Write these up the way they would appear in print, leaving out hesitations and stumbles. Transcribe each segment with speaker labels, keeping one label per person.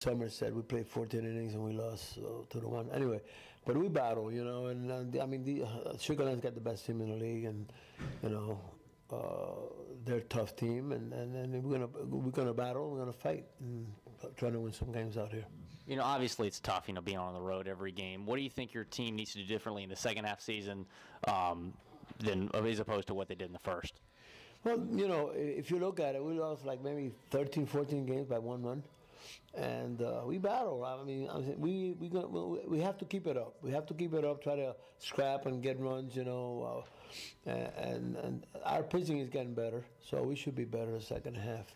Speaker 1: Somerset, we played 14 innings and we lost 2-1. Anyway, but we battle, and I mean, Sugar Land's got the best team in the league, and they're a tough team, and we're gonna battle, we're gonna fight, and trying to win some games out here.
Speaker 2: Obviously it's tough, being on the road every game. What do you think your team needs to do differently in the second half season than as opposed to what they did in the first?
Speaker 1: Well, if you look at it, we lost like maybe 13, 14 games by 1 run. And we battle. I mean, we have to keep it up. We have to keep it up. Try to scrap and get runs. And our pitching is getting better, so we should be better the second half.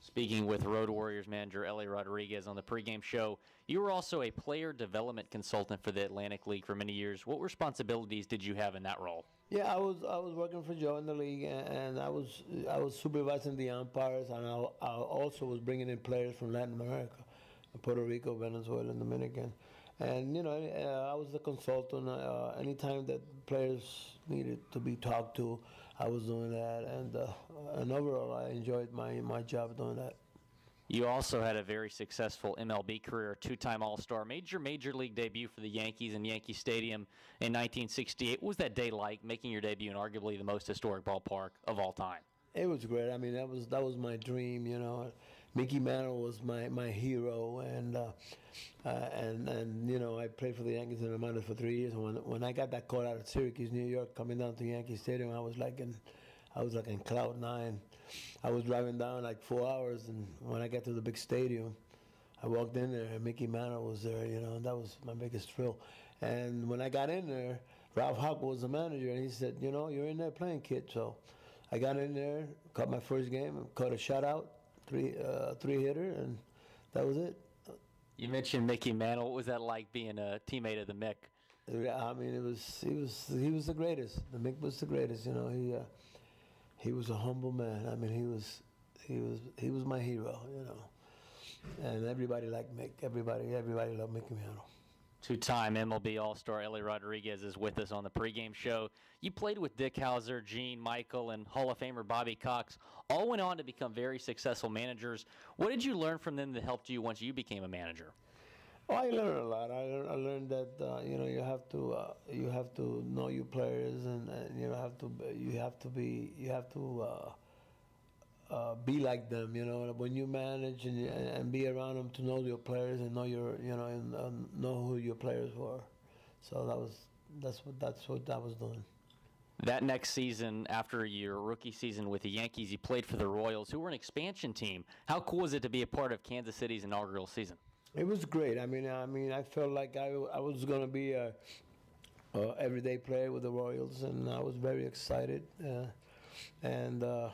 Speaker 2: Speaking with Road Warriors manager Ellie Rodriguez on the pregame show, you were also a player development consultant for the Atlantic League for many years. What responsibilities did you have in that role?
Speaker 1: Yeah, I was working for Joe in the league, and I was supervising the umpires, and I also was bringing in players from Latin America, Puerto Rico, Venezuela, and Dominican. And I was the consultant. Anytime that players needed to be talked to, I was doing that, and overall, I enjoyed my job doing that.
Speaker 2: You also had a very successful MLB career, two-time All-Star, made your major league debut for the Yankees in Yankee Stadium in 1968. What was that day like, making your debut in arguably the most historic ballpark of all time?
Speaker 1: It was great. I mean, that was my dream. Mickey Mantle was my hero, and I played for the Yankees and the Miners for 3 years. And when I got that call out of Syracuse, New York, coming down to Yankee Stadium, I was like in cloud nine. I was driving down like 4 hours, and when I got to the big stadium, I walked in there, and Mickey Mantle was there, and that was my biggest thrill. And when I got in there, Ralph Houck was the manager, and he said, you're in there playing, kid. So I got in there, caught my first game, caught a shutout, three-hitter, and that was it.
Speaker 2: You mentioned Mickey Mantle. What was that like being a teammate of the Mick?
Speaker 1: I mean, he was the greatest. The Mick was the greatest. He was a humble man. I mean, he was my hero. And everybody liked Mick. Everybody loved Mickey Mantle.
Speaker 2: Two-time MLB All-Star Ellie Rodriguez is with us on the pregame show. You played with Dick Howser, Gene, Michael, and Hall of Famer Bobby Cox. All went on to become very successful managers. What did you learn from them that helped you once you became a manager?
Speaker 1: Well, I learned a lot. I learned that you have to know your players, and you have to be like them. When you manage and be around them, to know your players and know know who your players were. So that's what I was doing.
Speaker 2: That next season, after your rookie season with the Yankees, you played for the Royals, who were an expansion team. How cool was it to be a part of Kansas City's inaugural season?
Speaker 1: It was great. I mean, I felt like I was going to be a everyday player with the Royals, and I was very excited. That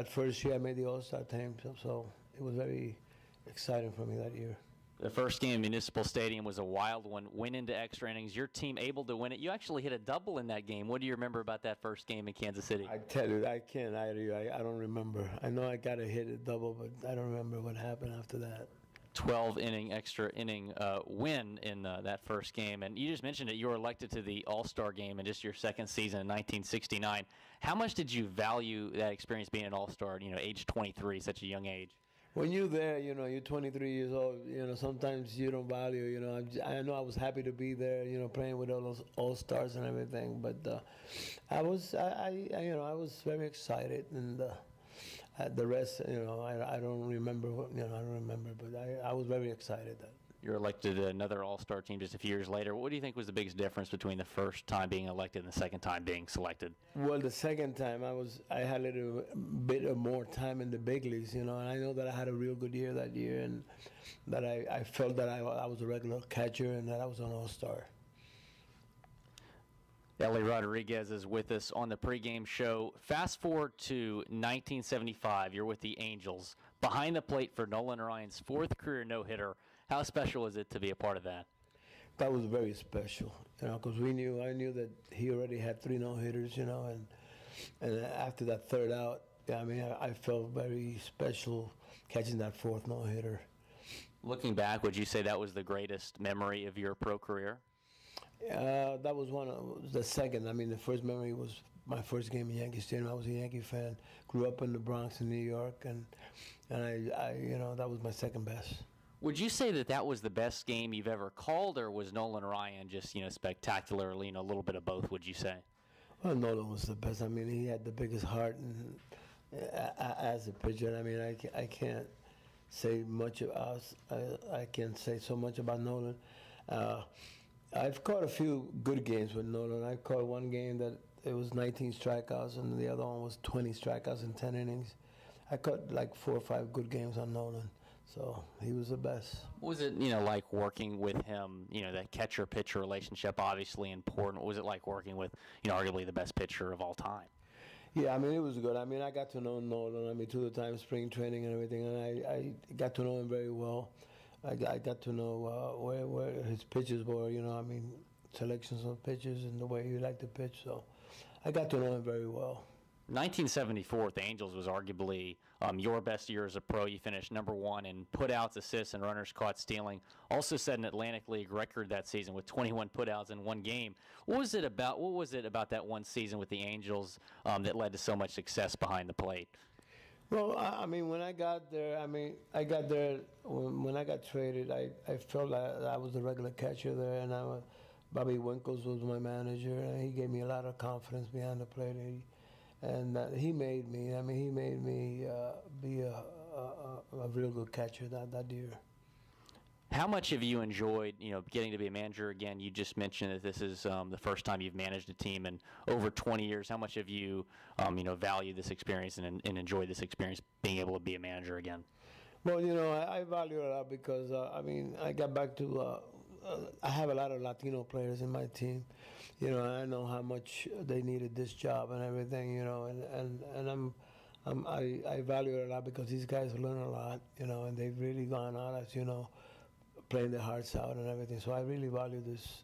Speaker 1: first year I made the All-Star team, so it was very exciting for me that year.
Speaker 2: The first game in Municipal Stadium was a wild one. Went into extra innings. Your team able to win it. You actually hit a double in that game. What do you remember about that first game in Kansas City?
Speaker 1: I tell you, I can't. I don't remember. I know I got to hit a double, but I don't remember what happened after that.
Speaker 2: 12-inning, extra inning win in that first game. And you just mentioned it. You were elected to the All-Star game in just your second season in 1969. How much did you value that experience being an All-Star, age 23, such a young age?
Speaker 1: When you're there, you're 23 years old, sometimes you don't value, I know I was happy to be there, playing with all those All-Stars and everything, but I was very excited, and the rest, I don't remember, but I was very excited that.
Speaker 2: You're elected to another All-Star team just a few years later. What do you think was the biggest difference between the first time being elected and the second time being selected?
Speaker 1: Well, the second time I had a little bit of more time in the big leagues, and I know that I had a real good year that year, and that I felt that I was a regular catcher and that I was an All-Star.
Speaker 2: Ellie Rodriguez is with us on the pregame show. Fast forward to 1975. You're with the Angels. Behind the plate for Nolan Ryan's fourth career no-hitter. How special is it to be a part of that?
Speaker 1: That was very special, because I knew that he already had 3 no-hitters, and after that third out, I felt very special catching that fourth no-hitter.
Speaker 2: Looking back, would you say that was the greatest memory of your pro career?
Speaker 1: That was the second. The first memory was my first game in Yankee Stadium. I was a Yankee fan. Grew up in the Bronx in New York, and I that was my second best.
Speaker 2: Would you say that was the best game you've ever called, or was Nolan Ryan just spectacularly, a little bit of both? Would you say?
Speaker 1: Well, Nolan was the best. I mean, he had the biggest heart as a pitcher. I mean, I can't say much about. I can't say so much about Nolan. I've caught a few good games with Nolan. I caught one game that it was 19 strikeouts, and the other one was 20 strikeouts in 10 innings. I caught like 4 or 5 good games on Nolan, so he was the best.
Speaker 2: What was it, like working with him? That catcher-pitcher relationship, obviously important. What was it like working with, arguably the best pitcher of all time?
Speaker 1: Yeah, I mean, it was good. I mean, I got to know Nolan. I mean, 2 times spring training and everything, and I got to know him very well. I got to know where his pitches were, I mean, selections of pitches and the way he liked to pitch. So I got to know him very well.
Speaker 2: 1974 with the Angels was arguably your best year as a pro. You finished number 1 in putouts, assists, and runners caught stealing. Also set an Atlantic League record that season with 21 putouts in one game. What was it about that one season with the Angels that led to so much success behind the plate?
Speaker 1: Well, I mean, when I got there, when I got traded, I felt like I was the regular catcher there, and Bobby Winkles was my manager, and he gave me a lot of confidence behind the plate. He made me be a real good catcher that year.
Speaker 2: How much have you enjoyed, getting to be a manager again? You just mentioned that this is the first time you've managed a team in over 20 years. How much have you, valued this experience and enjoyed this experience being able to be a manager again?
Speaker 1: Well, I value it a lot because, I got back to, I have a lot of Latino players in my team. I know how much they needed this job and everything, and I value it a lot because these guys learn a lot, and they've really gone out as, playing their hearts out and everything. So I really value this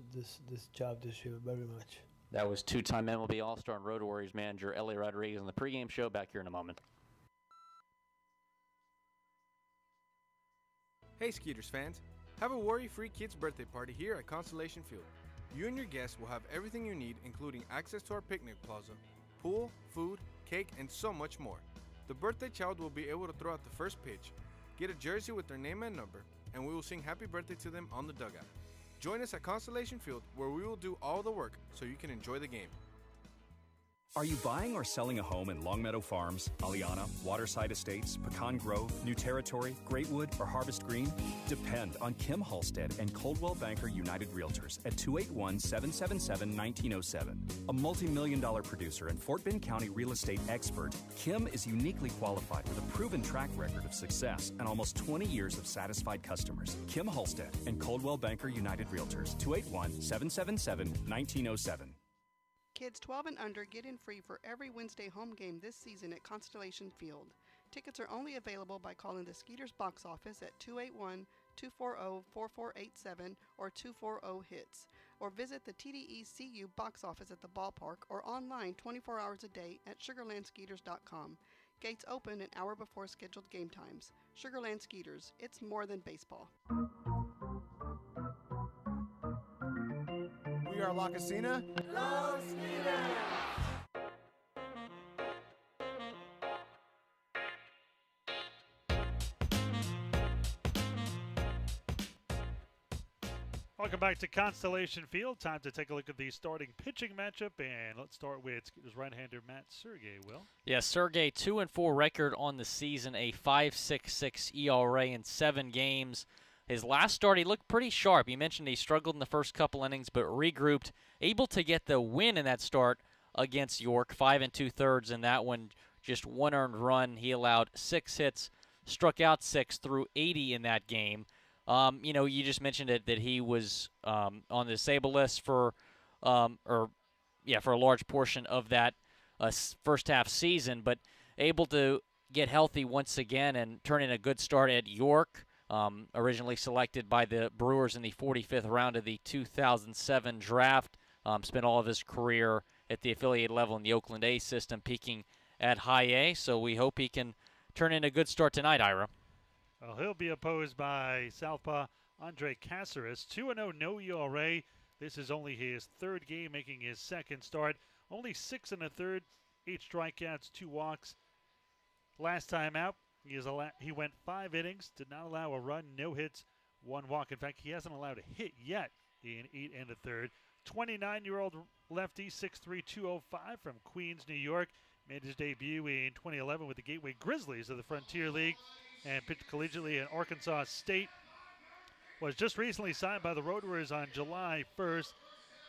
Speaker 1: job this year very much.
Speaker 2: That was 2-time MLB All-Star and Road Warriors manager Ellie Rodriguez on the pregame show. Back here in a moment.
Speaker 3: Hey Skeeters fans, have a worry-free kids birthday party here at Constellation Field. You and your guests will have everything you need, including access to our picnic plaza, pool, food, cake, and so much more. The birthday child will be able to throw out the first pitch, get a jersey with their name and number, and we will sing happy birthday to them on the dugout. Join us at Constellation Field, where we will do all the work so you can enjoy the game.
Speaker 4: Are you buying or selling a home in Longmeadow Farms, Aliana, Waterside Estates, Pecan Grove, New Territory, Greatwood, or Harvest Green? Depend on Kim Halstead and Coldwell Banker United Realtors at 281-777-1907. A multi-million-dollar producer and Fort Bend County real estate expert, Kim is uniquely qualified with a proven track record of success and almost 20 years of satisfied customers. Kim Halstead and Coldwell Banker United Realtors, 281-777-1907.
Speaker 5: Kids 12 and under get in free for every Wednesday home game this season at Constellation Field. Tickets are only available by calling the Skeeters box office at 281-240-4487 or 240-HITS, or visit the TDECU box office at the ballpark or online 24 hours a day at sugarlandskeeters.com. Gates open an hour before scheduled game times. Sugarland Skeeters, it's more than baseball.
Speaker 3: We are La Casina.
Speaker 6: Go Skeeters!
Speaker 7: Welcome back to Constellation Field. Time to take a look at the starting pitching matchup, and let's start with Skeeters right-hander Matt Sergei. Will?
Speaker 2: Yes, Sergei, 2-4 record on the season, a 5.66 ERA in 7 games. His last start, he looked pretty sharp. You mentioned he struggled in the first couple innings, but regrouped, able to get the win in that start against York, 5 2/3 in that one, just 1 earned run. He allowed 6 hits, struck out 6 through 80 in that game. You just mentioned it that he was on the disabled list for a large portion of that first half season, but able to get healthy once again and turn in a good start at York. Originally selected by the Brewers in the 45th round of the 2007 draft. Spent all of his career at the affiliate level in the Oakland A's system, peaking at high A. So we hope he can turn in a good start tonight, Ira.
Speaker 7: Well, he'll be opposed by southpaw Andre Caceres. 2-0, no ERA. This is only his third game, making his second start. only 6 1/3, 8 strikeouts, 2 walks. Last time out, he went 5 innings, did not allow a run, no hits, 1 walk. In fact, he hasn't allowed a hit yet in 8 1/3. 29-year-old lefty, 6'3", 205 from Queens, New York. Made his debut in 2011 with the Gateway Grizzlies of the Frontier League and pitched collegiately at Arkansas State. Was just recently signed by the Road Warriors on July 1st.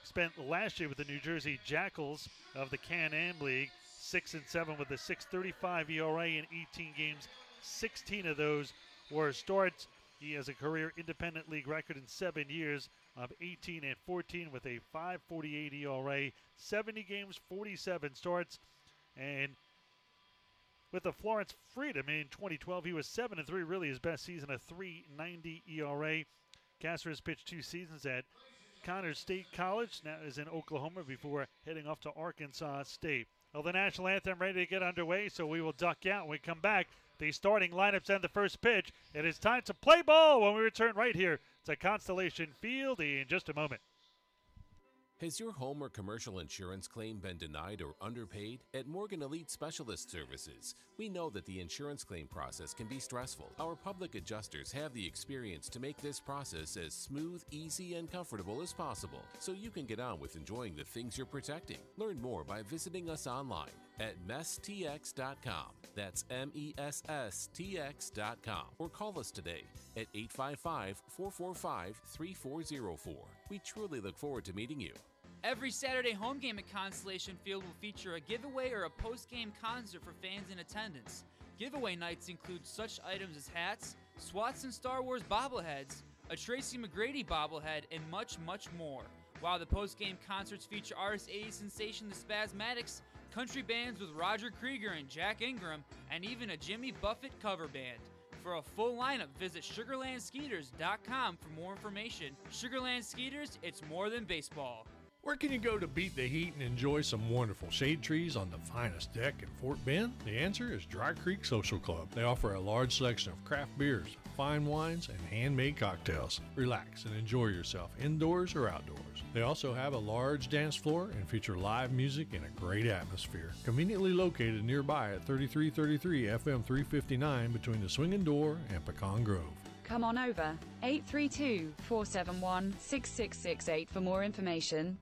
Speaker 7: Spent last year with the New Jersey Jackals of the Can-Am League, 6-7 with a 6.35 ERA in 18 games. 16 of those were starts. He has a career independent league record in 7 years of 18-14 with a 5.48 ERA, 70 games, 47 starts. And with the Florence Freedom in 2012, he was 7-3, really his best season, a 3.90 ERA. Casser has pitched 2 seasons at Connors State College, now is in Oklahoma before heading off to Arkansas State. Well, the national anthem ready to get underway, so we will duck out when we come back. The starting lineups and the first pitch. It is time to play ball when we return right here to Constellation Field in just a moment.
Speaker 8: Has your home or commercial insurance claim been denied or underpaid? At Morgan Elite Specialist Services, we know that the insurance claim process can be stressful. Our public adjusters have the experience to make this process as smooth, easy, and comfortable as possible, so you can get on with enjoying the things you're protecting. Learn more by visiting us online at messtx.com. That's MESSTX.com. Or call us today at 855-445-3404. We truly look forward to meeting you.
Speaker 9: Every Saturday home game at Constellation Field will feature a giveaway or a post-game concert for fans in attendance. Giveaway nights include such items as hats, Swats and Star Wars bobbleheads, a Tracy McGrady bobblehead, and much, much more. While the post-game concerts feature artist 80s sensation The Spasmatics, country bands with Roger Krieger and Jack Ingram, and even a Jimmy Buffett cover band. For a full lineup, visit SugarlandSkeeters.com for more information. Sugarland Skeeters, it's more than baseball.
Speaker 10: Where can you go to beat the heat and enjoy some wonderful shade trees on the finest deck in Fort Bend? The answer is Dry Creek Social Club. They offer a large selection of craft beers, fine wines, and handmade cocktails. Relax and enjoy yourself indoors or outdoors. They also have a large dance floor and feature live music and a great atmosphere. Conveniently located nearby at 3333 FM 359 between the Swinging Door and Pecan Grove.
Speaker 11: Come on over, 832-471-6668 for more information.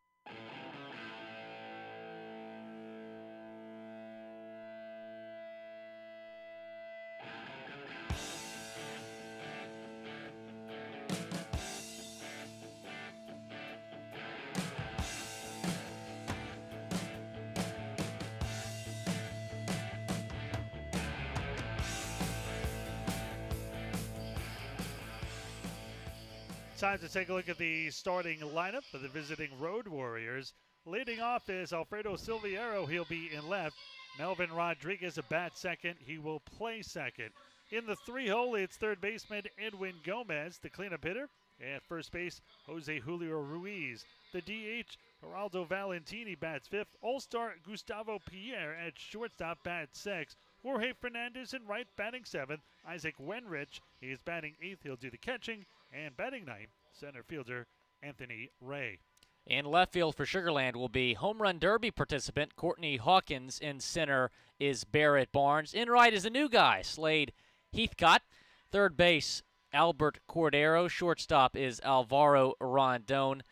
Speaker 7: Time to take a look at the starting lineup for the visiting Road Warriors. Leading off is Alfredo Silviero. He'll be in left. Melvin Rodriguez, a bat second. He will play second. In the 3-hole, it's third baseman Edwin Gomez, the cleanup hitter. At first base, Jose Julio Ruiz. The DH, Geraldo Valentini bats fifth. All-star Gustavo Pierre at shortstop bats sixth. Jorge Fernandez in right batting seventh. Isaac Wenrich is batting eighth. He'll do the catching. And batting ninth, center fielder Anthony Ray.
Speaker 2: In left field for Sugarland will be Home Run Derby participant Courtney Hawkins. In center is Barrett Barnes. In right is a new guy, Slade Heathcott. Third base, Albert Cordero. Shortstop is Alvaro Rondon.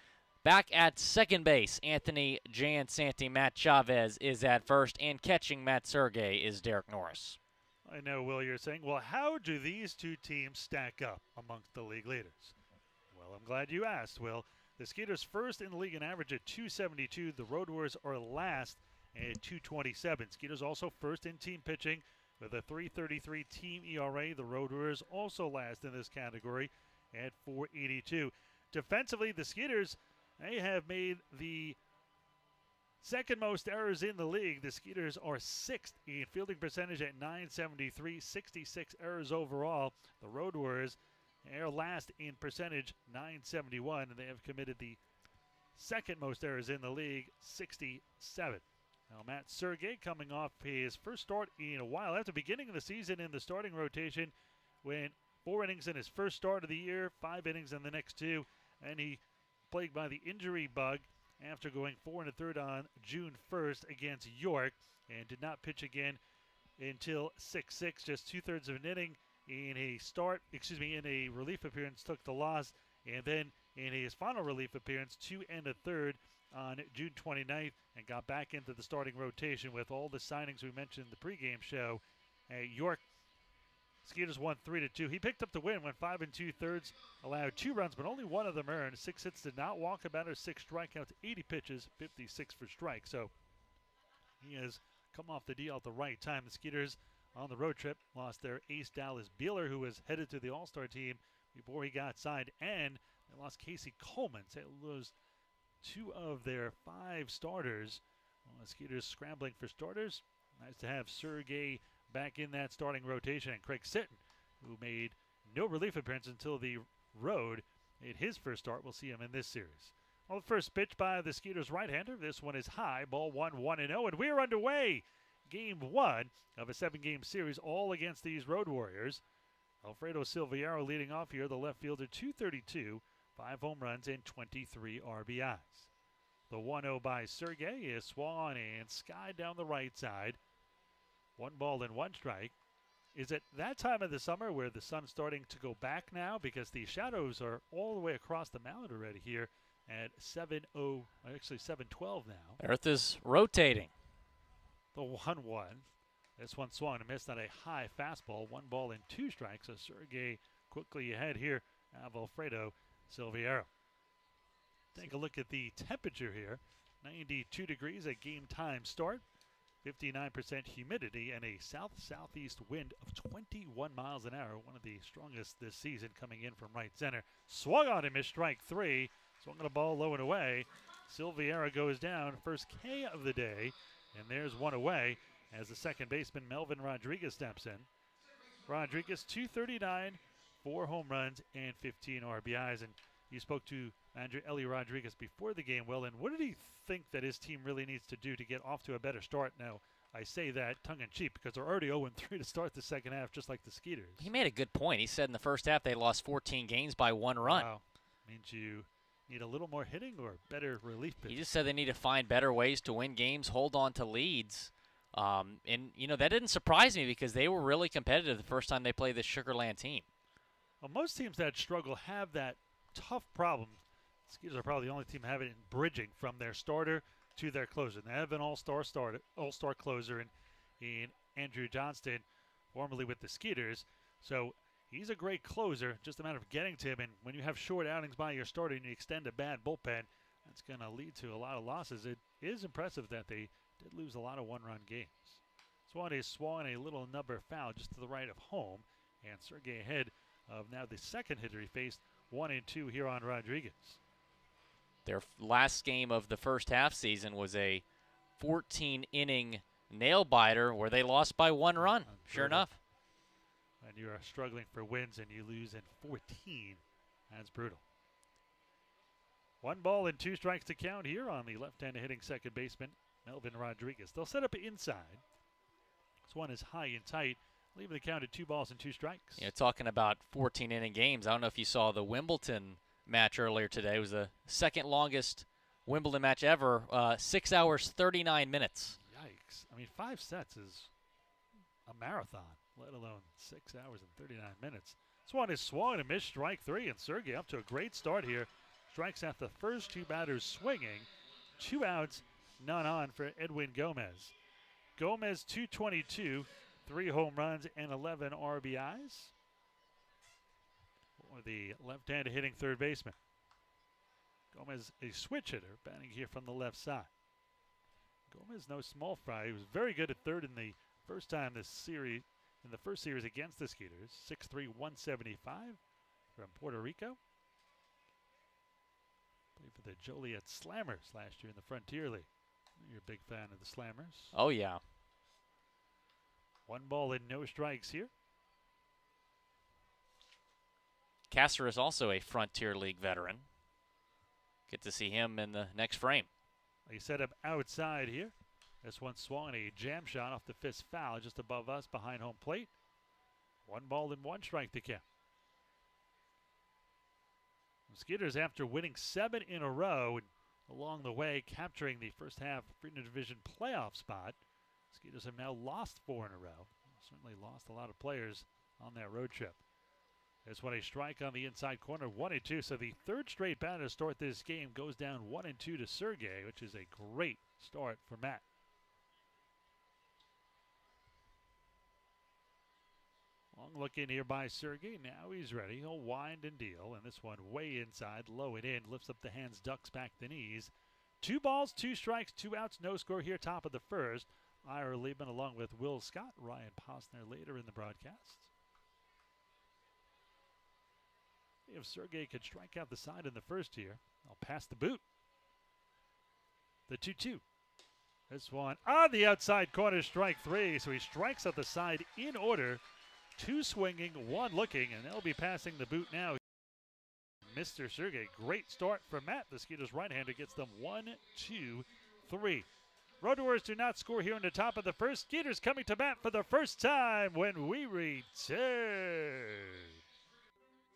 Speaker 2: Back at second base, Anthony Giansanti. Matt Chavez is at first. And catching Matt Sergei is Derek Norris.
Speaker 7: I know, Will, you're saying, well, how do these two teams stack up amongst the league leaders? Well, I'm glad you asked, Will. The Skeeters first in the league in average at 272. The Road Warriors are last at 227. Skeeters also first in team pitching with a 3.33 team ERA. The Road Warriors also last in this category at 4.82. Defensively, the Skeeters, they have made the second most errors in the league. The Skeeters are sixth in fielding percentage at 973, 66 errors overall. The Road Warriors are last in percentage, 971, and they have committed the second most errors in the league, 67. Now Matt Sergei coming off his first start in a while. After beginning of the season in the starting rotation, went 4 innings in his first start of the year, 5 innings in the next 2, and he plagued by the injury bug after going 4 1/3 on June 1st against York, and did not pitch again until 6-6, just 2/3 of an inning in a relief appearance, took the loss, and then in his final relief appearance, 2 1/3 on June 29th, and got back into the starting rotation with all the signings we mentioned in the pregame show. York Skeeters won 3-2. He picked up the win, went 5 2/3, allowed 2 runs, but only 1 of them earned. 6 hits, did not walk a batter, 6 strikeouts, 80 pitches, 56 for strikes. So he has come off the deal at the right time. The Skeeters on the road trip lost their ace Dallas Beeler, who was headed to the All-Star team before he got signed, and they lost Casey Coleman. So they lose 2 of their 5 starters. The Skeeters scrambling for starters. Nice to have Sergei back in that starting rotation, and Craig Sitton, who made no relief appearance until the road, made his first start. We'll see him in this series. Well, the first pitch by the Skeeters right-hander. This one is high. Ball 1-1-0, and we're underway. Game 1 of a 7-game series, all against these Road Warriors. Alfredo Silveira leading off here, the left fielder, 232, 5 home runs, and 23 RBIs. The 1-0 by Sergei is swung and skied down the right side. 1 ball and 1 strike. Is it that time of the summer where the sun's starting to go back now, because the shadows are all the way across the mound already here at 7:12 now.
Speaker 2: Earth is rotating.
Speaker 7: The 1-1. This one swung and missed on a high fastball. 1 ball and 2 strikes. So Sergei quickly ahead here of Alfredo Silveira. Take a look at the temperature here. 92 degrees at game time start. 59% humidity, and a south-southeast wind of 21 miles an hour, one of the strongest this season, coming in from right center. Swung on him, is strike 3. Swung on a ball low and away. Silveira goes down, first K of the day, and there's 1 away as the second baseman Melvin Rodriguez steps in. Rodriguez, 239, 4 home runs, and 15 RBIs. And you spoke to manager Ellie Rodriguez before the game. Well, and what did he think that his team really needs to do to get off to a better start? Now, I say that tongue-in-cheek because they're already 0-3 to start the second half, just like the Skeeters.
Speaker 2: He made a good point. He said in the first half they lost 14 games by 1 run.
Speaker 7: Wow. Means you need a little more hitting or better relief pitching.
Speaker 2: He just said they need to find better ways to win games, hold on to leads. And, that didn't surprise me because they were really competitive the first time they played this Sugar Land team.
Speaker 7: Well, most teams that struggle have that tough problem. Skeeters are probably the only team having it in bridging from their starter to their closer. They have an all-star closer in Andrew Johnston, formerly with the Skeeters. So he's a great closer, just a matter of getting to him. And when you have short outings by your starter and you extend a bad bullpen, that's going to lead to a lot of losses. It is impressive that they did lose a lot of one-run games. Swan is swung a little number foul just to the right of home. And Sergei ahead of now the second hitter he faced, 1-2 here on Rodriguez.
Speaker 2: Their last game of the first half season was a 14-inning nail-biter where they lost by 1 run, sure enough.
Speaker 7: And you are struggling for wins and you lose in 14. That's brutal. 1 ball and 2 strikes to count here on the left-handed hitting second baseman, Melvin Rodriguez. They'll set up inside. This one is high and tight, leaving the count at 2 balls and 2 strikes.
Speaker 2: Talking about 14-inning games, I don't know if you saw the Wimbledon match earlier today. It was the second longest Wimbledon match ever, 6 hours, 39 minutes.
Speaker 7: Yikes. 5 sets is a marathon, let alone 6 hours and 39 minutes. This one is swung and missed, strike 3, and Sergei up to a great start here. Strikes out the first 2 batters swinging. 2 outs, none on for Edwin Gomez. Gomez, 222, 3 home runs, and 11 RBIs. For the left-handed hitting third baseman. Gomez, a switch hitter, batting here from the left side. Gomez, no small fry. He was very good at third in the first time this series, in the first series against the Skeeters. 6'3", 175 from Puerto Rico. Played for the Joliet Slammers last year in the Frontier League. You're a big fan of the Slammers.
Speaker 2: Oh, yeah.
Speaker 7: 1 ball and no strikes here.
Speaker 2: Casser is also a Frontier League veteran. Get to see him in the next frame.
Speaker 7: He set up outside here. This one swung a jam shot off the fist foul just above us behind home plate. 1 ball and 1 strike to count. The Skeeters, after winning 7 in a row, and along the way, capturing the first half Freedom Division playoff spot. Skeeters have now lost 4 in a row. Certainly lost a lot of players on that road trip. There's one a strike on the inside corner, 1-2. So the third straight batter to start this game goes down 1-2 to Sergei, which is a great start for Matt. Long look in here by Sergei. Now he's ready. He'll wind and deal. And this one way inside, low and in. Lifts up the hands, ducks back the knees. 2 balls, 2 strikes, 2 outs. No score here, top of the first. Ira Liebman along with Will Scott. Ryan Posner later in the broadcast. If Sergei could strike out the side in the first here, I'll pass the boot. The 2-2. This one on the outside corner, strike 3. So he strikes out the side in order. 2 swinging, 1 looking, and they'll be passing the boot now. Mr. Sergei, great start for Matt. The Skeeters right-hander gets them 1, 2, 3. Road Warriors do not score here in the top of the first. Skeeters coming to bat for the first time when we return.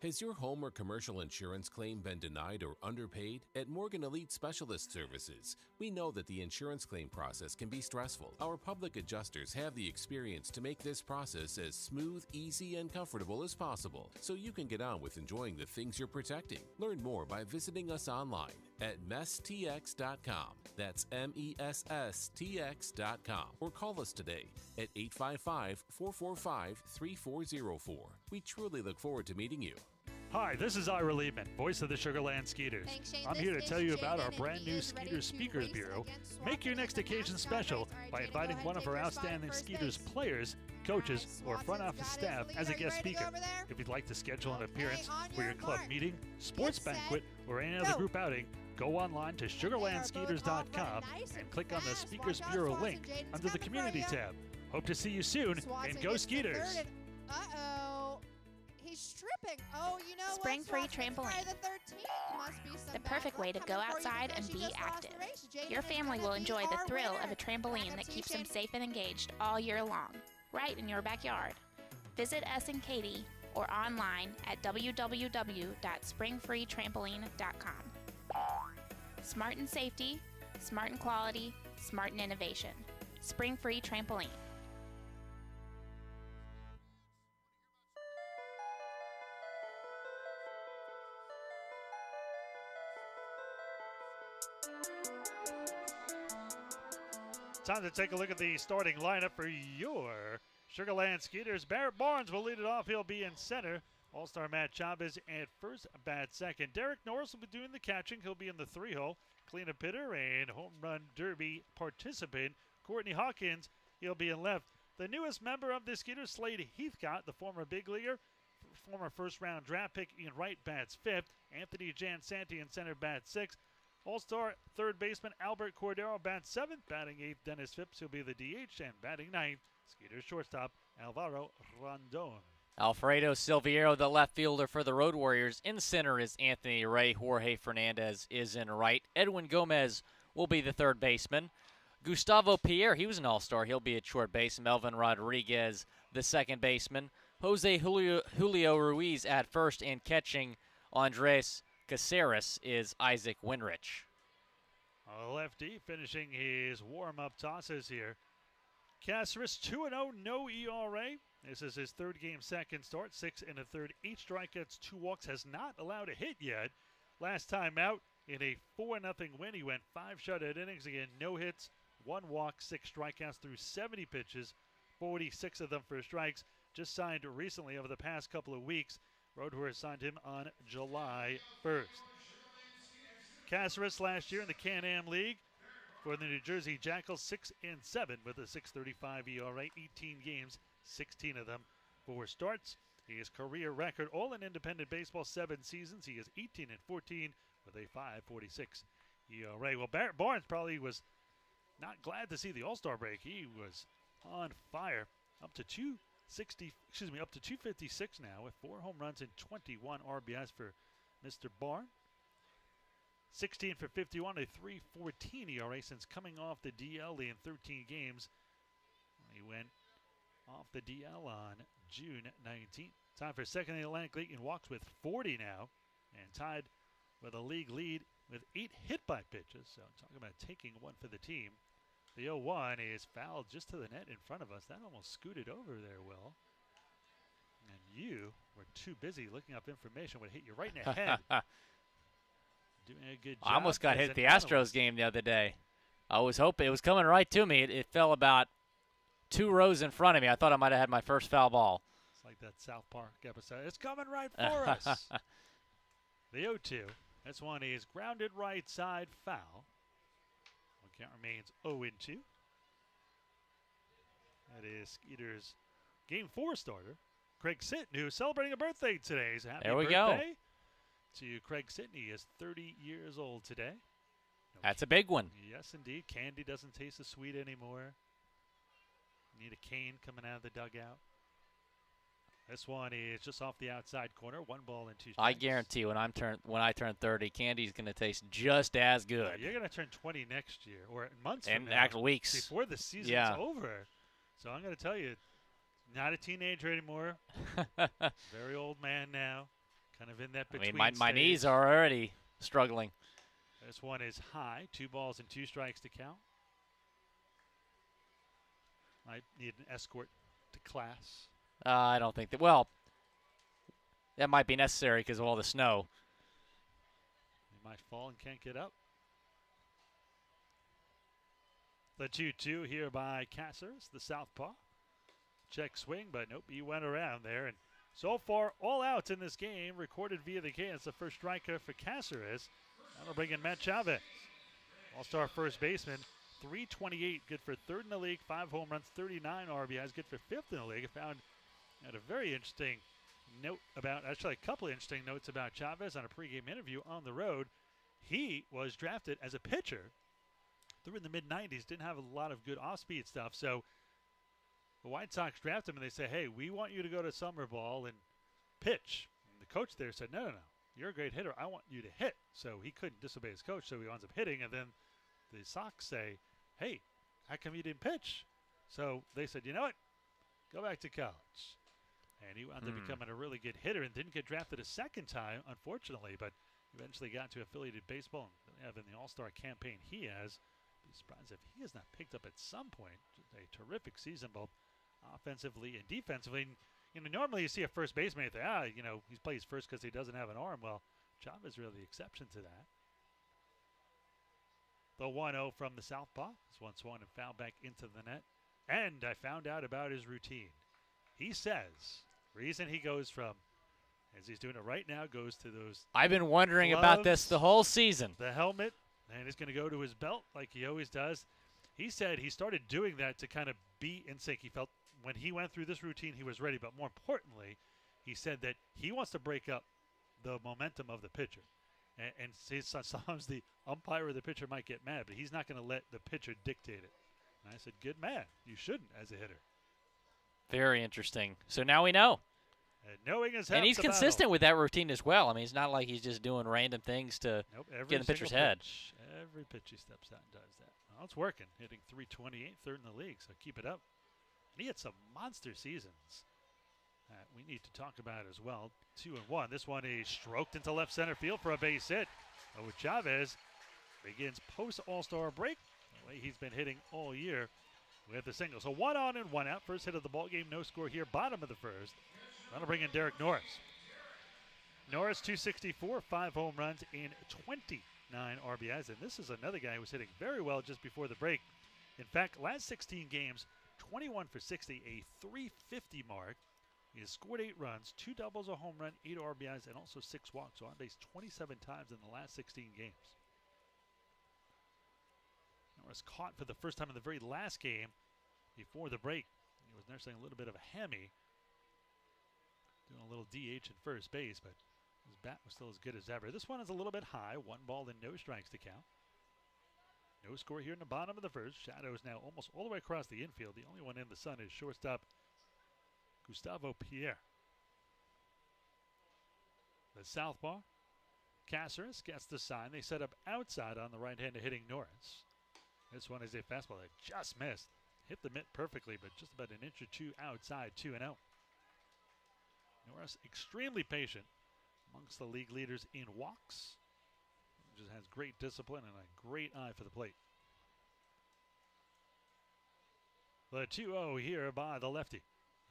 Speaker 8: Has your home or commercial insurance claim been denied or underpaid? At Morgan Elite Specialist Services, we know that the insurance claim process can be stressful. Our public adjusters have the experience to make this process as smooth, easy, and comfortable as possible, so you can get on with enjoying the things you're protecting. Learn more by visiting us online at messtx.com. That's MESSTX.com. Or call us today at 855-445-3404. We truly look forward to meeting you.
Speaker 7: Hi, this is Ira Liebman, voice of the Sugarland Skeeters. I'm here to tell you about our brand new Skeeters Speakers Bureau. Make your next occasion special by inviting one of our outstanding Skeeters players, coaches, or front office staff as a guest speaker. If you'd like to schedule an appearance for your club meeting, sports banquet, or any other group outing, go online to sugarlandskeeters.com and click on the Speakers Bureau link under the Community tab. Hope to see you soon, and go Skeeters!
Speaker 12: Uh-oh. He's stripping. Oh, you know
Speaker 13: Spring
Speaker 12: what?
Speaker 13: Free
Speaker 12: Must
Speaker 13: Trampoline.
Speaker 12: be some
Speaker 13: The
Speaker 12: bad
Speaker 13: perfect way to
Speaker 12: luck
Speaker 13: go
Speaker 12: coming for you
Speaker 13: outside
Speaker 12: because
Speaker 13: and
Speaker 12: she
Speaker 13: be
Speaker 12: just lost
Speaker 13: active.
Speaker 12: the race. Jaden
Speaker 13: Your
Speaker 12: is
Speaker 13: family
Speaker 12: gonna
Speaker 13: will
Speaker 12: be
Speaker 13: enjoy the
Speaker 12: our
Speaker 13: thrill
Speaker 12: winner.
Speaker 13: of a trampoline that keeps them safe and engaged all year long, right in your backyard. Visit us in Katy or online at www.springfreetrampoline.com. Smart in safety, smart in quality, smart in innovation. Spring Free Trampoline.
Speaker 7: Time to take a look at the starting lineup for your Sugarland Skeeters. Barrett Barnes will lead it off. He'll be in center. All-star Matt Chavez at first, bat second. Derek Norris will be doing the catching. He'll be in the 3-hole. Cleanup hitter and home run derby participant Courtney Hawkins, he'll be in left. The newest member of the Skeeters, Slade Heathcott, the former big leaguer, former first-round draft pick in right, bats fifth. Anthony Jansanti in center, bats sixth. All-star third baseman Albert Cordero bats seventh. Batting eighth, Dennis Phipps, who'll be the DH. And batting ninth, Skeeters shortstop Alvaro Rondon.
Speaker 2: Alfredo Silviero, the left fielder for the Road Warriors. In center is Anthony Ray. Jorge Fernandez is in right. Edwin Gomez will be the third baseman. Gustavo Pierre, he was an all-star. He'll be at short base. Melvin Rodriguez, the second baseman. Jose Julio Ruiz at first, and catching Andres Caceres is Isaac Winrich.
Speaker 7: A lefty finishing his warm-up tosses here. Caceres 2-0, no ERA. This is his third game, second start, 6 1/3, 8 strikeouts, 2 walks, has not allowed a hit yet. Last time out in a 4-0 win, he went 5 shutout innings. Again, no hits, 1 walk, 6 strikeouts through 70 pitches, 46 of them for strikes. Just signed recently over the past couple of weeks. Road Warriors signed him on July 1st. Caceres last year in the Can-Am League for the New Jersey Jackals, 6-7 with a 6.35 ERA, 18 games, 16 of them 4 starts. His career record, all in independent baseball, 7 seasons. He is 18-14 with a 5.46 ERA. Well, Barrett Barnes probably was not glad to see the All-Star break. He was on fire, up to 256 now with 4 home runs and 21 RBIs for Mr. Barnes. 16 for 51, a 3.14 ERA since coming off the DL in 13 games. He went off the DL on June 19th. Time for second in the Atlantic League in walks with 40 now, and tied with a league lead with 8 hit-by pitches. So talking about taking one for the team. The 0-1 is fouled just to the net in front of us. That almost scooted over there, Will. And you were too busy looking up information. Would hit you right in the head. Doing a good job.
Speaker 2: I almost got hit at the
Speaker 7: analyst.
Speaker 2: Astros game the other day. I was hoping it was coming right to me. It fell about 2 rows in front of me. I thought I might have had my first foul ball.
Speaker 7: It's like that South Park episode. It's coming right for us. The 0-2. This one is grounded right side foul. One count remains 0-2. That is Skeeters' Game 4 starter, Craig Sitton, who's celebrating a birthday today. So happy
Speaker 2: there we
Speaker 7: birthday
Speaker 2: go.
Speaker 7: To Craig Sitton. He is 30 years old today.
Speaker 2: That's a big one.
Speaker 7: Yes, indeed. Candy doesn't taste as sweet anymore. Need a cane coming out of the dugout. This one is just off the outside corner. 1 ball and 2 strikes.
Speaker 2: I guarantee when I turn 30, candy's going to taste just as good.
Speaker 7: You're going to turn 20 next year, or months
Speaker 2: in
Speaker 7: from now,
Speaker 2: actual weeks
Speaker 7: before the season's over. So I'm going to tell you, not a teenager anymore. Very old man now. Kind of in that between
Speaker 2: my knees are already struggling.
Speaker 7: This one is high. 2 balls and 2 strikes to count. Might need an escort to class.
Speaker 2: I don't think that. Well, that might be necessary because of all the snow.
Speaker 7: He might fall and can't get up. The 2-2 here by Caceres, the southpaw. Check swing, but nope, he went around there. And so far, all outs in this game recorded via the K. It's the first striker for Caceres. That'll bring in Matt Chavez. All-star first baseman, 328, good for 3rd in the league, 5 home runs, 39 RBIs, good for 5th in the league. I found a very interesting note about, actually a couple of interesting notes about Chavez on a pregame interview on the road. He was drafted as a pitcher through in the mid-90s, didn't have a lot of good off-speed stuff, so the White Sox drafted him and they say, hey, we want you to go to summer ball and pitch. And the coach there said, no, you're a great hitter. I want you to hit. So he couldn't disobey his coach, so he winds up hitting. And then the Sox say, hey, how come you didn't pitch? So they said, you know what? Go back to college. And he wound up becoming a really good hitter and didn't get drafted a second time, unfortunately, but eventually got to affiliated baseball. And having the All-Star campaign he has, I'd be surprised if he is not picked up at some point. Just a terrific season, both offensively and defensively. And, normally you see a first baseman, you think, he plays first because he doesn't have an arm. Well, Chavez is really the exception to that. The 1-0 from the southpaw. This one swung and fouled back into the net. And I found out about his routine. He says, reason he goes from, as he's doing it right now, goes to those
Speaker 2: I've been wondering
Speaker 7: gloves,
Speaker 2: about this the whole season.
Speaker 7: The helmet, and he's going to go to his belt like he always does. He said he started doing that to kind of be in sync. He felt when he went through this routine, he was ready. But more importantly, he said that he wants to break up the momentum of the pitcher. And sometimes the umpire or the pitcher might get mad, but he's not going to let the pitcher dictate it. And I said, good man. You shouldn't as a hitter.
Speaker 2: Very interesting. So now we know.
Speaker 7: And knowing is
Speaker 2: and he's consistent with that routine as well. I mean, it's not like he's just doing random things to get in the pitcher's head.
Speaker 7: Every pitch he steps out and does that. Well, it's working. Hitting 328, 3rd in the league, so keep it up. And he had some monster seasons that we need to talk about as well. 2-1. This one is stroked into left center field for a base hit. Oh, Chavez begins post-All-Star break, the way he's been hitting all year with the single. So 1 on and 1 out. First hit of the ball game. No score here. Bottom of the first. That'll bring in Derek Norris. Norris, 264, 5 home runs in 29 RBIs. And this is another guy who was hitting very well just before the break. In fact, last 16 games, 21 for 60, a 350 mark. He has scored 8 runs, 2 doubles, a home run, 8 RBIs, and also 6 walks. So on base 27 times in the last 16 games. Norris caught for the first time in the very last game before the break. He was nursing a little bit of a hammy. Doing a little DH at first base, but his bat was still as good as ever. This one is a little bit high. 1 ball and no strikes to count. No score here in the bottom of the first. Shadows now almost all the way across the infield. The only one in the sun is shortstop Gustavo Pierre. The southpaw, Caceres, gets the sign. They set up outside on the right-hander hitting Norris. This one is a fastball that just missed. Hit the mitt perfectly, but just about an inch or two outside, 2-0. Norris extremely patient, amongst the league leaders in walks. Just has great discipline and a great eye for the plate. The 2-0 here by the lefty.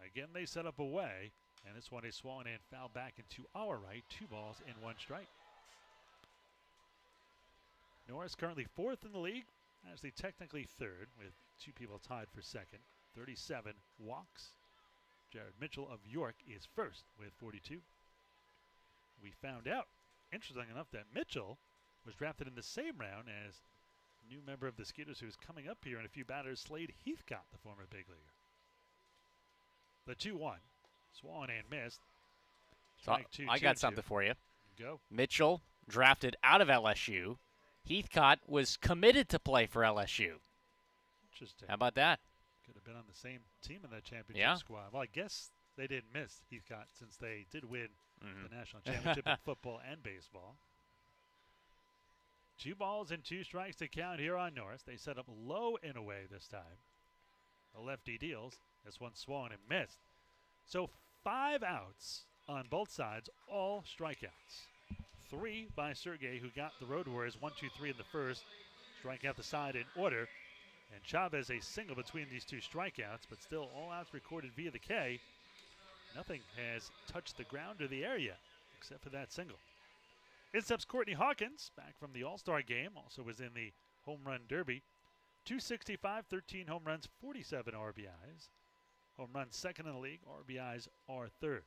Speaker 7: Again, they set up away, and this one is swung and fouled back into our right. 2 balls and 1 strike. Norris currently 4th in the league, actually technically 3rd, with 2 people tied for 2nd. 37 walks. Jared Mitchell of York is 1st with 42. We found out, interesting enough, that Mitchell was drafted in the same round as a new member of the Skeeters who's coming up here in a few batters, Slade Heathcott, the former big leaguer. The 2-1, swung and missed. Strike two,
Speaker 2: I got something for you.
Speaker 7: Go.
Speaker 2: Mitchell, drafted out of LSU. Heathcott was committed to play for LSU.
Speaker 7: Interesting.
Speaker 2: How about that?
Speaker 7: Could have been on the same team in that championship squad. Well, I guess they didn't miss Heathcott since they did win the national championship in football and baseball. 2 balls and 2 strikes to count here on Norris. They set up low and away this time. The lefty deals. This one swung and missed. So 5 outs on both sides, all strikeouts. 3 by Sergei, who got the Road Warriors 1-2-3 in the first. Strike out the side in order. And Chavez a single between these 2 strikeouts, but still all outs recorded via the K. Nothing has touched the ground or the air yet, except for that single. In steps Courtney Hawkins, back from the All-Star game, also was in the Home Run Derby. 265, 13 home runs, 47 RBIs. Home runs 2nd in the league, RBIs are 3rd.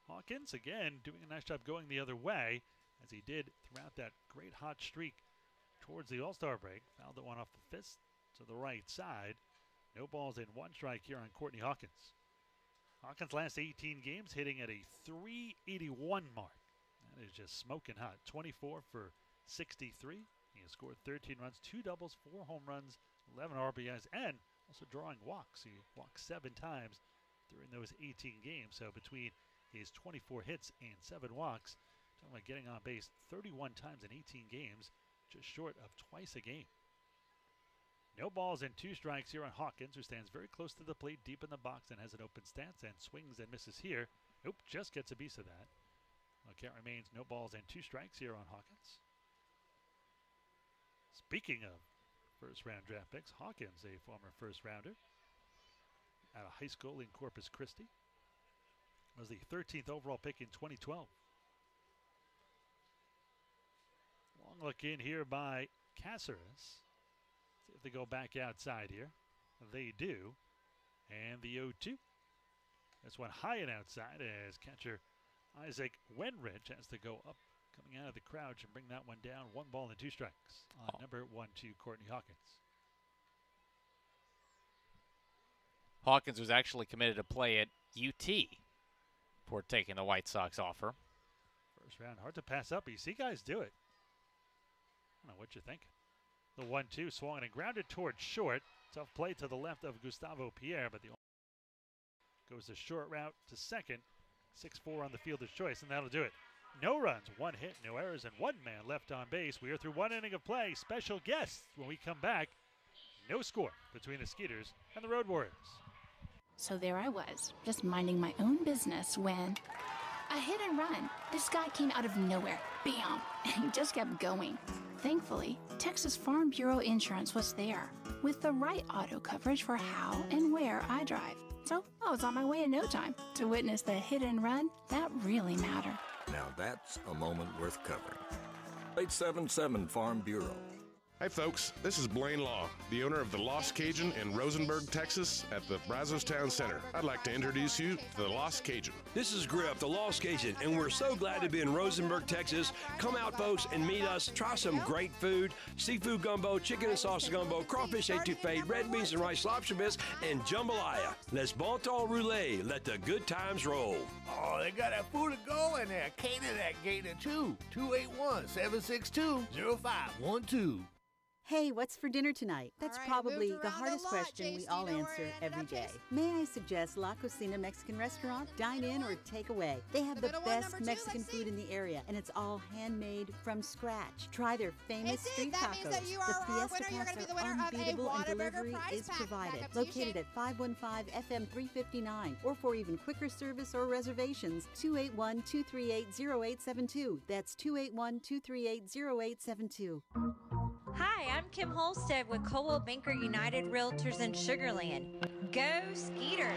Speaker 7: Hawkins, again, doing a nice job going the other way, as he did throughout that great hot streak towards the All-Star break. Fouled that one off the fist to the right side. No balls and 1 strike here on Courtney Hawkins. Hawkins' last 18 games hitting at a .381 mark. That is just smoking hot. 24 for 63. He has scored 13 runs, 2 doubles, 4 home runs, 11 RBIs, and also drawing walks. He walked 7 times during those 18 games. So between his 24 hits and 7 walks, talking about getting on base 31 times in 18 games, just short of twice a game. No balls and 2 strikes here on Hawkins, who stands very close to the plate, deep in the box, and has an open stance and swings and misses here. Nope, just gets a piece of that. Count remains no balls and 2 strikes here on Hawkins. Speaking of first-round draft picks, Hawkins, a former first-rounder out of high school in Corpus Christi, was the 13th overall pick in 2012. Long look in here by Caceres. See if they go back outside here. They do. And the 0-2. This one high and outside as catcher Isaac Wenrich has to go up, coming out of the crouch and bring that one down. 1 ball and 2 strikes on number 1-2, Courtney Hawkins.
Speaker 2: Hawkins was actually committed to play at UT before taking the White Sox offer.
Speaker 7: First round, hard to pass up. You see guys do it. I don't know what you think. The 1-2 swung and grounded towards short. Tough play to the left of Gustavo Pierre, but the goes the short route to second. 6-4 on the fielder's choice, and that'll do it. No runs, 1 hit, no errors, and 1 man left on base. We are through 1 inning of play. Special guests when we come back. No score between the Skeeters and the Road Warriors.
Speaker 14: So there I was, just minding my own business when a hit and run. This guy came out of nowhere. Bam! And he just kept going. Thankfully, Texas Farm Bureau Insurance was there with the right auto coverage for how and where I drive. So I was on my way in no time to witness the hit and run that really mattered.
Speaker 15: Now that's a moment worth covering. 877 Farm Bureau.
Speaker 16: Hi folks, this is Blaine Law, the owner of the Lost Cajun in Rosenberg, Texas at the Brazos Town Center. I'd like to introduce you to the Lost Cajun.
Speaker 17: This is Griff, the Lost Cajun, and we're so glad to be in Rosenberg, Texas. Come out, folks, and meet us. Try some great food, seafood gumbo, chicken and sausage gumbo, crawfish etouffee, red beans and rice lobster bits, and jambalaya. Les bon temps roulés. Let the good times roll.
Speaker 18: Oh, they got that food to go and they're catered at Gator too. 281-762-0512.
Speaker 19: Hey, what's for dinner tonight? That's probably the hardest question we all answer every day. May I suggest La Cocina Mexican Restaurant? Dine in or take away. They have the best Mexican food in the area, and it's all handmade from scratch. Try their famous street tacos. The Fiesta Packs are unbeatable, and delivery is provided. Located at 515 FM 359, or for even quicker service or reservations, 281-238-0872. That's 281-238-0872.
Speaker 20: Hi, I'm Kim Holstead with Coldwell Banker United Realtors in Sugar Land. Go Skeeters!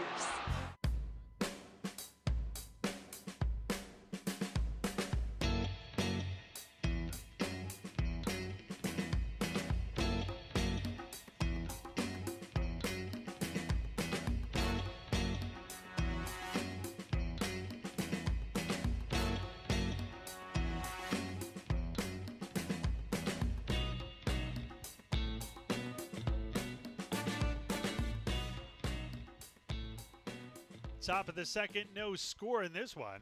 Speaker 7: Top of the second, no score in this one.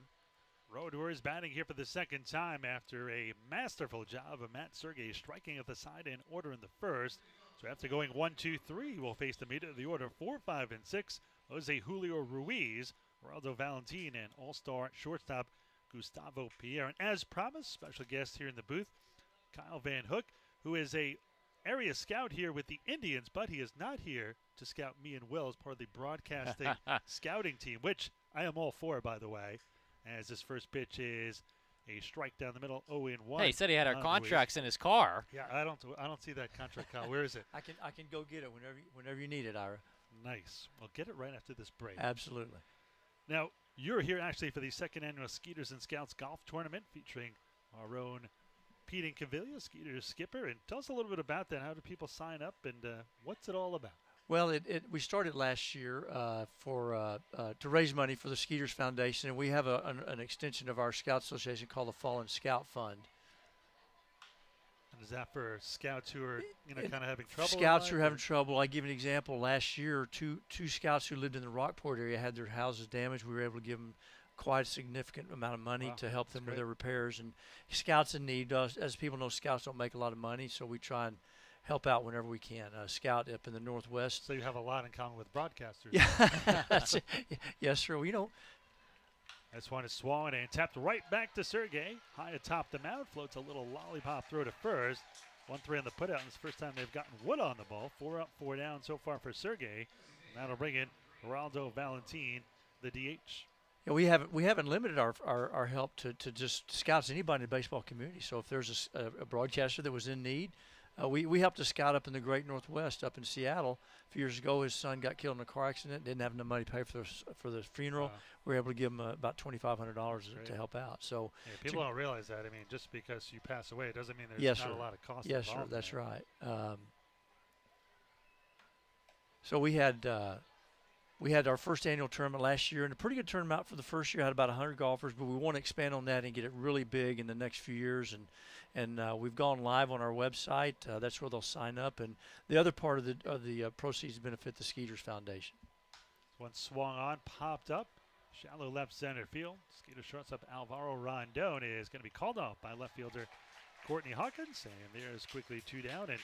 Speaker 7: Road Warriors batting here for the second time after a masterful job of Matt Sergei striking at the side in order in the first. So after going 1-2-3, we'll face the meter of the order 4, 5, and 6. Jose Julio Ruiz, Geraldo Valentin, and all-star shortstop Gustavo Pierre. And as promised, special guest here in the booth, Kyle Van Hook, who is a area scout here with the Indians, but he is not here to scout me and Will as part of the broadcasting scouting team, which I am all for, by the way, as this first pitch is a strike down the middle, 0-1.
Speaker 2: Hey, he said he had our contracts in his car.
Speaker 7: Yeah, I don't see that contract, Kyle. Where is it?
Speaker 21: I can go get it whenever you need it, Ira.
Speaker 7: Nice. We'll get it right after this break.
Speaker 21: Absolutely.
Speaker 7: Now, you're here actually for the second annual Skeeters and Scouts golf tournament featuring our own Pete Incaviglia, Skeeters skipper. And tell us a little bit about that. How do people sign up, and what's it all about?
Speaker 21: Well, we started last year to raise money for the Skeeters Foundation, and we have an extension of our Scout Association called the Fallen Scout Fund.
Speaker 7: And is that for scouts who are kind of having trouble?
Speaker 21: Scouts who are having trouble. I give an example. Last year, two scouts who lived in the Rockport area had their houses damaged. We were able to give them quite a significant amount of money to help them with their repairs. And scouts in need, as people know, scouts don't make a lot of money, so we try and help out whenever we can. Scout up in the Northwest.
Speaker 7: So you have a lot in common with broadcasters.
Speaker 21: Yeah, yes, sir. We don't.
Speaker 7: This one is swung and tapped right back to Sergei. High atop the mound, floats a little lollipop throw to first. 1-3 on the putout. It's the first time they've gotten wood on the ball. 4 up, 4 down so far for Sergei. And that'll bring in Geraldo Valentin, the DH.
Speaker 21: Yeah, we haven't limited our help to just scouts, anybody in the baseball community. So if there's a broadcaster that was in need, we helped a scout up in the Great Northwest, up in Seattle. A few years ago, his son got killed in a car accident. Didn't have enough money to pay for the funeral. We were able to give him about $2,500 to help out. So
Speaker 7: people don't realize that. I mean, just because you pass away, it doesn't mean there's not a lot of cost
Speaker 21: involved. Yes, sir. That's right. So we had our first annual tournament last year, and a pretty good tournament for the first year. Had about 100 golfers, but we want to expand on that and get it really big in the next few years. And we've gone live on our website. That's where they'll sign up. And the other part of the proceeds benefit the Skeeters Foundation.
Speaker 7: One swung on, popped up, shallow left center field. Skeeters shortstop Alvaro Rondon is going to be called off by left fielder Courtney Hawkins, and there's quickly 2 down. And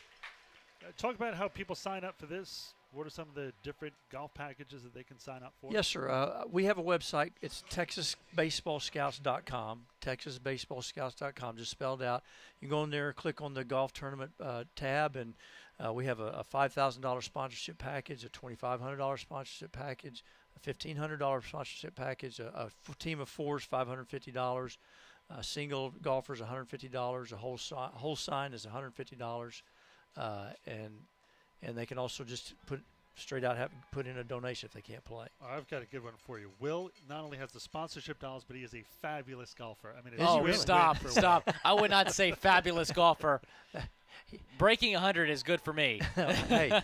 Speaker 7: talk about how people sign up for this. What are some of the different golf packages that they can sign up for?
Speaker 21: Yes, sir. We have a website. It's TexasBaseballScouts.com, TexasBaseballScouts.com, just spelled out. You go in there, click on the golf tournament tab, and we have a $5,000 sponsorship package, a $2,500 sponsorship package, a $1,500 sponsorship package, a team of 4s, $550, single golfers, $150, a whole sign is $150, and they can also just put in a donation if they can't play.
Speaker 7: I've got a good one for you. Will not only has the sponsorship dollars, but he is a fabulous golfer. I mean,
Speaker 2: stop. I would not say fabulous golfer. Breaking 100 is good for me.
Speaker 21: hey,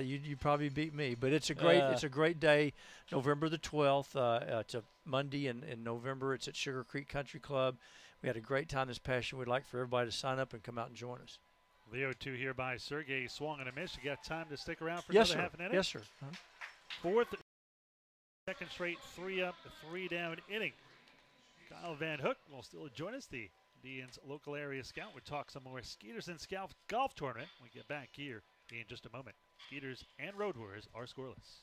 Speaker 21: you probably beat me, but it's a great day. November the 12th. It's a Monday in November. It's at Sugar Creek Country Club. We had a great time this past year. We'd like for everybody to sign up and come out and join us.
Speaker 7: The 0-2 here by Sergei, swung and a miss. You got time to stick around for another half an inning?
Speaker 21: Yes, sir.
Speaker 7: Fourth, second straight 3 up, 3 down inning. Kyle Van Hook will still join us, the Indians local area scout. We'll talk some more Skeeters and Scout golf tournament when we get back here in just a moment. Skeeters and Road Warriors are scoreless.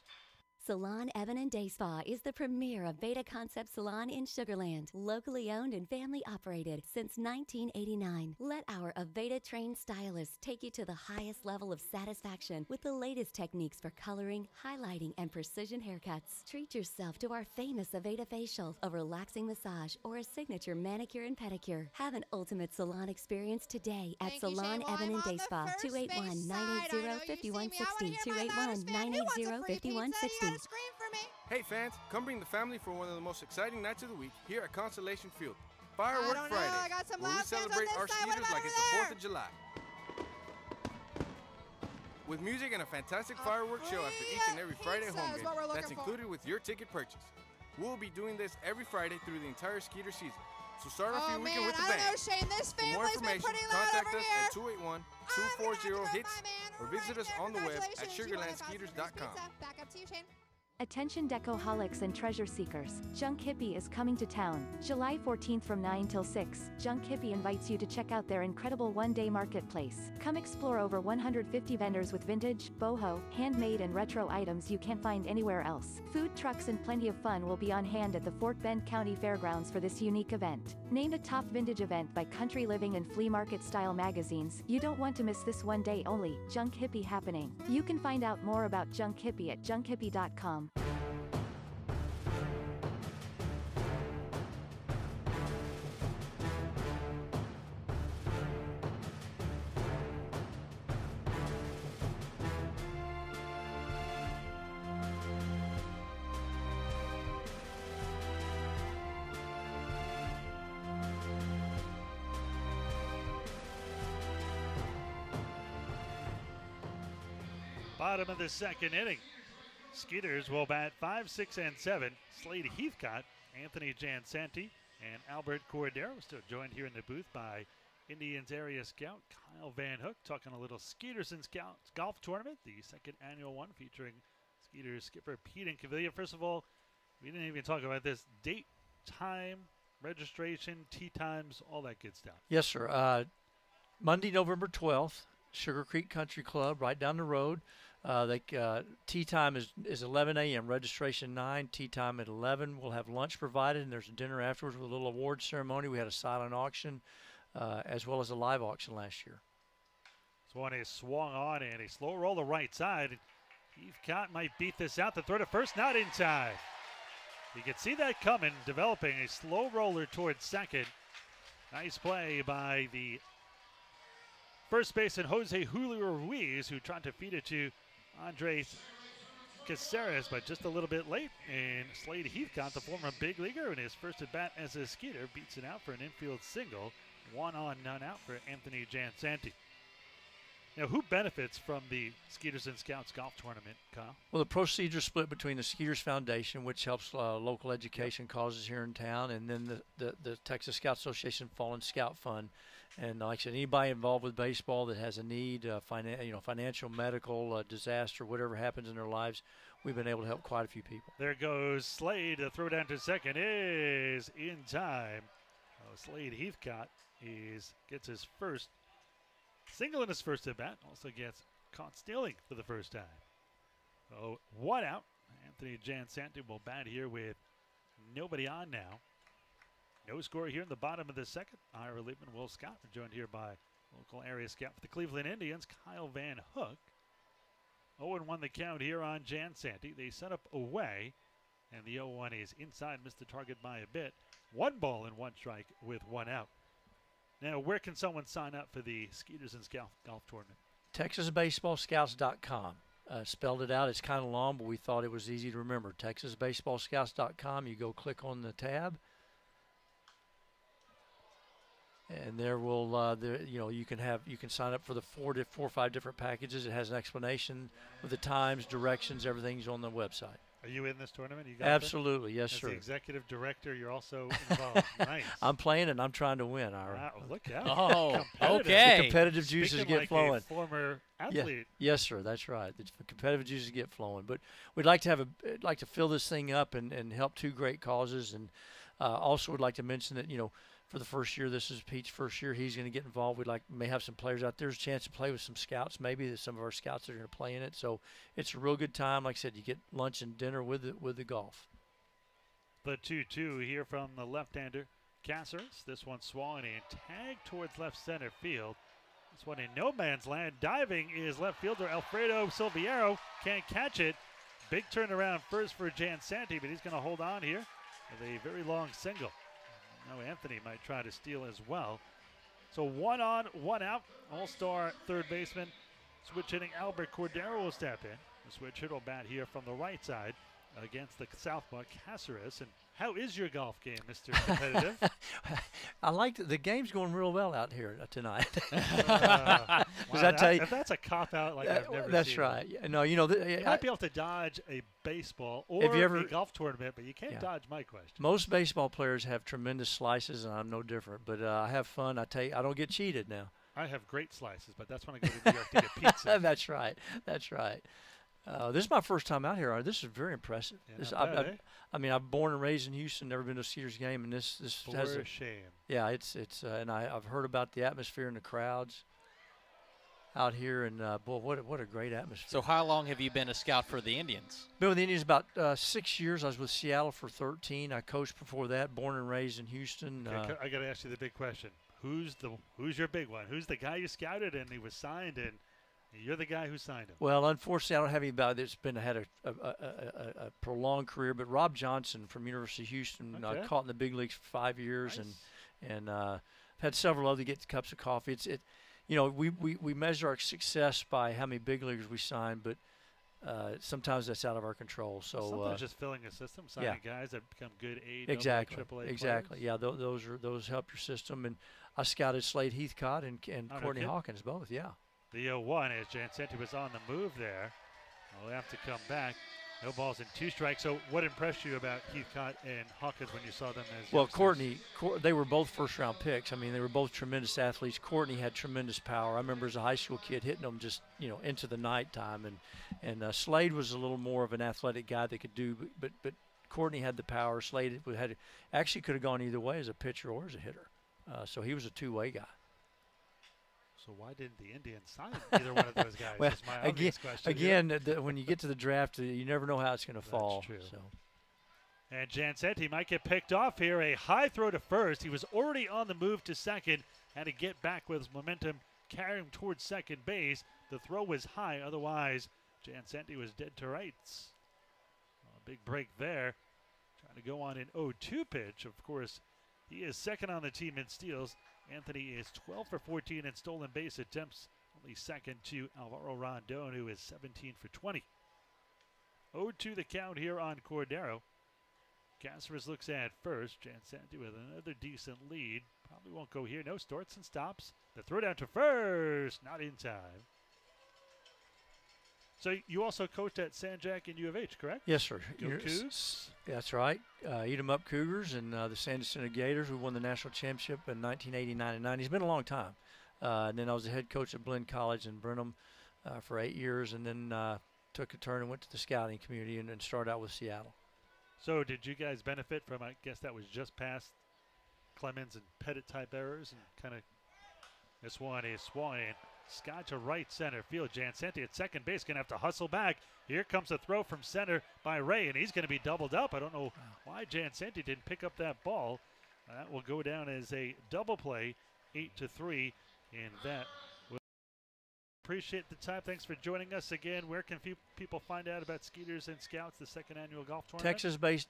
Speaker 1: Salon Evan and Day Spa is the premier Aveda Concept salon in Sugar Land. Locally owned and family operated since 1989. Let our Aveda trained stylists take you to the highest level of satisfaction with the latest techniques for coloring, highlighting, and precision haircuts. Treat yourself to our famous Aveda facial, a relaxing massage, or a signature manicure and pedicure. Have an ultimate salon experience today at Salon Evan and Day Spa. 281-980-5160. 281-980-5160.
Speaker 3: Hey fans, come bring the family for one of the most exciting nights of the week here at Constellation Field. Firework Friday, where we celebrate our Skeeters like it's the 4th of July. With music and a fantastic fireworks show after each and every Friday home game that's included with your ticket purchase. We'll be doing this every Friday through the entire Skeeter season. So start off your weekend with the band. For more information, contact us at 281-240-HITS or visit us on the web at sugarlandskeeters.com.
Speaker 12: Back up to you, Shane.
Speaker 22: Attention decoholics and treasure seekers, Junk Hippie is coming to town, July 14th from 9 till 6. Junk Hippie invites you to check out their incredible one-day marketplace. Come explore over 150 vendors with vintage, boho, handmade and retro items you can't find anywhere else. Food trucks and plenty of fun will be on hand at the Fort Bend County Fairgrounds for this unique event. Named a top vintage event by Country Living and Flea Market Style magazines, you don't want to miss this one day only, Junk Hippie happening. You can find out more about Junk Hippie at junkhippie.com.
Speaker 7: Bottom of the second inning. Skeeters will bat 5, 6, and 7. Slade Heathcott, Anthony Jansanti, and Albert Cordero. Still joined here in the booth by Indians area scout Kyle Van Hook, talking a little Skeeters and Scouts golf tournament, the second annual one featuring Skeeters skipper Pete Incaviglia. First of all, we didn't even talk about this. Date, time, registration, tee times, all that good stuff.
Speaker 21: Yes, sir. Monday, November 12th, Sugar Creek Country Club, right down the road. Tea time is 11 a.m. Registration 9. Tea time at 11. We'll have lunch provided, and there's a dinner afterwards with a little award ceremony. We had a silent auction, as well as a live auction last year.
Speaker 7: This one is swung on and a slow roll to right side. Heathcott might beat this out. The throw to first, not in time. You can see that coming, developing a slow roller towards second. Nice play by the first baseman Jose Julio Ruiz, who tried to feed it to Andres Caceres, but just a little bit late. And Slade Heathcott, the former big leaguer, in his first at bat as a Skeeter, beats it out for an infield single. 1 on, none out for Anthony Jansanti. Now, who benefits from the Skeeters and Scouts golf tournament, Kyle?
Speaker 21: Well, the proceeds are split between the Skeeters Foundation, which helps local education causes here in town, and then the Texas Scout Association Fallen Scout Fund. And like I said, anybody involved with baseball that has a need, financial, medical, disaster, whatever happens in their lives, we've been able to help quite a few people.
Speaker 7: There goes Slade. The throw down to second is in time. Slade Heathcott gets his first single in his first at bat. Also gets caught stealing for the first time. So 1 out. Anthony Jansanti will bat here with nobody on now. No score here in the bottom of the second. Ira Liebman, Will Scott are joined here by local area scout for the Cleveland Indians, Kyle Van Hook. 0-1 the count here on Jansanti. They set up away, and the 0-1 is inside, missed the target by a bit. 1 ball and 1 strike with 1 out. Now, where can someone sign up for the Skeeters and Scout golf tournament?
Speaker 21: TexasBaseballScouts.com. Spelled it out. It's kind of long, but we thought it was easy to remember. TexasBaseballScouts.com. You go click on the tab, and there will you can sign up for the 4 or 5 different packages. It has an explanation with the times, directions, everything's on the website.
Speaker 7: Are you in this tournament? You got
Speaker 21: Absolutely, yes,
Speaker 7: As
Speaker 21: sir.
Speaker 7: the executive director, you're also involved. Nice.
Speaker 21: I'm playing and I'm trying to win. Ira.
Speaker 7: Look out!
Speaker 2: Oh, okay.
Speaker 21: The competitive juices
Speaker 7: Speaking
Speaker 21: get
Speaker 7: like
Speaker 21: flowing.
Speaker 7: A former athlete.
Speaker 21: Yes, sir. That's right. The competitive juices get flowing. But we'd like to fill this thing up and help 2 great causes, and also would like to mention that for the first year. This is Pete's first year. He's going to get involved. We may have some players out there. There's a chance to play with some scouts. Maybe that some of our scouts are going to play in it. So it's a real good time. Like I said, you get lunch and dinner with the golf.
Speaker 7: The 2-2 here from the left-hander, Caceres. This one swung and tagged towards left center field. This one in no man's land. Diving is left fielder Alfredo Silviero. Can't catch it. Big turnaround first for Jansanti, but he's going to hold on here with a very long single. Now Anthony might try to steal as well. So 1 on, 1 out. All-star third baseman. Switch hitting Albert Cordero will step in. The switch hit will bat here from the right side against the southpaw Caceres. And how is your golf game, Mr. Competitive?
Speaker 21: I like the game's going real well out here tonight.
Speaker 7: Wow, if that's a cop-out like I've never
Speaker 21: that's
Speaker 7: seen.
Speaker 21: right.
Speaker 7: It.
Speaker 21: No,
Speaker 7: you might be able to dodge a baseball or a golf tournament, but you can't dodge my question.
Speaker 21: Most baseball players have tremendous slices, and I'm no different. But I have fun. I don't get cheated now.
Speaker 7: I have great slices, but that's when I go to New York to get pizza.
Speaker 21: That's right. That's right. This is my first time out here. This is very impressive.
Speaker 7: Yeah,
Speaker 21: I'm born and raised in Houston. Never been to a Skeeters game, and this has
Speaker 7: a shame.
Speaker 21: Yeah, it's and I've heard about the atmosphere and the crowds out here, and boy, what a great atmosphere.
Speaker 2: So how long have you been a scout for the Indians?
Speaker 21: Been with the Indians about 6 years. I was with Seattle for 13. I coached before that. Born and raised in Houston.
Speaker 7: Okay, I got to ask you the big question: Who's your big one? Who's the guy you scouted and he was signed and? You're the guy who signed him.
Speaker 21: Well, unfortunately, I don't have anybody that's had a prolonged career. But Rob Johnson from University of Houston caught in the big leagues for 5 years,
Speaker 7: nice.
Speaker 21: and had several other get cups of coffee. We measure our success by how many big leaguers we sign, but sometimes that's out of our control. So
Speaker 7: sometimes just filling a system, signing guys that become good A,
Speaker 21: exactly,
Speaker 7: AAA
Speaker 21: exactly.
Speaker 7: players.
Speaker 21: Yeah, those help your system. And I scouted Slade Heathcott and Courtney Hawkins both. Yeah.
Speaker 7: The 0-1 as Jansanti was on the move there. We'll have to come back. No balls and 2 strikes. So what impressed you about Heathcott and Hawkins when you saw them as
Speaker 21: Well,
Speaker 7: youngsters?
Speaker 21: Courtney, they were both first-round picks. They were both tremendous athletes. Courtney had tremendous power. I remember as a high school kid hitting them just, into the nighttime. And Slade was a little more of an athletic guy that could do, but Courtney had the power. Slade actually could have gone either way as a pitcher or as a hitter. So he was a two-way guy.
Speaker 7: So why didn't the Indians sign either one of those guys?
Speaker 21: Well,
Speaker 7: is my obvious
Speaker 21: question. When you get to the draft, you never know how it's going to fall.
Speaker 7: That's true.
Speaker 21: So.
Speaker 7: And Jansanti might get picked off here. A high throw to first. He was already on the move to second. Had to get back with his momentum, carry him towards second base. The throw was high. Otherwise, Jansanti was dead to rights. A big break there. Trying to go on an 0-2 pitch. Of course, he is second on the team in steals. Anthony is 12 for 14 in stolen base attempts, only second to Alvaro Rondon, who is 17 for 20. 0-2 the count here on Cordero. Caceres looks at first. Jansanti with another decent lead. Probably won't go here. No starts and stops. The throw down to first, not in time. So you also coached at San Jac and U of H, correct?
Speaker 21: Yes, sir.
Speaker 7: Go Cougs.
Speaker 21: That's right. Eat 'em up Cougars and the San Jacinto Gators, who won the national championship in 1989 and 90. It's been a long time. And then I was the head coach at Blinn College in Brenham for 8 years, and then took a turn and went to the scouting community and started out with Seattle.
Speaker 7: So did you guys benefit from, I guess that was just past Clemens and Pettit type errors, and kind of this one is swung in. Scott to right center field. Jansanti at second base going to have to hustle back. Here comes a throw from center by Ray, and he's going to be doubled up. I don't know why Jansanti didn't pick up that ball. That will go down as a double play, 8-3, and that will appreciate the time. Thanks for joining us again. Where can people find out about Skeeters and Scouts, the second annual golf tournament?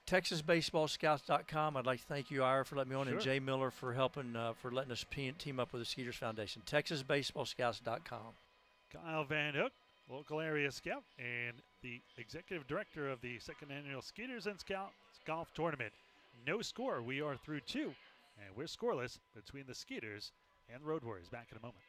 Speaker 21: TexasBaseballScouts.com. I'd like to thank you, Ira, for letting me on,
Speaker 7: Sure.
Speaker 21: and Jay Miller for helping, for letting us team up with the Skeeters Foundation. TexasBaseballScouts.com.
Speaker 7: Kyle Van Hook, local area scout, and the executive director of the second annual Skeeters and Scouts golf tournament. No score. We are through 2, and we're scoreless between the Skeeters and Road Warriors. Back in a moment.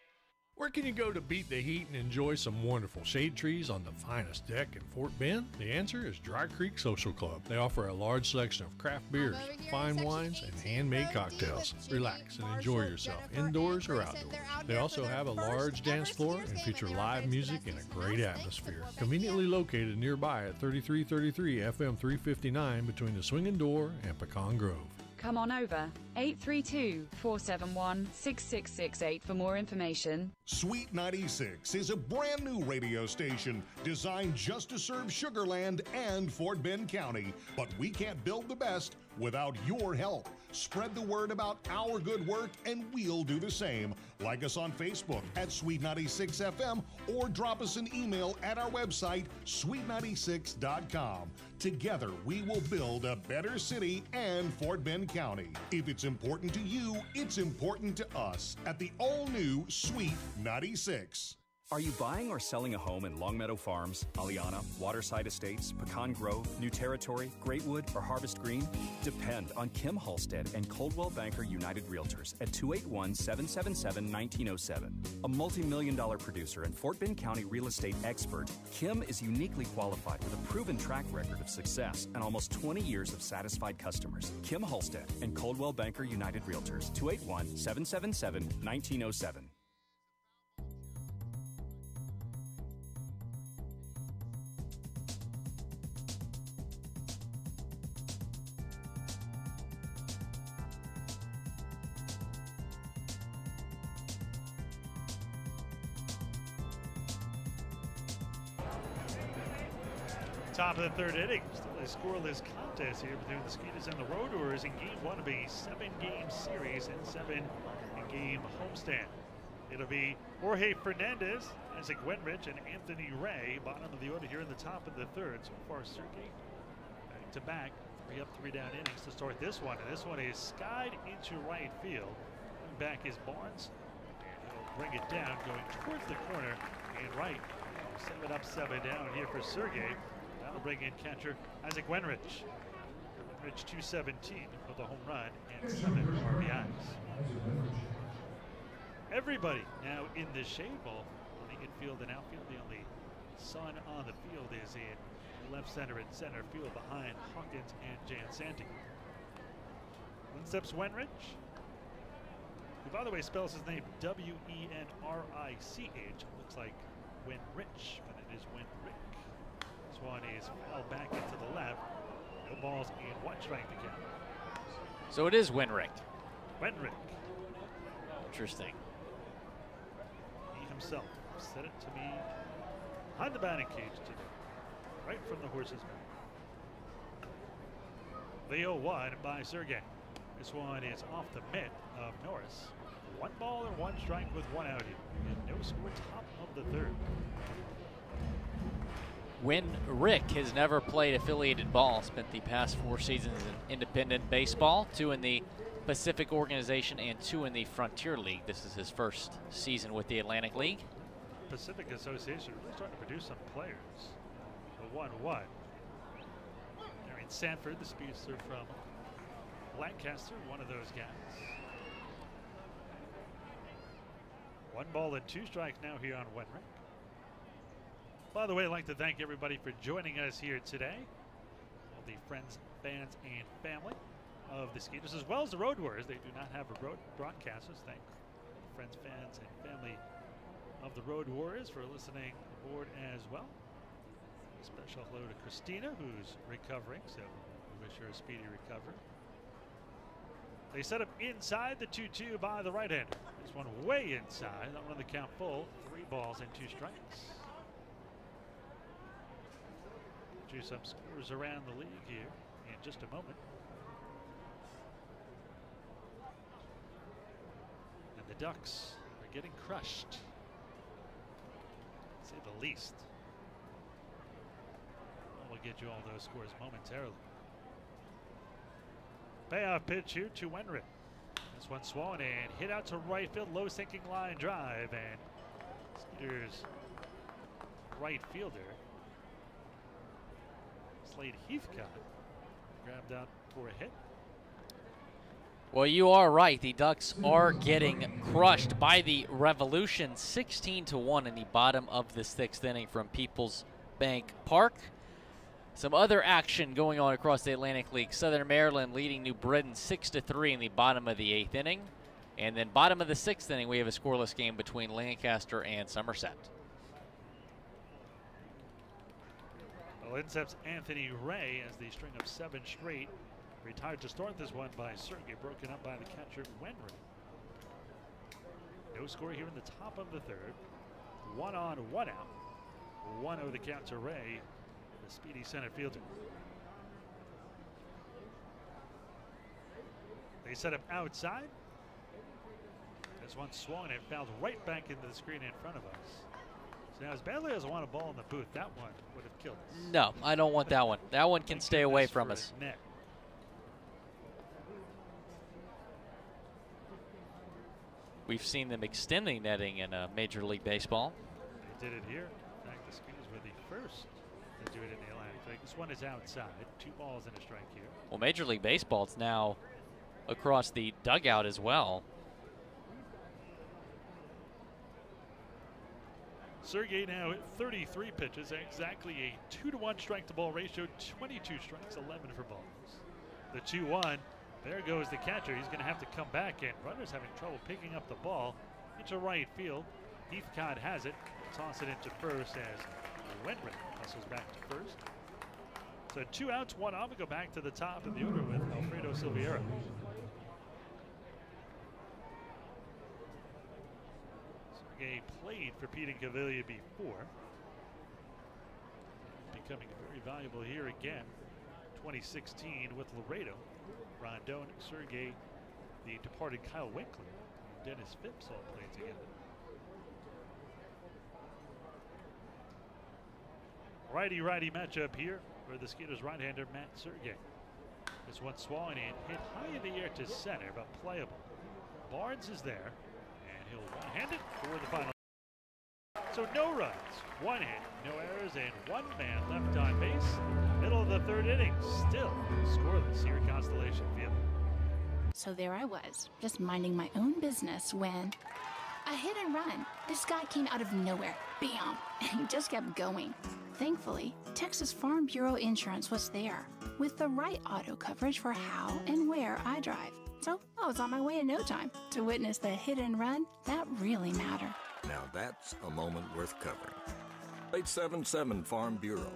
Speaker 10: Where can you go to beat the heat and enjoy some wonderful shade trees on the finest deck in Fort Bend? The answer is Dry Creek Social Club. They offer a large selection of craft beers, fine wines, and handmade cocktails. Relax and enjoy yourself indoors or outdoors. They also have a large dance floor and feature live music and a great atmosphere. Conveniently located nearby at 3333 FM 359 between the Swinging Door and Pecan Grove.
Speaker 11: Come on over. 832-471-6668 for more information.
Speaker 4: Sweet 96 is a brand new radio station designed just to serve Sugar Land and Fort Bend County. But we can't build the best without your help. Spread the word about our good work and we'll do the same. Like us on Facebook at Sweet 96 FM or drop us an email at our website, sweet96.com. Together, we will build a better city and Fort Bend County. If it's important to you, it's important to us at the all-new Sweet 96.
Speaker 5: Are you buying or selling a home in Longmeadow Farms, Aliana, Waterside Estates, Pecan Grove, New Territory, Greatwood, or Harvest Green? Depend on Kim Halstead and Coldwell Banker United Realtors at 281-777-1907. A multi-million-dollar producer and Fort Bend County real estate expert, Kim is uniquely qualified with a proven track record of success and almost 20 years of satisfied customers. Kim Halstead and Coldwell Banker United Realtors, 281-777-1907.
Speaker 7: Top of the third inning, still a scoreless contest here between the Skeeters and the Road Warriors in game one of a 7-game series and 7-game homestand. It'll be Jorge Fernandez, Isaac Wenrich, and Anthony Ray, bottom of the order here in the top of the third. So far, Sergei back to back, 3 up, 3 down innings to start this one. And this one is skied into right field. Coming back is Barnes, and he'll bring it down, going towards the corner and right. 7 up, 7 down here for Sergei. That'll bring in catcher Isaac Wenrich. Wenrich 217 with a home run and 7 RBIs. Everybody now in the shade ball on the infield and outfield. The only sun on the field is in left center and center field behind Hawkins and Jan Santi. One steps Wenrich, who by the way spells his name W-E-N-R-I-C-H. Looks like Wenrich, but it is Wenrick. This one is fouled back into the left. No balls and 1 strike to count.
Speaker 2: So it is Wenrick.
Speaker 7: Wenrick.
Speaker 2: Interesting.
Speaker 7: He himself said it to me behind the batting cage today, right from the horse's mouth. The 0-1 by Sergei. This one is off the mitt of Norris. 1 ball and 1 strike with 1 out here. And no score, top of the third.
Speaker 2: Wenrick has never played affiliated ball, spent the past 4 seasons in independent baseball, 2 in the Pacific Organization and 2 in the Frontier League. This is his first season with the Atlantic League.
Speaker 7: Pacific Association really starting to produce some players. The 1-1. Arian Sanford, the speedster from Lancaster, one of those guys. 1 ball and 2 strikes now here on Wenrick. By the way, I'd like to thank everybody for joining us here today. All the friends, fans, and family of the Skeeters, as well as the Road Warriors. They do not have a road broadcasters. Thank the friends, fans, and family of the Road Warriors for listening aboard as well. A special hello to Christina, who's recovering, so we wish her a speedy recovery. They set up inside the 2-2 by the right-hander. This one way inside. That one on the count full. 3 balls and 2 strikes. Do some scores around the league here in just a moment. And the Ducks are getting crushed, to say the least. We'll get you all those scores momentarily. Payoff pitch here to Wenrick. This one swung and hit out to right field, low sinking line drive, and Skeeters right fielder Slade Heathcott grabbed out for a hit.
Speaker 2: Well, you are right. The Ducks are getting crushed by the Revolution, 16-1 in the bottom of the 6th inning from Peoples Bank Park. Some other action going on across the Atlantic League. Southern Maryland leading New Britain 6-3 in the bottom of the 8th inning. And then bottom of the 6th inning, we have a scoreless game between Lancaster and Somerset.
Speaker 7: Well, in steps Anthony Ray as the string of 7 straight Retired to start this one by Sergei, broken up by the catcher Wenry. No score here in the top of the third. 1 on, 1 out. 1-0 the count to Ray, the speedy center fielder. They set up outside. This one swung and fouled right back into the screen in front of us. So now, as badly as I want a ball in the booth, that one would have killed us.
Speaker 2: No, I don't want that one. That one can stay away from us.
Speaker 7: Net.
Speaker 2: We've seen them extending netting in Major League Baseball.
Speaker 7: They did it here. In fact, the Skeeters were the first to do it in the Atlantic League. This one is outside. 2 balls and a strike here.
Speaker 2: Well, Major League Baseball, it's now across the dugout as well.
Speaker 7: Sergei now at 33 pitches, exactly a 2-to-1 strike-to-ball ratio, 22 strikes, 11 for balls. The 2-1, there goes the catcher. He's going to have to come back in. Runner's having trouble picking up the ball into right field. Heathcott has it. Toss it into first as Wenry hustles back to first. So 2 outs, 1 off. We go back to the top of the order with Alfredo Silveira. Sergei played for Pete and Cavilla before. Becoming very valuable here again. 2016 with Laredo. Rondon, Sergei, the departed Kyle Winkler, and Dennis Phipps all played together. Righty-righty matchup here for the Skeeters right-hander Matt Sergei. This one swung and hit high in the air to center, but playable. Barnes is there, and he'll one-hand it for the final. So no runs, 1 hit, no errors, and 1 man left on base. Middle of the third inning, still scoreless here at Constellation Field.
Speaker 14: So there I was, just minding my own business when a hit and run. This guy came out of nowhere, bam, and he just kept going. Thankfully, Texas Farm Bureau Insurance was there with the right auto coverage for how and where I drive. So I was on my way in no time to witness the hit and run that really matter.
Speaker 15: Now that's a moment worth covering. 877 Farm Bureau.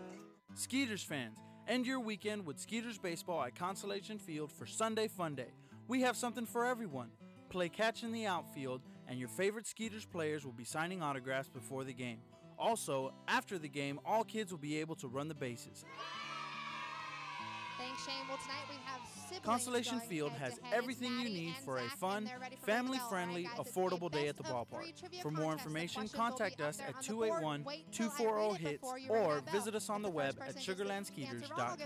Speaker 6: Skeeters fans, end your weekend with Skeeters baseball at Constellation Field for Sunday Fun Day. We have something for everyone. Play catch in the outfield, and your favorite Skeeters players will be signing autographs before the game. Also, after the game, all kids will be able to run the bases.
Speaker 12: Thanks, Shane. Well, tonight we have siblings.
Speaker 6: Constellation Field has everything you need for a fun, family-friendly, affordable day at the ballpark. For more information, contact us at 281-240-HITS or visit us on the web at sugarlandskeeters.com.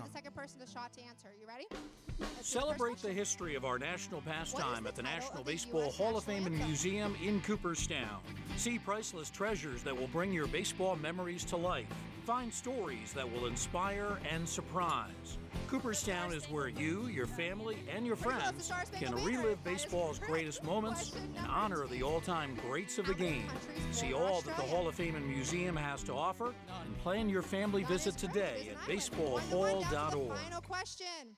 Speaker 9: Celebrate the history of our national pastime at the National Baseball Hall of Fame and Museum in Cooperstown. See priceless treasures that will bring your baseball memories to life. Find stories that will inspire and surprise. Cooperstown is where you, your family, and your friends can relive baseball's greatest moments and honor the all-time greats of the game. See all that the Hall of Fame and Museum has to offer and plan your family visit today at baseballhall.org.
Speaker 12: Final question.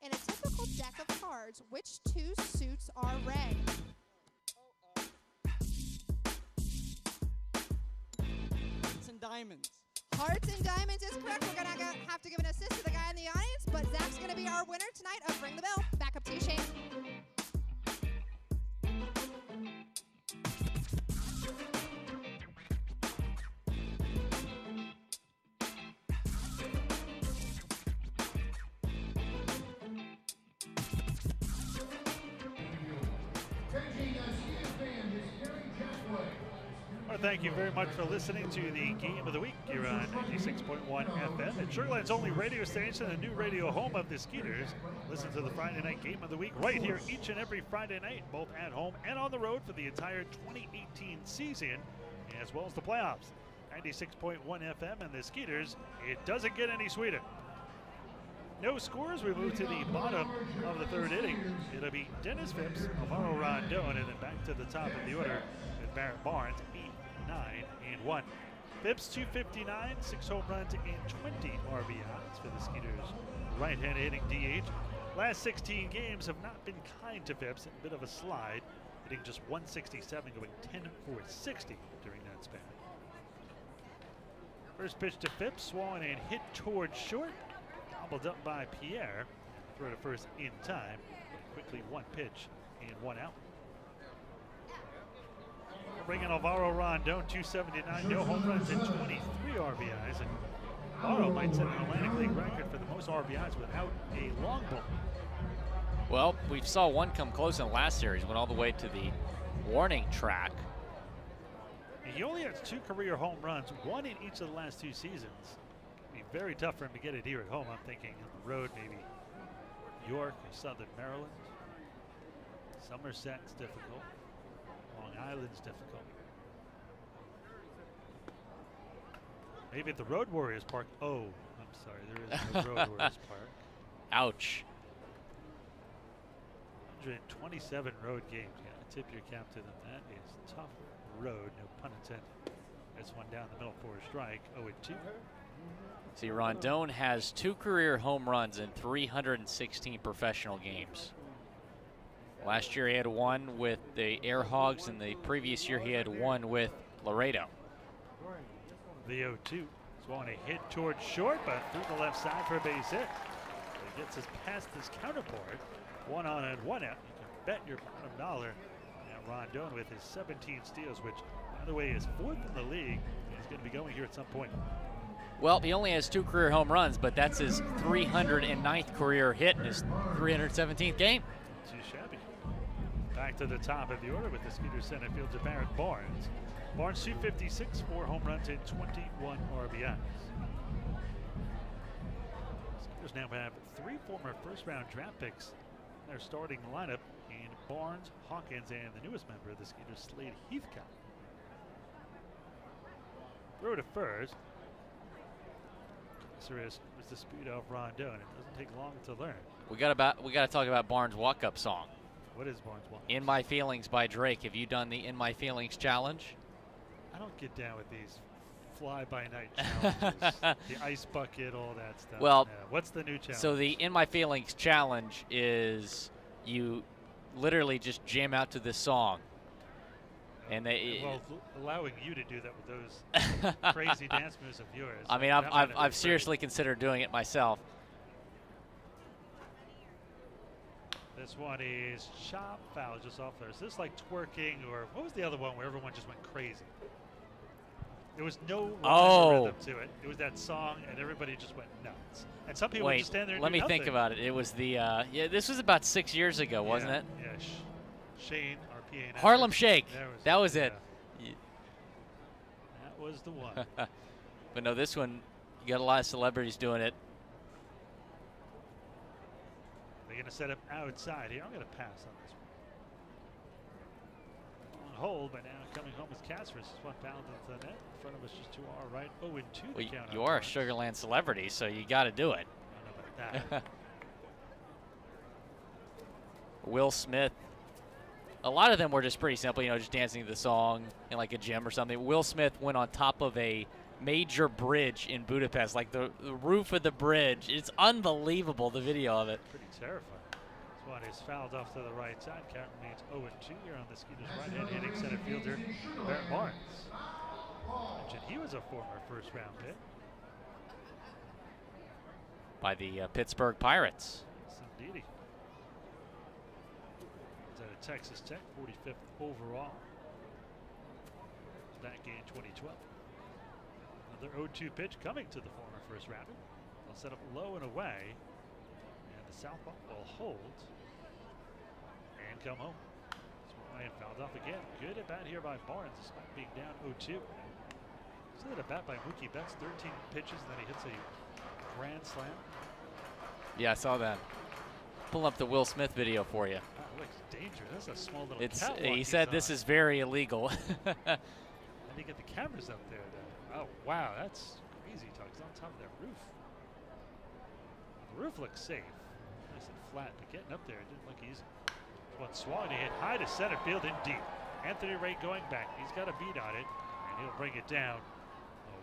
Speaker 12: In a typical deck of cards, which 2 suits are red?
Speaker 23: Hearts and diamonds.
Speaker 12: Hearts and diamonds is correct. We're going to have to give an assist to the guy in the audience, but Zach's going to be our winner tonight of Ring the Bell. Back up to you, Shane.
Speaker 7: Thank you very much for listening to the Game of the Week here on 96.1 FM at Sugarland's only radio station, the new radio home of the Skeeters. Listen to the Friday Night Game of the Week right here each and every Friday night, both at home and on the road for the entire 2018 season, as well as the playoffs. 96.1 FM and the Skeeters, it doesn't get any sweeter. No scores. We move to the bottom of the third inning. It'll be Dennis Phipps, Alvaro Rondon, and then back to the top of the order with Barrett Barnes, 8, 9, and 1. Phipps 259, 6 home runs and 20 RBIs for the Skeeters. Right-hand hitting DH. Last 16 games have not been kind to Phipps. A bit of a slide, hitting just 167, going 10 for 60 during that span. First pitch to Phipps, swung and hit towards short. Gobbled up by Pierre. throw to first in time. Quickly, one pitch and one out. We'll bring in Alvaro Rondon, 279, no home runs and 23 RBIs. And Alvaro might set an Atlantic League record for the most RBIs without a long ball.
Speaker 2: Well, we saw one come close in the last series, went all the way to the warning track.
Speaker 7: He only has 2 career home runs, one in each of the last 2 seasons. It'd be very tough for him to get it here at home. I'm thinking on the road, maybe York or Southern Maryland. Somerset's difficult. Long Island's difficult. Maybe at the Road Warriors Park. Oh, I'm sorry, there is no Road Warriors Park.
Speaker 2: Ouch.
Speaker 7: 127 road games. You gotta tip your cap to them. That is tough road, no pun intended. This one down the middle for a strike. 0-2.
Speaker 2: See, Rondon has 2 career home runs in 316 professional games. Last year he had 1 with the Air Hogs, and the previous year he had 1 with Laredo.
Speaker 7: The 0-2. Swung a hit towards short, but through the left side for a base hit. He gets us past his counterpart. 1 on and 1 out. You can bet your bottom dollar that Rondon with his 17 steals, which, by the way, is 4th in the league, is going to be going here at some point.
Speaker 2: Well, he only has 2 career home runs, but that's his 309th career hit in his 317th game.
Speaker 7: Too shabby. Back to the top of the order with the Skeeters center fielder Barrett Barnes. Barnes 256, 4 home runs and 21 RBIs. Skeeters now have 3 former first-round draft picks in their starting lineup in Barnes, Hawkins, and the newest member of the Skeeters, Slade Heathcott. Throw to first. Was the speed of Rondon. It doesn't take long to learn.
Speaker 2: We got to talk about Barnes' walk-up song.
Speaker 7: What is Barnes' walk-up?
Speaker 2: "In My Feelings" by Drake. Have you done the "In My Feelings" challenge?
Speaker 7: I don't get down with these fly-by-night challenges. The ice bucket, all that stuff.
Speaker 2: Well,
Speaker 7: what's the new challenge?
Speaker 2: So the "In My Feelings" challenge is you literally just jam out to this song. And
Speaker 7: allowing you to do that with those crazy dance moves of yours.
Speaker 2: I mean, I've seriously considered doing it myself.
Speaker 7: This one is chop foul just off there. Is this like twerking, or what was the other one where everyone just went crazy? There was no rhythm to it. It was that song, and everybody just went nuts. And some people would just stand there and
Speaker 2: let
Speaker 7: do
Speaker 2: me
Speaker 7: nothing.
Speaker 2: think about it. It was the this was about 6 years ago, wasn't it?
Speaker 7: Yeah, Shane, our PA.
Speaker 2: Harlem Shake. That was it.
Speaker 7: That was the one.
Speaker 2: But no, this one, you got a lot of celebrities doing it.
Speaker 7: They're going to set up outside here. I'm going to pass on this one. On hold, but now coming home is Casper. This one fouled into the net. In front of us, just to our right. 0-2 the count.
Speaker 2: You are a Sugarland celebrity, so you got to do it.
Speaker 7: I don't know about that.
Speaker 2: Will Smith. A lot of them were just pretty simple, just dancing to the song in like a gym or something. Will Smith went on top of a major bridge in Budapest, like the roof of the bridge. It's unbelievable, the video of it.
Speaker 7: Pretty terrifying. This one is fouled off to the right side. Count remains 0-2 here on the Skeeters' right-hand hitting center fielder, Barrett Barnes. Mentioned he was a former first-round pick.
Speaker 2: By the Pittsburgh Pirates.
Speaker 7: Yes, indeedy. He's out of Texas Tech, 45th overall. Back in 2012. Another 0-2 pitch coming to the former first-rounder. They'll set up low and away. And the southpaw will hold. And come home. Ryan fouled off again. Good at bat here by Barnes, despite being down 0-2. See that at bat by Mookie Betts, 13 pitches, and then he hits a grand slam.
Speaker 2: Yeah, I saw that. Pull up the Will Smith video for you.
Speaker 7: That looks dangerous. That's a small little catwalk.
Speaker 2: He said this is very illegal.
Speaker 7: And you get the cameras up there. Oh, wow, that's crazy talk. He's on top of that roof. The roof looks safe. Nice and flat, but getting up there, it didn't look easy. One swung, he hit high to center field and deep. Anthony Ray going back. He's got a beat on it, and he'll bring it down.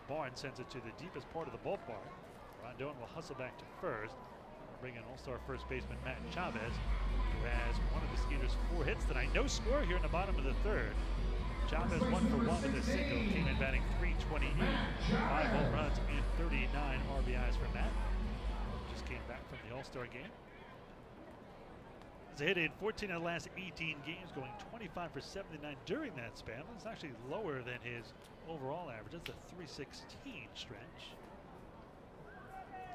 Speaker 7: Barnes sends it to the deepest part of the ballpark. Rondon will hustle back to first. Bring in all-star first baseman Matt Chavez, who has one of the Skeeters' 4 hits tonight. No score here in the bottom of the third. Chavez 1 for 1 with a single. Came in batting .328. 5 home runs and 39 RBIs for Matt. Just came back from the All-Star game. a hit in 14 of the last 18 games, going 25 for 79 during that span. That's actually lower than his overall average. That's a 316 stretch.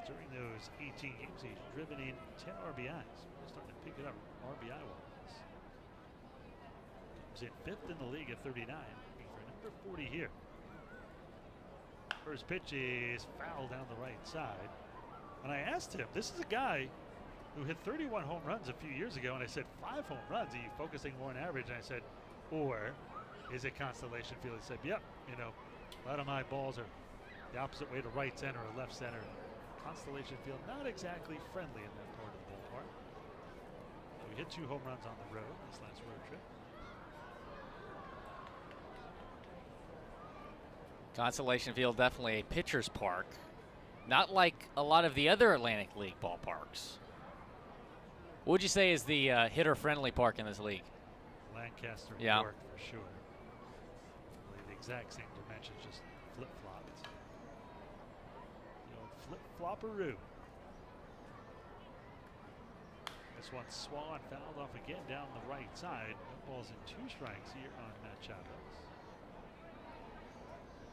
Speaker 7: During those 18 games, he's driven in 10 RBIs. We're starting to pick it up RBI-wise. Comes in 5th in the league at 39, looking for number 40 here. First pitch is foul down the right side. And I asked him, this is a guy who hit 31 home runs a few years ago, and I said, 5 home runs, are you focusing more on average? And I said, or is it Constellation Field? He said, yep, you know, a lot of my balls are the opposite way to right center or left center. Constellation Field, not exactly friendly in that part of the ballpark. So we hit 2 home runs on the road this last road trip.
Speaker 2: Constellation Field, definitely a pitcher's park. Not like a lot of the other Atlantic League ballparks. What would you say is the hitter-friendly park in this league?
Speaker 7: Lancaster, New
Speaker 2: yeah.
Speaker 7: York, for sure. The exact same dimensions, just flip-flopped. The old flip-flopperoo. This one swung and fouled off again down the right side. No balls and 2 strikes here on Matt Chavez.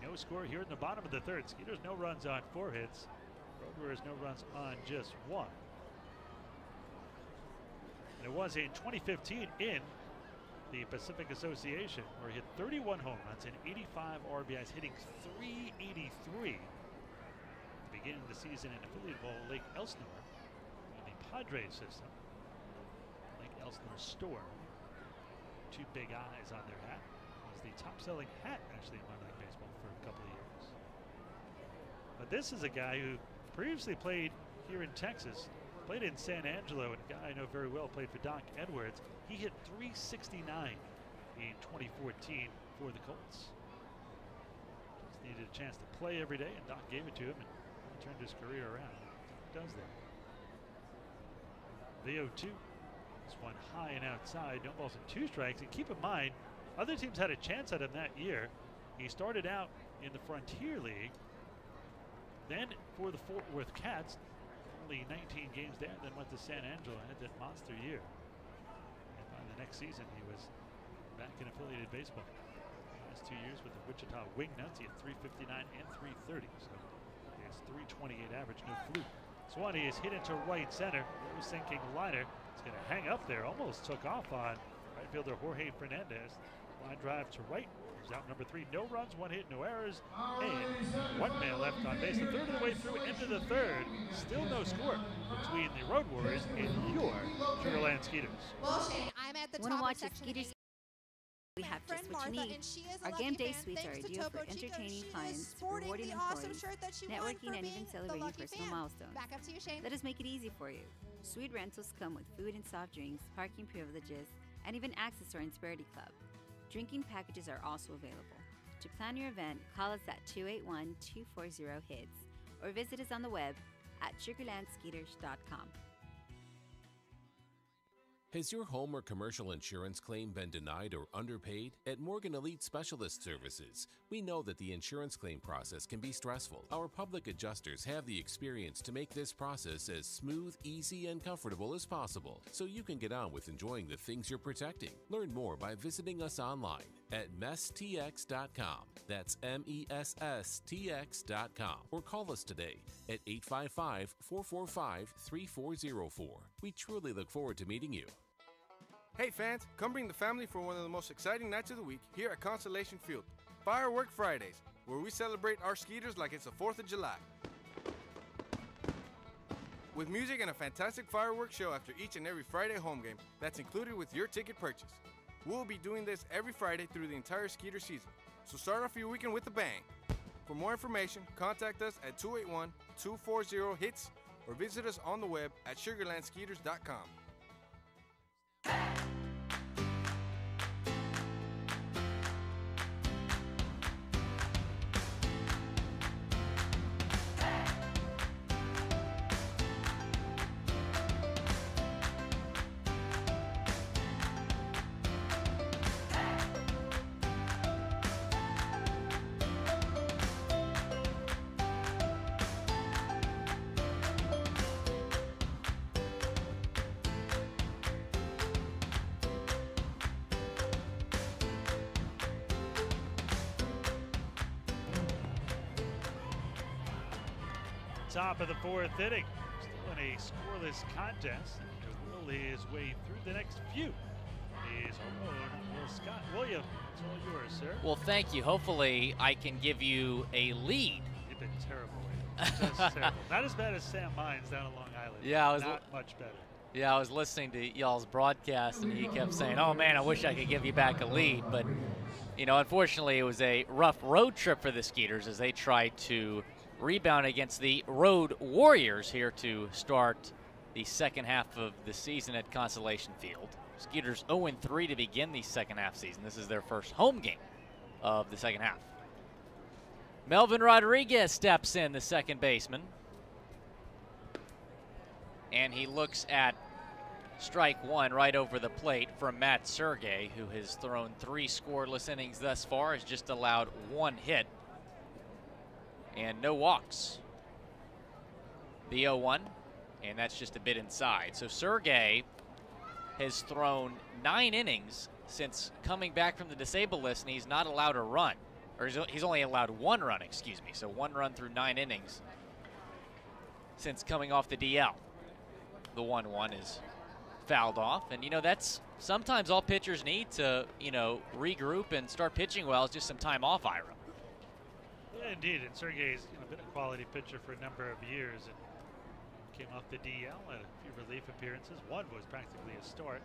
Speaker 7: No score here in the bottom of the 3rd. Skeeters no runs on 4 hits. Road Warriors no runs on just 1. And it was in 2015 in the Pacific Association where he hit 31 home runs and 85 RBIs, hitting .383 at the beginning of the season in affiliate ball Lake Elsinore in the Padres system. Lake Elsinore Store. 2 big eyes on their hat. It was the top-selling hat actually in minor league baseball for a couple of years. But this is a guy who previously played here in Texas. Played in San Angelo, and a guy I know very well played for Doc Edwards. He hit .369 in 2014 for the Colts. Just needed a chance to play every day, and Doc gave it to him and turned his career around. Does that. The 0-2. This one high and outside, no balls and 2 strikes. And keep in mind, other teams had a chance at him that year. He started out in the Frontier League, then for the Fort Worth Cats. Only 19 games there, then went to San Angelo and had that monster year. And by the next season, he was back in affiliated baseball. The last 2 years with the Wichita Wingnuts, he had .359 and .330. So he has .328 average, no fluke. Swanee is hit into right center. Low sinking liner. It's going to hang up there. Almost took off on right fielder Jorge Fernandez. Line drive to right. He's out number 3. No runs, 1 hit, no errors, and 1 man left on base. The 3rd of the way through, into the 3rd. Still no score between the Road Warriors and your Sugarland Skeeters.
Speaker 12: Well, Shane, I'm at the
Speaker 8: Want to
Speaker 12: top
Speaker 8: watch
Speaker 12: of
Speaker 8: the
Speaker 12: section
Speaker 8: Skeeters? We have just what you need. Our game day suites are ideal for entertaining clients, rewarding employees, networking, and even celebrating personal milestones.
Speaker 12: Back up to you, Shane.
Speaker 8: Let us make it easy for you. Suite rentals come with food and soft drinks, parking privileges, and even access to our Insperity Club. Drinking packages are also available. To plan your event, call us at 281-240-HITS or visit us on the web at sugarlandskeeters.com.
Speaker 13: Has your home or commercial insurance claim been denied or underpaid? At Morgan Elite Specialist Services, we know that the insurance claim process can be stressful. Our public adjusters have the experience to make this process as smooth, easy, and comfortable as possible, so you can get on with enjoying the things you're protecting. Learn more by visiting us online at messtx.com. That's MESSTX.com. Or call us today at 855-445-3404. We truly look forward to meeting you.
Speaker 3: Hey fans, come bring the family for one of the most exciting nights of the week here at Constellation Field, Firework Fridays, where we celebrate our Skeeters like it's the 4th of July. With music and a fantastic fireworks show after each and every Friday home game that's included with your ticket purchase. We'll be doing this every Friday through the entire Skeeter season, so start off your weekend with a bang. For more information, contact us at 281-240-HITS or visit us on the web at sugarlandskeeters.com.
Speaker 7: top of the fourth inning. Still in a scoreless contest. Will his way through the next few. Is our own Will Scott. William, it's all yours, sir.
Speaker 2: Well, thank you. Hopefully, I can give you a lead.
Speaker 7: You've been terrible. Just terrible. Not as bad as Sam Mines down on Long Island.
Speaker 2: Yeah, I was
Speaker 7: not much better.
Speaker 2: Yeah, I was listening to y'all's broadcast, and he kept saying, "Oh man, I wish I could give you back a lead," but unfortunately, it was a rough road trip for the Skeeters as they tried to rebound against the Road Warriors here to start the second half of the season at Constellation Field. Skeeters 0-3 to begin the second half season. This is their first home game of the second half. Melvin Rodriguez steps in, the second baseman. And he looks at strike one right over the plate from Matt Sergei, who has thrown 3 scoreless innings thus far, has just allowed 1 hit and no walks. The 0-1, and that's just a bit inside. So Sergei has thrown 9 innings since coming back from the disabled list, and he's not allowed a run. Or he's only allowed 1 run, excuse me. So 1 run through 9 innings since coming off the DL. The 1-1 is fouled off. And, that's sometimes all pitchers need to, regroup and start pitching well is just some time off, Ira.
Speaker 7: Yeah, indeed. And Sergei's been a quality pitcher for a number of years. And came off the DL and a few relief appearances. One was practically a start.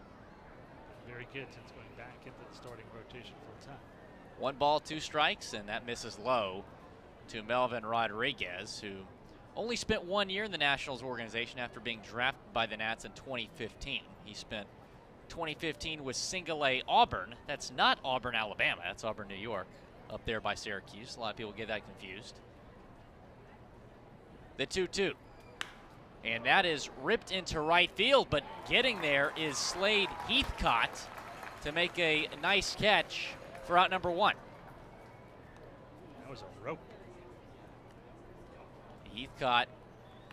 Speaker 7: Very good since going back into the starting rotation full time.
Speaker 2: 1 ball, 2 strikes, and that misses low to Melvin Rodriguez, who only spent 1 year in the Nationals organization after being drafted by the Nats in 2015. He spent 2015 with Single A Auburn. That's not Auburn, Alabama. That's Auburn, New York, up there by Syracuse. A lot of people get that confused. The 2-2. And that is ripped into right field, but getting there is Slade Heathcott to make a nice catch for out number 1.
Speaker 7: That was a rope.
Speaker 2: Heathcott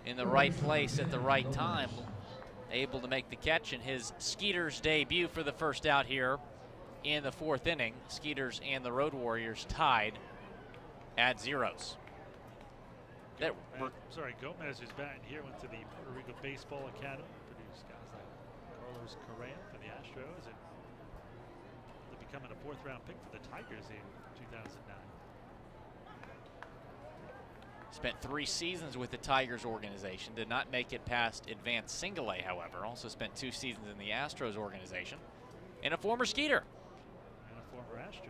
Speaker 2: in the right place at the right time, able to make the catch in his Skeeters debut for the first out here in the 4th inning. Skeeters and the Road Warriors tied at 0s.
Speaker 7: Gomez, who's batting here, went to the Puerto Rico Baseball Academy, produced guys like Carlos Correa for the Astros, and becoming a 4th-round pick for the Tigers in 2009.
Speaker 2: Spent 3 seasons with the Tigers organization, did not make it past advanced single A, however. Also spent 2 seasons in the Astros organization, and a former Skeeter.
Speaker 7: And a former Astro.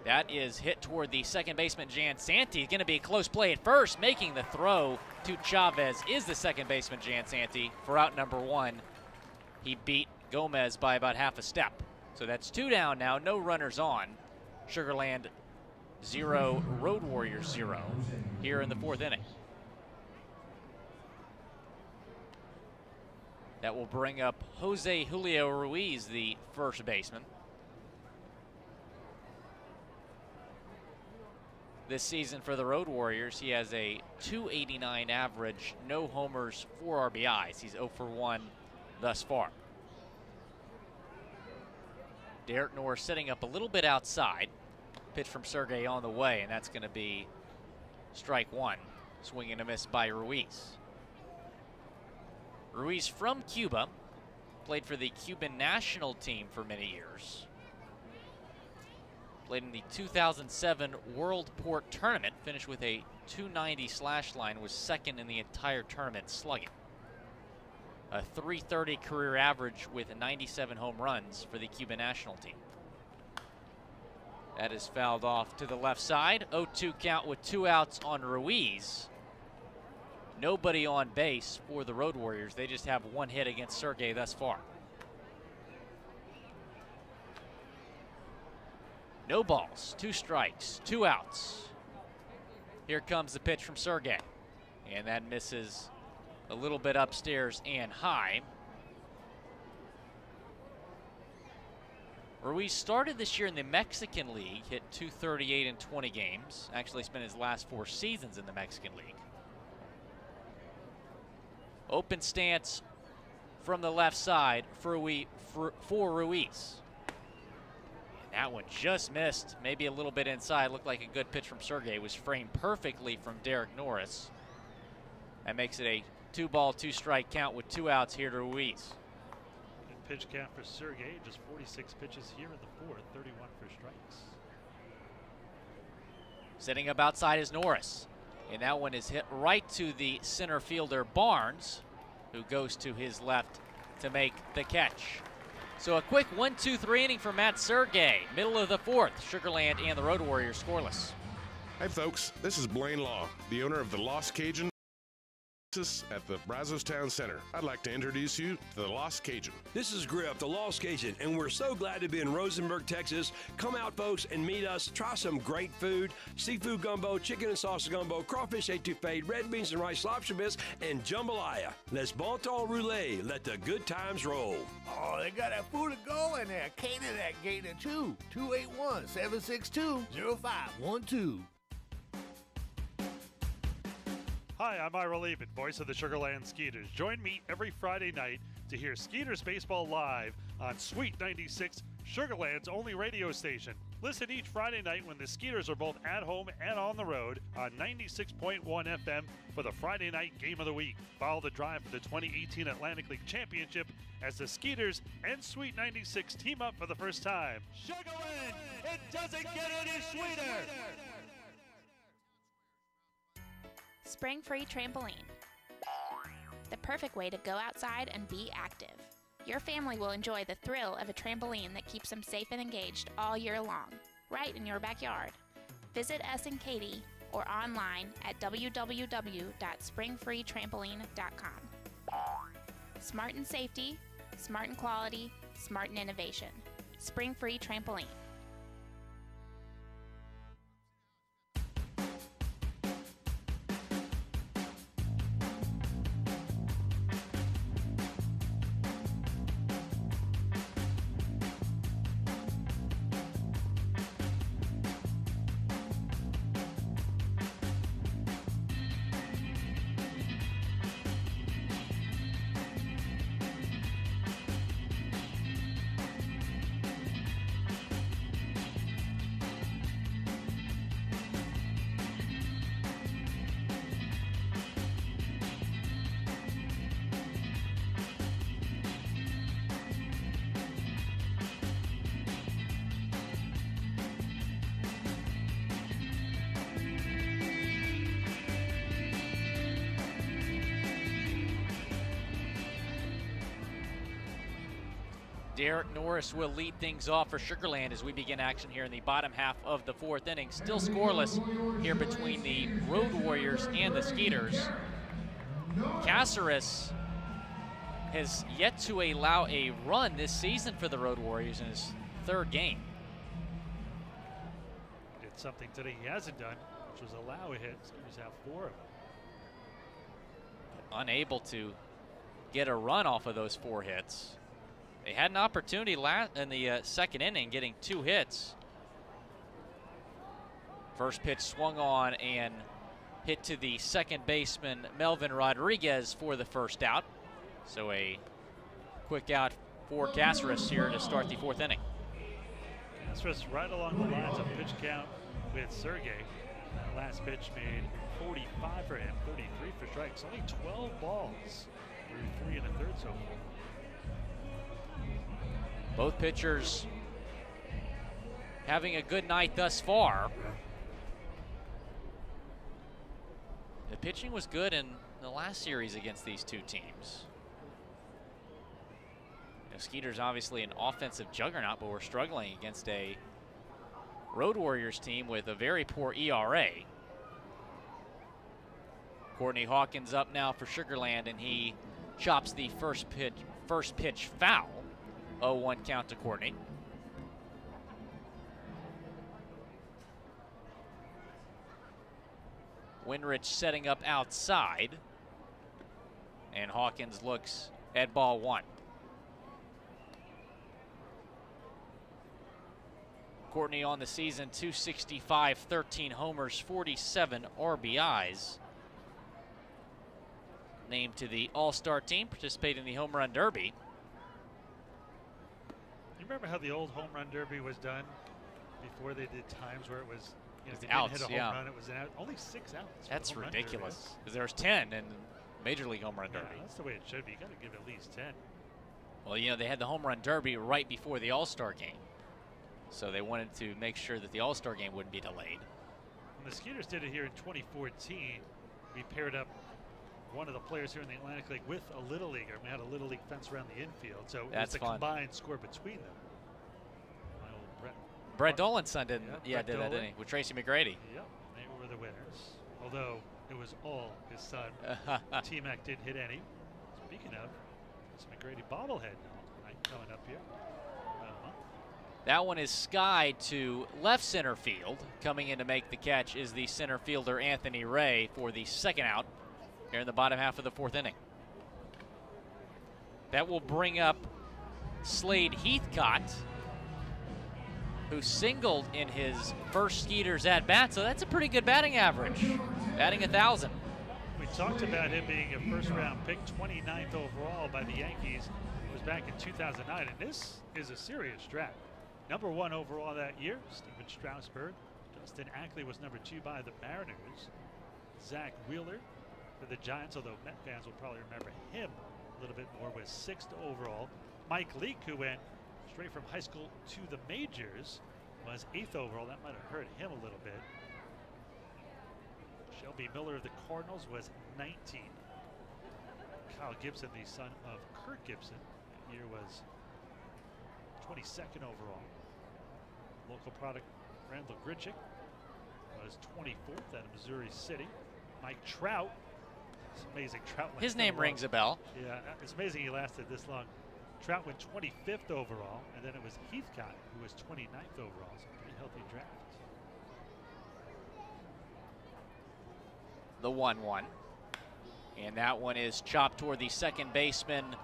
Speaker 2: That is hit toward the second baseman, Jan Santi. Going to be a close play at first. Making the throw to Chavez is the second baseman, Jan Santi, for out number 1. He beat Gomez by about half a step. So that's 2 down now, no runners on. Sugarland 0, Road Warriors 0 here in the 4th inning. That will bring up Jose Julio Ruiz, the first baseman. This season for the Road Warriors, he has a .289 average, no homers, 4 RBIs. He's 0 for 1 thus far. Derek Norris setting up a little bit outside. Pitch from Sergei on the way, and that's going to be strike 1. Swing and a miss by Ruiz. Ruiz from Cuba, played for the Cuban national team for many years. Played in the 2007 World Port Tournament, finished with a .290 slash line, was 2nd in the entire tournament slugging. A .330 career average with 97 home runs for the Cuban national team. That is fouled off to the left side. 0-2 count with 2 outs on Ruiz. Nobody on base for the Road Warriors. They just have 1 hit against Sergei thus far. No balls, 2 strikes, 2 outs. Here comes the pitch from Sergei. And that misses a little bit upstairs and high. Ruiz started this year in the Mexican League, hit .238 in 20 games. Actually spent his last 4 seasons in the Mexican League. Open stance from the left side for Ruiz. And that one just missed, maybe a little bit inside. Looked like a good pitch from Sergei. It was framed perfectly from Derek Norris. That makes it a 2-ball, 2-strike count with 2 outs here to Ruiz.
Speaker 7: Good pitch count for Sergei, just 46 pitches here in the fourth, 31 for strikes.
Speaker 2: Sitting up outside is Norris. And that one is hit right to the center fielder Barnes, who goes to his left to make the catch. So a quick 1-2-3 inning for Matt Sergei. Middle of the fourth, Sugarland and the Road Warriors scoreless.
Speaker 16: Hi folks, this is Blaine Law, the owner of the Lost Cajun at the Brazos Town Center. I'd like to introduce you to the Lost Cajun.
Speaker 17: This is Griff, the Lost Cajun, and we're so glad to be in Rosenberg, Texas. Come out, folks, and meet us. Try some great food: seafood gumbo, chicken and sausage gumbo, crawfish etouffee, red beans and rice lobster bits, and jambalaya. Les bon temps roulés. Let the good times roll.
Speaker 18: Oh, they got that food to go in there. Cater that Gator too. 281-762-0512.
Speaker 7: Hi, I'm Ira Lehman, voice of the Sugarland Skeeters. Join me every Friday night to hear Skeeters baseball live on Sweet 96, Sugarland's only radio station. Listen each Friday night when the Skeeters are both at home and on the road on 96.1 FM for the Friday night game of the week. Follow the drive for the 2018 Atlantic League Championship as the Skeeters and Sweet 96 team up for the first time. Sugarland, it doesn't get any sweeter!
Speaker 24: Spring Free Trampoline. The perfect way to go outside and be active. Your family will enjoy the thrill of a trampoline that keeps them safe and engaged all year long, right in your backyard. Visit us in Katy or online at www.springfreetrampoline.com. Smart in safety, smart in quality, smart in innovation. Spring Free Trampoline.
Speaker 2: Derek Norris will lead things off for Sugarland as we begin action here in the bottom half of the fourth inning. Still scoreless here between the Road Warriors and the Skeeters. Caceres has yet to allow a run this season for the Road Warriors in his third game.
Speaker 7: Did something today he hasn't done, which was allow a hit. Skeeters have 4 of them.
Speaker 2: Unable to get a run off of those 4 hits. They had an opportunity in the second inning, getting 2 hits. First pitch swung on and hit to the second baseman, Melvin Rodriguez, for the first out. So a quick out for Caceres here to start the fourth inning.
Speaker 7: Caceres right along the lines of pitch count with Sergei. That last pitch made 45 for him, 33 for strikes. Only 12 balls through 3 1/3 so far.
Speaker 2: Both pitchers having a good night thus far. The pitching was good in the last series against these two teams. You know, Skeeters obviously an offensive juggernaut, but we're struggling against a Road Warriors team with a very poor ERA. Courtney Hawkins up now for Sugarland, and he chops the first pitch foul. 0-1 count to Courtney. Winrich setting up outside. And Hawkins looks at ball 1. Courtney on the season, 265, 13 homers, 47 RBIs. Named to the All-Star team, participating in the Home Run Derby.
Speaker 7: He Remember how the old home run derby was done before they did times where it was, you know, if you
Speaker 2: outs,
Speaker 7: didn't hit a home run, it was an out. Only 6 outs.
Speaker 2: That's
Speaker 7: for the home
Speaker 2: ridiculous.
Speaker 7: Run derby.
Speaker 2: Because there's 10 in Major League Home Run Derby.
Speaker 7: Yeah, that's the way it should be. You got to give at least 10.
Speaker 2: Well, you know, they had the Home Run Derby right before the All-Star game. So they wanted to make sure that the All-Star game wouldn't be delayed.
Speaker 7: When the Skeeters did it here in 2014, we paired up one of the players here in the Atlantic League with a Little Leaguer. We had a Little League fence around the infield. So
Speaker 2: That's
Speaker 7: it was a
Speaker 2: fun.
Speaker 7: combined score between them. My old
Speaker 2: Brett Dolan's son did that, didn't
Speaker 7: Dolan.
Speaker 2: he? With Tracy McGrady.
Speaker 7: Yep, they were the winners. Although it was all his son. T-Mac didn't hit any. Speaking of, it's McGrady bobblehead coming up here.
Speaker 2: That one is skied to left center field. Coming in to make the catch is the center fielder Anthony Ray for the second out here in the bottom half of the 4th inning. That will bring up Slade Heathcott, who singled in his first Skeeters at bat, so that's a pretty good batting average, batting 1,000.
Speaker 7: We talked about him being a first-round pick, 29th overall by the Yankees. It was back in 2009, and this is a serious draft. Number 1 overall that year, Steven Strasburg. Justin Ackley was number 2 by the Mariners. Zach Wheeler for the Giants, although Met fans will probably remember him a little bit more, was 6th overall. Mike Leake, who went straight from high school to the majors, was 8th overall. That might have hurt him a little bit. Shelby Miller of the Cardinals was 19. Kyle Gibson, the son of Kurt Gibson, that year was 22nd overall. Local product Randall Grichuk was 24th out of Missouri City. Mike Trout, it's amazing. Trout.
Speaker 2: His name rings a bell.
Speaker 7: Yeah, it's amazing he lasted this long. Trout went 25th overall, and then it was Heathcott who was 29th overall. So a pretty healthy draft.
Speaker 2: The 1-1. And that one is chopped toward the second baseman,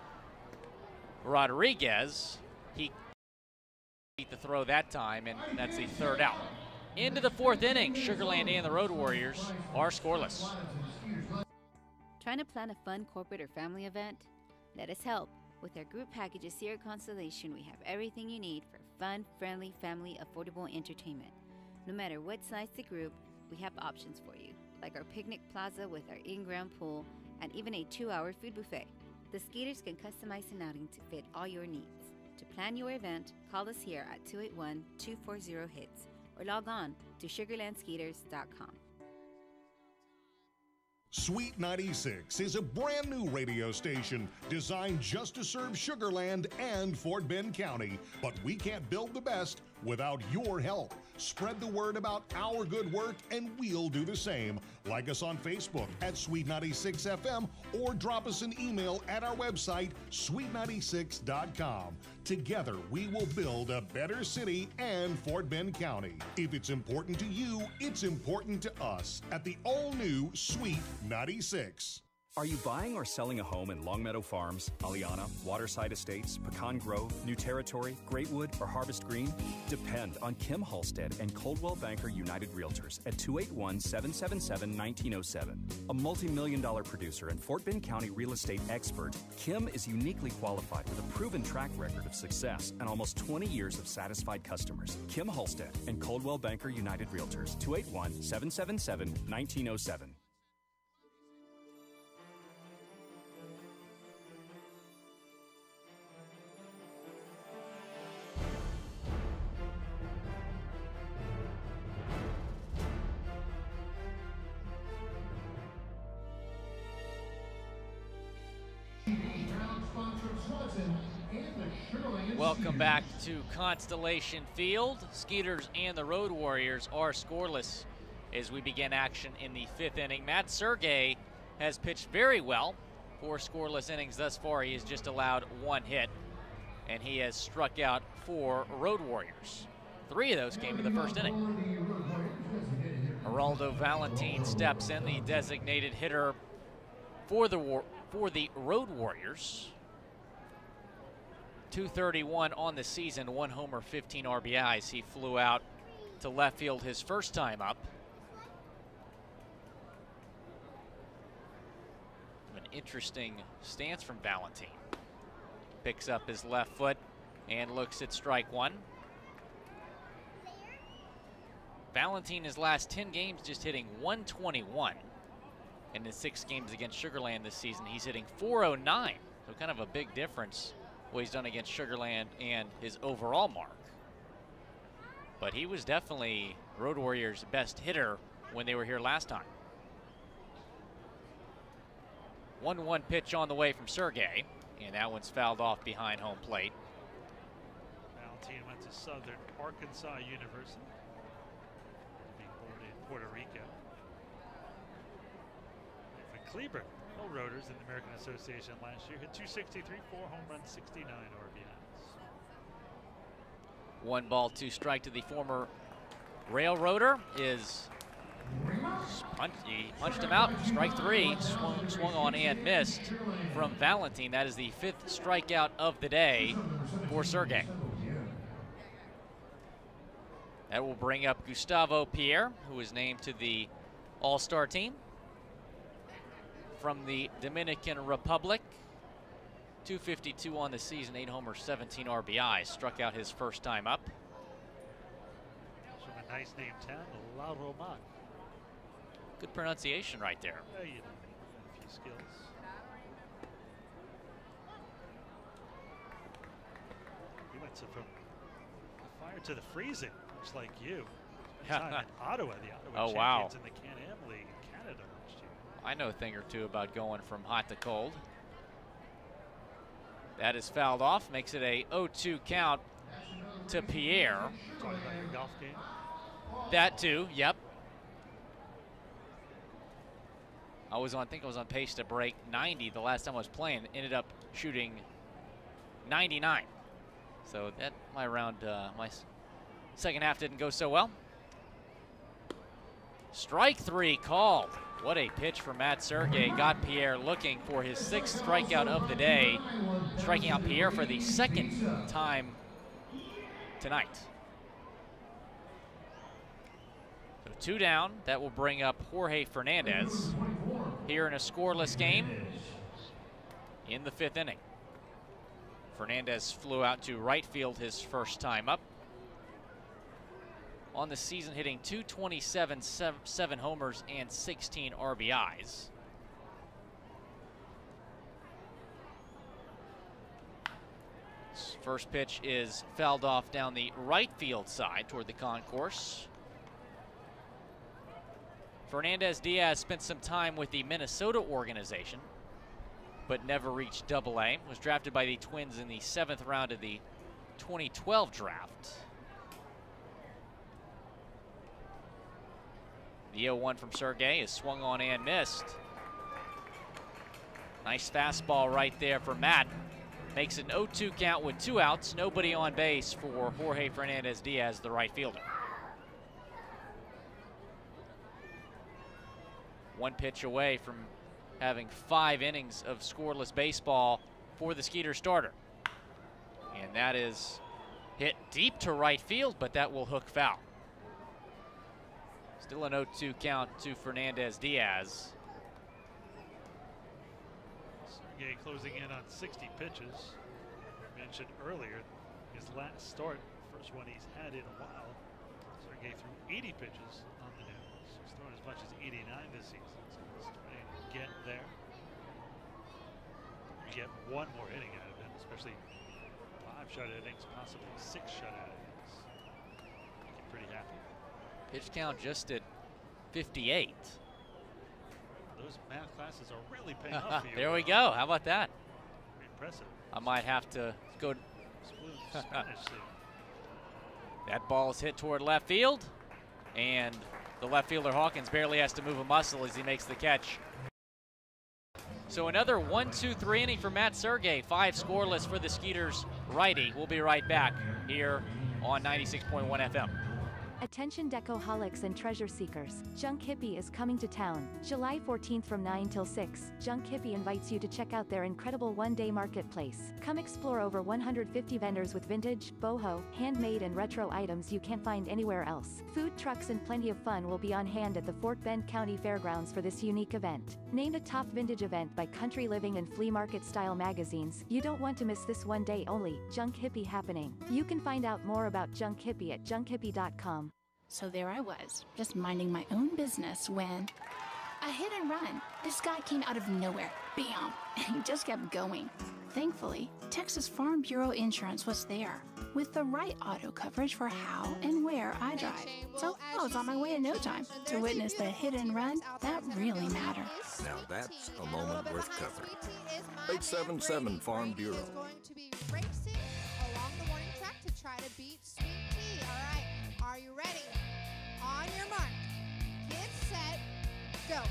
Speaker 2: Rodriguez. He beat the throw that time, and that's the 3rd out. Into the 4th inning, Sugarland and the Road Warriors are scoreless.
Speaker 8: Trying to plan a fun corporate or family event? Let us help. With our group packages here at Constellation, we have everything you need for fun, friendly, family, affordable entertainment. No matter what size the group, we have options for you, like our picnic plaza with our in-ground pool and even a 2-hour food buffet. The Skeeters can customize an outing to fit all your needs. To plan your event, call us here at 281-240-HITS or log on to sugarlandskeeters.com.
Speaker 4: Sweet 96 is a brand new radio station designed just to serve Sugarland and Fort Bend County. But we can't build the best without your help. Spread the word about our good work and we'll do the same. Like us on Facebook at Sweet 96 FM or drop us an email at our website, sweet96.com. Together, we will build a better city and Fort Bend County. If it's important to you, it's important to us at the all-new Sweet 96.
Speaker 5: Are you buying or selling a home in Longmeadow Farms, Aliana, Waterside Estates, Pecan Grove, New Territory, Greatwood, or Harvest Green? Depend on Kim Halstead and Coldwell Banker United Realtors at 281-777-1907. A multi-million-dollar producer and Fort Bend County real estate expert, Kim is uniquely qualified with a proven track record of success and almost 20 years of satisfied customers. Kim Halstead and Coldwell Banker United Realtors, 281-777-1907.
Speaker 2: Welcome back to Constellation Field. Skeeters and the Road Warriors are scoreless as we begin action in the 5th inning. Matt Sergei has pitched very well. 4 scoreless innings thus far. He has just allowed 1 hit, and he has struck out 4 Road Warriors. 3 of those came in the 1st inning. Geraldo Valentin steps in, the designated hitter for the Road Warriors. 231 on the season, 1 homer, 15 RBIs. He flew out to left field his first time up. An interesting stance from Valentin. Picks up his left foot, and looks at strike one. Valentin, his last 10 games, just hitting 121. In his 6 games against Sugar Land this season, he's hitting 409. So kind of a big difference what he's done against Sugar Land and his overall mark. But he was definitely Road Warriors' best hitter when they were here last time. 1-1 pitch on the way from Sergei, and that one's fouled off behind home plate.
Speaker 7: Valentin went to Southern Arkansas University, being born in Puerto Rico. Kleber, no rotors in the American Association last year. Hit 263, 4 home runs, 69 RBIs.
Speaker 2: 1 ball, 2 strike to the former Railroader. He punched him out. Strike 3, swung on and missed from Valentin. That is the 5th strikeout of the day for Sergei. That will bring up Gustavo Pierre, who is named to the All-Star team from the Dominican Republic. 252 on the season, 8 homers, 17 RBIs. Struck out his first time up.
Speaker 7: From a nice name town, La Romana.
Speaker 2: Good pronunciation right there.
Speaker 7: Yeah, you know, a few skills. He went from the fire to the freezing, much like you. Time in Ottawa, the Ottawa champions in the Can-Am League in Canada last year.
Speaker 2: I know a thing or two about going from hot to cold. That is fouled off, makes it a 0-2 count to Pierre.
Speaker 7: Talking about your golf game?
Speaker 2: That too, yep. I think I was on pace to break 90 the last time I was playing. Ended up shooting 99. So that my second half didn't go so well. Strike 3 called. What a pitch for Matt Sergei. Got Pierre looking for his 6th strikeout of the day. Striking out Pierre for the 2nd time tonight. So 2 down. That will bring up Jorge Fernandez here in a scoreless game in the 5th inning. Fernandez flew out to right field his first time up. On the season, hitting 227, 7 homers, and 16 RBIs. First pitch is fouled off down the right field side toward the concourse. Fernandez-Diaz spent some time with the Minnesota organization, but never reached Double-A. Was drafted by the Twins in the 7th round of the 2012 draft. The 0-1 from Sergei is swung on and missed. Nice fastball right there for Matt. Makes an 0-2 count with 2 outs. Nobody on base for Jorge Fernandez-Diaz, the right fielder. 1 pitch away from having 5 innings of scoreless baseball for the Skeeters starter. And that is hit deep to right field, but that will hook foul. Still an 0-2 count to Fernandez-Diaz.
Speaker 7: Sergei closing in on 60 pitches. Mentioned earlier, his last start, first one he's had in a while. Sergei threw 80 pitches on the news. He's thrown as much as 89 this season. So he's trying to get there. You get 1 more inning out of him, especially 5 shutout innings, possibly 6 shutout innings. Make him pretty happy.
Speaker 2: Pitch count just at 58.
Speaker 7: Those math classes are really paying off for you.
Speaker 2: There we go. How about that?
Speaker 7: Pretty impressive.
Speaker 2: I might have to go.
Speaker 7: Spanish soon.
Speaker 2: That ball is hit toward left field, and the left fielder Hawkins barely has to move a muscle as he makes the catch. So another 1-2-3 inning for Matt Sergei. 5 scoreless for the Skeeters righty. We'll be right back here on 96.1 FM.
Speaker 1: Attention decoholics and treasure seekers, Junk Hippie is coming to town, July 14th from 9 till 6. Junk Hippie invites you to check out their incredible one-day marketplace. Come explore over 150 vendors with vintage, boho, handmade and retro items you can't find anywhere else. Food trucks and plenty of fun will be on hand at the Fort Bend County Fairgrounds for this unique event. Named a top vintage event by Country Living and Flea Market Style magazines, you don't want to miss this one day only, Junk Hippie happening. You can find out more about Junk Hippie at junkhippie.com.
Speaker 14: So there I was, just minding my own business when a hit and run. This guy came out of nowhere, bam, and he just kept going. Thankfully, Texas Farm Bureau Insurance was there with the right auto coverage for how and where I drive. So I was on my way in no time to witness the hit and run that really matter.
Speaker 15: Now that's a moment worth covering. 877 Farm Bureau.
Speaker 12: Is going to be racing along the warning track to try to beat Sweet Tea. All right, are you ready? On your mark, get set, go. All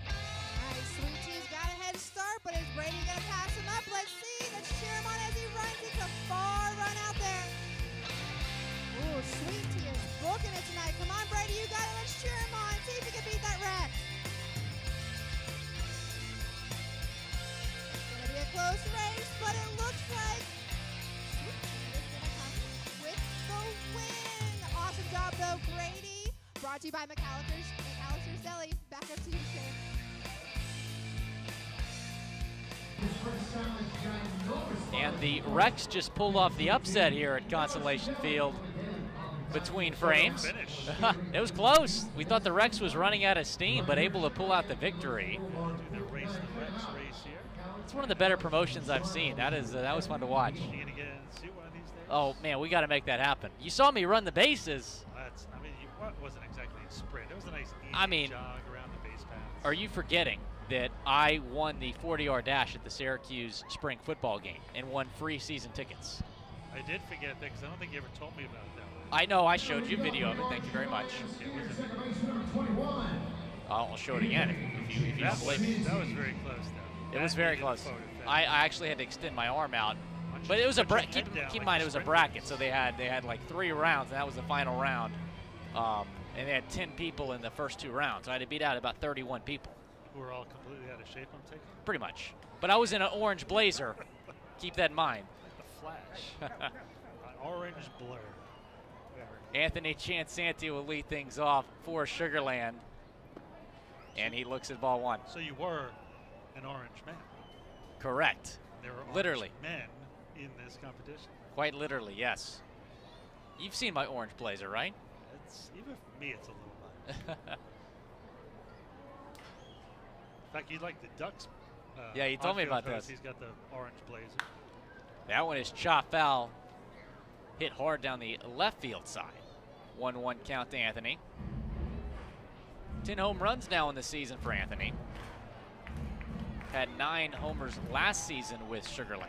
Speaker 12: right, Sweet Tea's got a head start, but is Brady going to pass him up? Let's see. Let's cheer him on as he runs. It's a far run out there. Ooh, Sweet Tea is booking it tonight. Come on, Brady, you got it. Let's cheer him on. See if he can beat that rat. It's going to be a close race, but it looks like Sweet Tea is going to come with the win. Awesome job, though, Brady. Brought to you by McAllister's Deli. Back up to you, Shane.
Speaker 2: And the Rex just pulled off the upset here at Consolation Field between frames. It was close. We thought the Rex was running out of steam, but able to pull out the victory. It's one of the better promotions I've seen. That was fun to watch. Oh man, we got to make that happen. You saw me run the bases.
Speaker 7: What wasn't exactly a sprint. It was a nice easy jog around the base paths.
Speaker 2: Are you forgetting that I won the 40-yard dash at the Syracuse spring football game and won free season tickets?
Speaker 7: I did forget that because I don't think you ever told me about that.
Speaker 2: I know. I showed you a video of it. Thank you very much. I'll show it again if you don't believe me.
Speaker 7: That was very close, though.
Speaker 2: It was very close. I actually had to extend my arm out. But it was keep in mind it was a bracket, so they had like 3 rounds, and that was the final round. And they had 10 people in the first 2 rounds. So I had to beat out about 31 people.
Speaker 7: Who were all completely out of shape, I'm taking?
Speaker 2: Pretty much. But I was in an orange blazer. Keep that in mind.
Speaker 7: Like the Flash. An orange blur.
Speaker 2: Anthony Chansanti will lead things off for Sugarland. And he looks at ball 1.
Speaker 7: So you were an orange man.
Speaker 2: Correct.
Speaker 7: There were
Speaker 2: literally
Speaker 7: orange men in this competition.
Speaker 2: Quite literally, yes. You've seen my orange blazer, right?
Speaker 7: Even for me, it's a little much. In fact, you like the Ducks.
Speaker 2: Yeah, he told me about this.
Speaker 7: He's got the orange blazer.
Speaker 2: That one is chop foul. Hit hard down the left field side. 1-1 count to Anthony. 10 home runs now in the season for Anthony. Had 9 homers last season with Sugarland.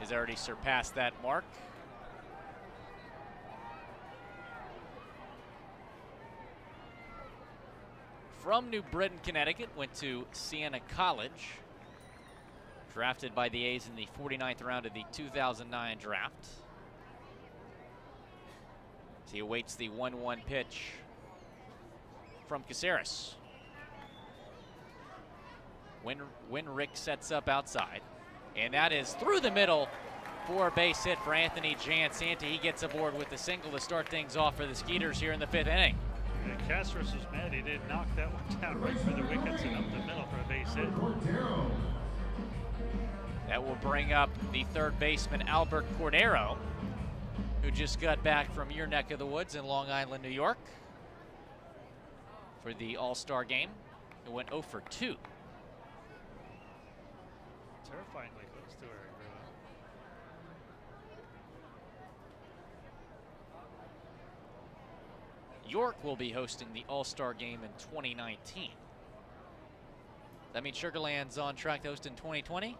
Speaker 2: Has already surpassed that mark. From New Britain, Connecticut, went to Siena College. Drafted by the A's in the 49th round of the 2009 draft. So he awaits the 1-1 pitch from Caceres. Winrick sets up outside. And that is through the middle for a base hit for Anthony Jansanti. He gets aboard with the single to start things off for the Skeeters here in the 5th inning.
Speaker 7: And Caceres was mad he didn't knock that one down right for the wickets and up the middle for a base hit.
Speaker 2: That will bring up the third baseman, Albert Cordero, who just got back from your neck of the woods in Long Island, New York, for the All-Star game. It went 0 for 2.
Speaker 7: Terrifyingly close to her.
Speaker 2: York will be hosting the All-Star game in 2019. That means Sugarland's on track to host in 2020?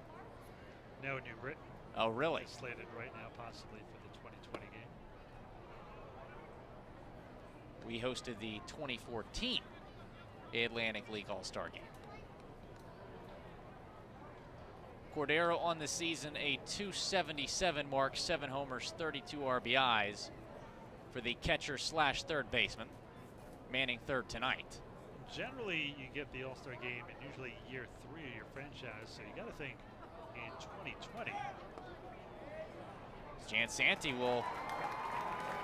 Speaker 7: No, New Britain.
Speaker 2: Oh, really?
Speaker 7: It's slated right now possibly for the 2020 game.
Speaker 2: We hosted the 2014 Atlantic League All-Star game. Cordero on the season, a .277 mark, 7 homers, 32 RBIs,
Speaker 19: for the catcher slash third baseman, manning third tonight.
Speaker 7: Generally, you get the All-Star game in usually year 3 of your franchise, so you got to think in 2020.
Speaker 19: Jan Santi will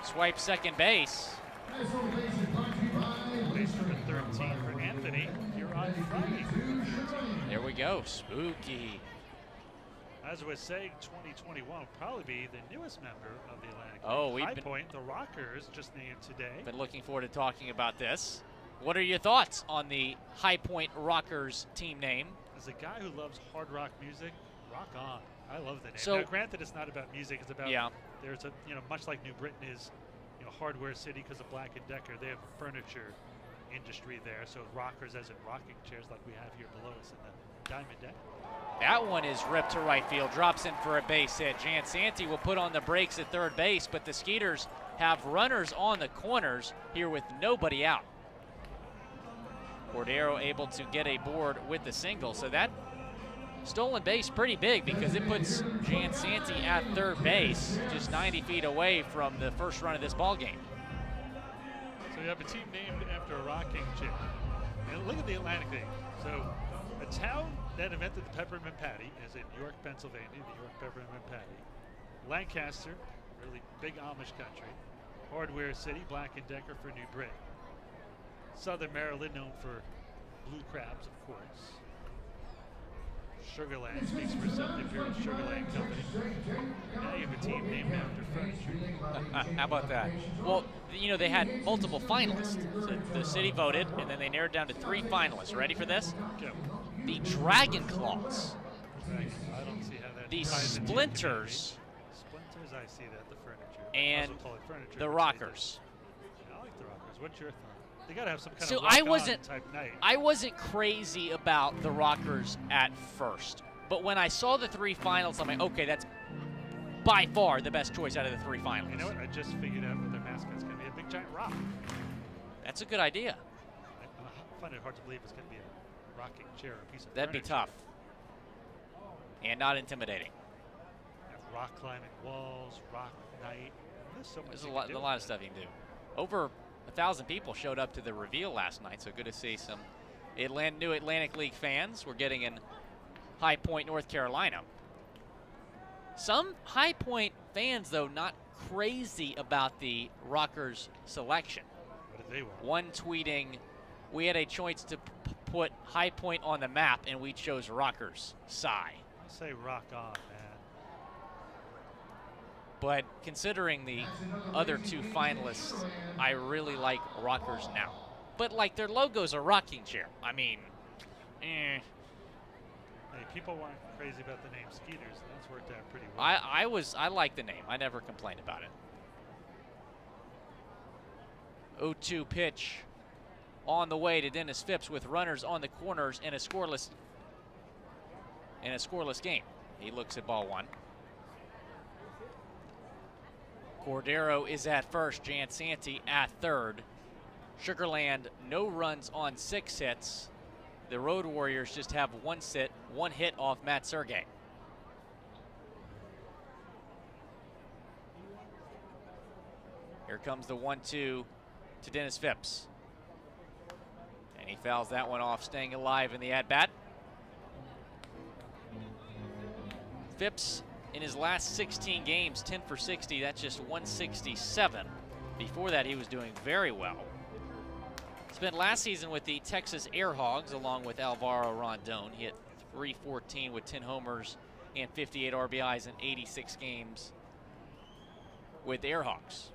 Speaker 19: swipe second base.
Speaker 7: Base number 13 for Anthony here on Friday.
Speaker 19: There we go, spooky.
Speaker 7: As I was saying, 2021 will probably be the newest member of the Atlantic
Speaker 19: Oh,
Speaker 7: League.
Speaker 19: we've
Speaker 7: High
Speaker 19: been,
Speaker 7: Point, the Rockers, just named today.
Speaker 19: been looking forward to talking about this. What are your thoughts on the High Point Rockers team name?
Speaker 7: As a guy who loves hard rock music, rock on. I love the name.
Speaker 19: So,
Speaker 7: now, granted, it's not about music. It's about there's a much like New Britain is, hardware city because of Black & Decker. They have a furniture industry there. So rockers, as in rocking chairs, like we have here below us in the Diamond Deck.
Speaker 19: That one is ripped to right field, drops in for a base hit. Jan Santi will put on the brakes at third base, but the Skeeters have runners on the corners here with nobody out. Cordero able to get a board with the single, so that stolen base pretty big because it puts Jan Santi at third base, just 90 feet away from the first run of this ball game.
Speaker 7: So you have a team named after a rocking chair. And look at the Atlantic League. So a town that invented the peppermint patty is in York, Pennsylvania, the York Peppermint Patty. Lancaster, really big Amish country. Hardware City, Black & Decker for New Britain. Southern Maryland, known for blue crabs, of course. Sugarland speaks for itself, the Imperial Sugarland Company. Now you have a team named after furniture.
Speaker 19: How about that? Well, they had multiple finalists. So the city voted, and then they narrowed down to 3 finalists. Ready for this?
Speaker 7: Go.
Speaker 19: The Dragon Claws.
Speaker 7: I don't see how that
Speaker 19: The
Speaker 7: ties into
Speaker 19: Splinters.
Speaker 7: Splinters, I see that, the furniture.
Speaker 19: And
Speaker 7: I also call it furniture,
Speaker 19: the
Speaker 7: but
Speaker 19: Rockers.
Speaker 7: I like the Rockers. What's your thought? They gotta have some kind
Speaker 19: So
Speaker 7: of rock-on type night.
Speaker 19: I wasn't crazy about the Rockers at first, but when I saw the 3 finals, I'm like, okay, that's by far the best choice out of the 3 finals.
Speaker 7: You know what? I just figured out what their mascot's gonna be, a big giant rock.
Speaker 19: That's a good idea.
Speaker 7: I find it hard to believe it's gonna be a rocking chair or a piece of
Speaker 19: That'd be
Speaker 7: furniture.
Speaker 19: tough and not intimidating.
Speaker 7: Rock climbing walls, rock night. There's so much.
Speaker 19: There's
Speaker 7: you
Speaker 19: a
Speaker 7: can
Speaker 19: lot,
Speaker 7: do
Speaker 19: a lot of
Speaker 7: with
Speaker 19: stuff you can do. Over 1,000 people showed up to the reveal last night, so good to see some new Atlantic League fans. We're getting in High Point, North Carolina. Some High Point fans, though, not crazy about the Rockers selection.
Speaker 7: What did they want?
Speaker 19: One tweeting, we had a choice to put High Point on the map, and we chose Rockers. Sigh.
Speaker 7: I say rock on, man.
Speaker 19: But considering the other 2 finalists, I really like Rockers now. But like their logo's a rocking chair. I mean,
Speaker 7: Hey, people weren't crazy about the name Skeeters, and that's worked out pretty well.
Speaker 19: I like the name. I never complained about it. 0-2 pitch on the way to Dennis Phipps with runners on the corners and a scoreless game. He looks at ball 1. Cordero is at first, Jan Santi at third. Sugarland, no runs on 6 hits. The Road Warriors just have 1 hit off Matt Sergei. Here comes the 1-2 to Dennis Phipps. And he fouls that one off, staying alive in the at-bat. Phipps, in his last 16 games, 10 for 60. That's just 167. Before that, he was doing very well. Spent last season with the Texas Air Hogs along with Alvaro Rondon. He hit .314 with 10 homers and 58 RBIs in 86 games with the Air Hogs.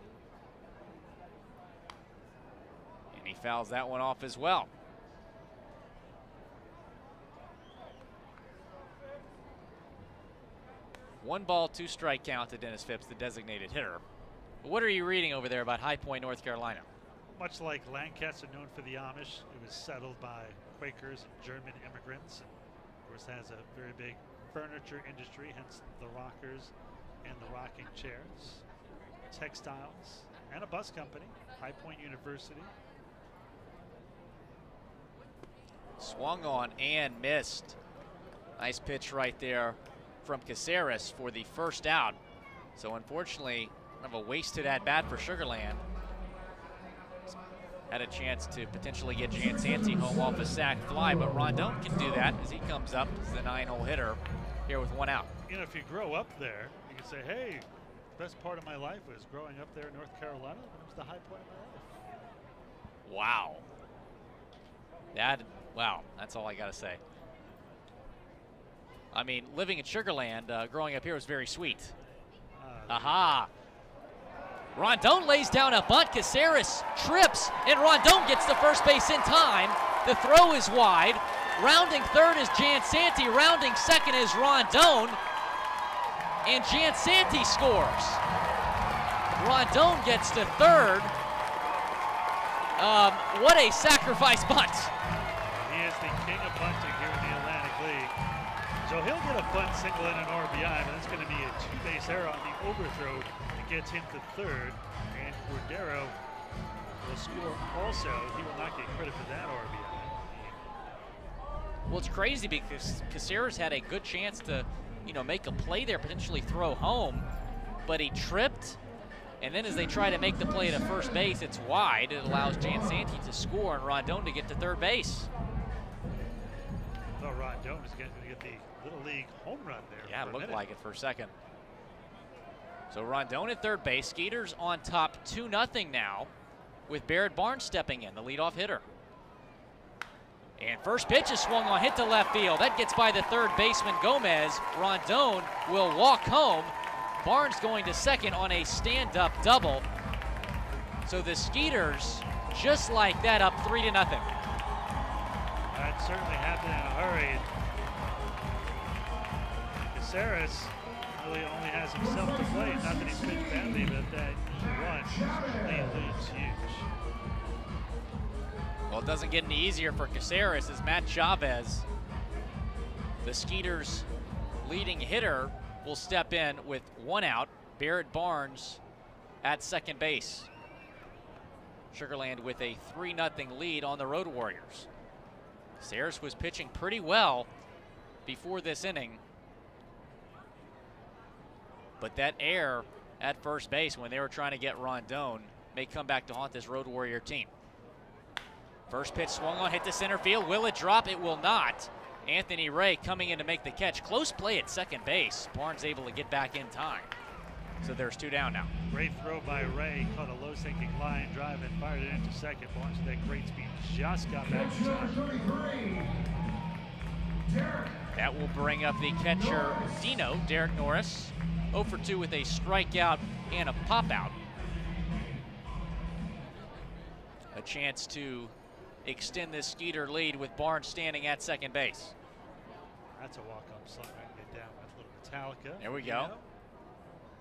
Speaker 19: And he fouls that one off as well. One ball, 2 strike count to Dennis Phipps, the designated hitter. What are you reading over there about High Point, North Carolina?
Speaker 7: Much like Lancaster, known for the Amish, it was settled by Quakers and German immigrants. And of course, has a very big furniture industry, hence the rockers and the rocking chairs, textiles, and a bus company, High Point University.
Speaker 19: Swung on and missed. Nice pitch right there from Caceres for the first out. So unfortunately, Kind of a wasted at-bat for Sugarland. Had a chance to potentially get Jan Santi home off a sac fly, but Rondon can do that as he comes up as the 9-hole hitter here with 1 out.
Speaker 7: You know, if you grow up there, you can say, hey, best part of my life was growing up there in North Carolina. It was the high point of my life.
Speaker 19: Wow. Wow, that's all I got to say. I mean, living in Sugarland, growing up here was very sweet. Aha. Rondon lays down a bunt. Caceres trips, and Rondon gets to first base in time. The throw is wide. Rounding third is Jan Santi. Rounding second is Rondon. And Jan Santi scores. Rondon gets to third. What a sacrifice bunt.
Speaker 7: He is the king of bunting here in the Atlantic League. So he'll get a bunt, single, and an RBI, but it's going to be a two-base error on the overthrow that gets him to third. And Cordero will score also. He will not get credit for that RBI.
Speaker 19: Well, it's crazy because Caceres had a good chance to, make a play there, potentially throw home, but he tripped. And then as they try to make the play to first base, it's wide. It allows Jan Santi to score and Rondon to get to third base.
Speaker 7: I thought Rondon was going to get the Little League home run there.
Speaker 19: Yeah, it looked like it for a second. So Rondon at third base. Skeeters on top 2-0 now with Barrett Barnes stepping in, the leadoff hitter. And first pitch is swung on, hit to left field. That gets by the third baseman Gomez. Rondon will walk home. Barnes going to second on a stand-up double. So the Skeeters, just like that, up 3-0.
Speaker 7: That certainly happened in a hurry. Caceres really only has himself to blame. Not that he's pitched badly, but that one lead's huge.
Speaker 19: Well, it doesn't get any easier for Caceres as Matt Chavez, the Skeeters' leading hitter, will step in with 1 out. Barrett Barnes at second base. Sugarland with a 3-0 lead on the Road Warriors. Caceres was pitching pretty well before this inning, but that error at first base when they were trying to get Rondon may come back to haunt this Road Warrior team. First pitch swung on, hit to center field. Will it drop? It will not. Anthony Ray coming in to make the catch. Close play at second base. Barnes able to get back in time. So there's 2 down now.
Speaker 7: Great throw by Ray. Caught a low sinking line drive and fired it into second. Barnes with that great speed just got back in time.
Speaker 19: That will bring up the catcher Dino, Derek Norris. 0 for 2 with a strikeout and a pop out. A chance to extend this Skeeter lead with Barnes standing at second base.
Speaker 7: That's a walk-up slide right there down with a little Metallica.
Speaker 19: There we go.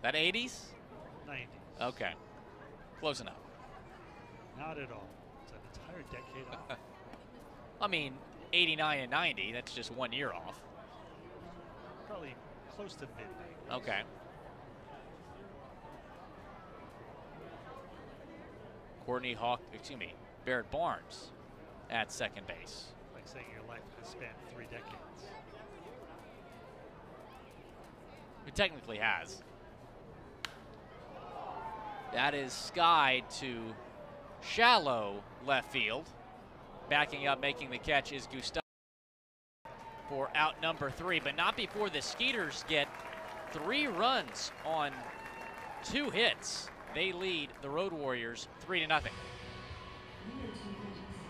Speaker 19: That 80s?
Speaker 7: 90s.
Speaker 19: Okay. Close enough.
Speaker 7: Not at all. It's an entire decade off.
Speaker 19: I mean, 89 and 90, that's just 1 year off.
Speaker 7: Probably close to mid-90s.
Speaker 19: Okay. Barrett Barnes at second base.
Speaker 7: Like saying your life has spanned 3 decades.
Speaker 19: It technically has. That is skied to shallow left field. Backing up, making the catch is Gustavo for out number 3, but not before the Skeeters get 3 runs on 2 hits. They lead the Road Warriors 3-0.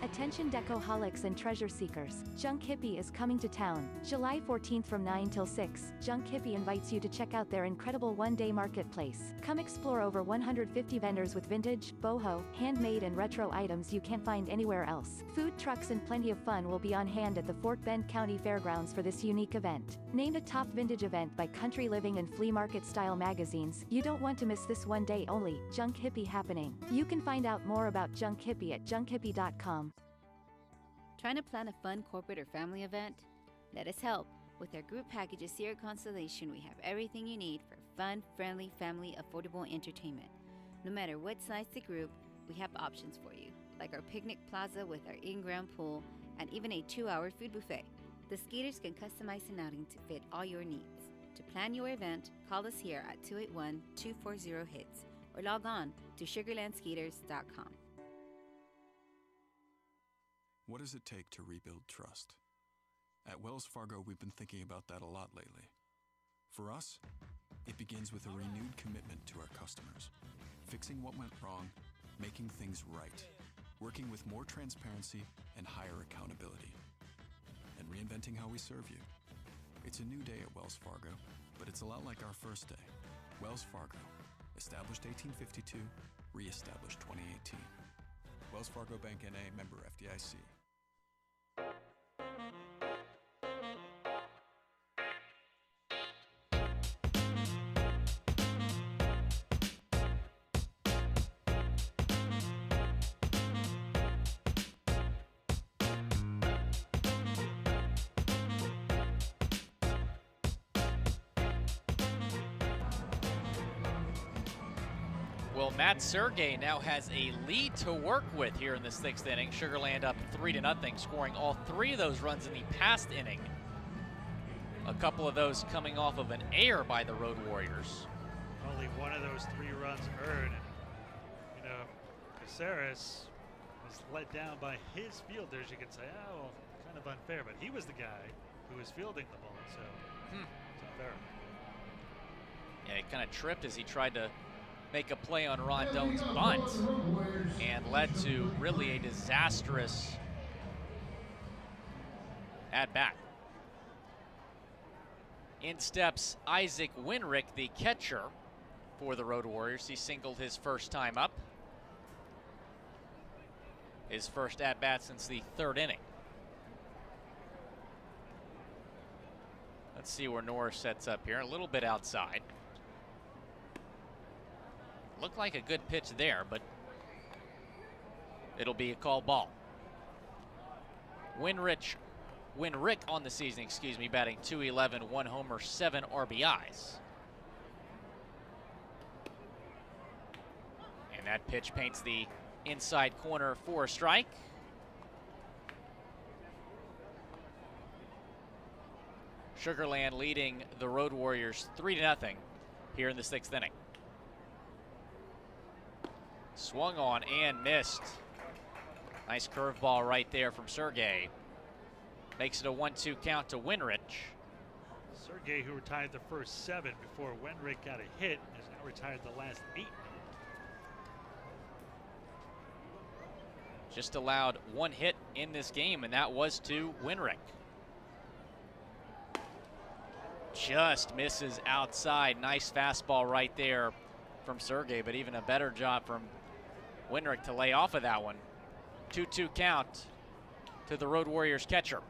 Speaker 1: Attention decoholics and treasure seekers, Junk Hippie is coming to town, July 14th from 9 till 6. Junk Hippie invites you to check out their incredible one-day marketplace. Come explore over 150 vendors with vintage, boho, handmade and retro items you can't find anywhere else. Food trucks and plenty of fun will be on hand at the Fort Bend County Fairgrounds for this unique event. Named a top vintage event by Country Living and Flea Market Style magazines, you don't want to miss this one day only, Junk Hippie happening. You can find out more about Junk Hippie at junkhippie.com.
Speaker 8: Trying to plan a fun corporate or family event? Let us help. With our group packages here at Constellation, we have everything you need for fun, friendly, family, affordable entertainment. No matter what size the group, we have options for you, like our picnic plaza with our in-ground pool and even a 2-hour food buffet. The Skeeters can customize an outing to fit all your needs. To plan your event, call us here at 281-240-HITS or log on to sugarlandskeeters.com.
Speaker 10: What does it take to rebuild trust? At Wells Fargo, we've been thinking about that a lot lately. For us, it begins with a renewed commitment to our customers, fixing what went wrong, making things right, working with more transparency and higher accountability, and reinventing how we serve you. It's a new day at Wells Fargo, but it's a lot like our first day. Wells Fargo, established 1852, re-established 2018. Wells Fargo Bank N.A., member FDIC.
Speaker 19: Well, Matt Sergei now has a lead to work with here in the 6th inning. Sugarland up 3-0, scoring all 3 of those runs in the past inning. A couple of those coming off of an error by the Road Warriors.
Speaker 7: Only one of those 3 runs earned. You know, Caceres was let down by his fielders. You could say, oh, well, kind of unfair, but he was the guy who was fielding the ball, so it's unfair.
Speaker 19: Yeah, he kind of tripped as he tried to make a play on Rondone's bunt and led to really a disastrous at-bat. In steps Isaac Winrick, the catcher for the Road Warriors. He singled his first time up. His first at-bat since the 3rd inning. Let's see where Norris sets up here. A little bit outside. Looked like a good pitch there, but it'll be a called ball. Winrick on the season, batting .211, 1 homer, 7 RBIs. And that pitch paints the inside corner for a strike. Sugarland leading the Road Warriors 3-0 here in the 6th inning. Swung on and missed. Nice curveball right there from Sergei. Makes it a 1-2 count to Winrich.
Speaker 7: Sergei, who retired the first 7 before Winrick got a hit, has now retired the last 8.
Speaker 19: Just allowed 1 hit in this game, and that was to Winrick. Just misses outside. Nice fastball right there from Sergei, but even a better job from Winrick to lay off of that one. 2-2 count to the Road Warriors catcher.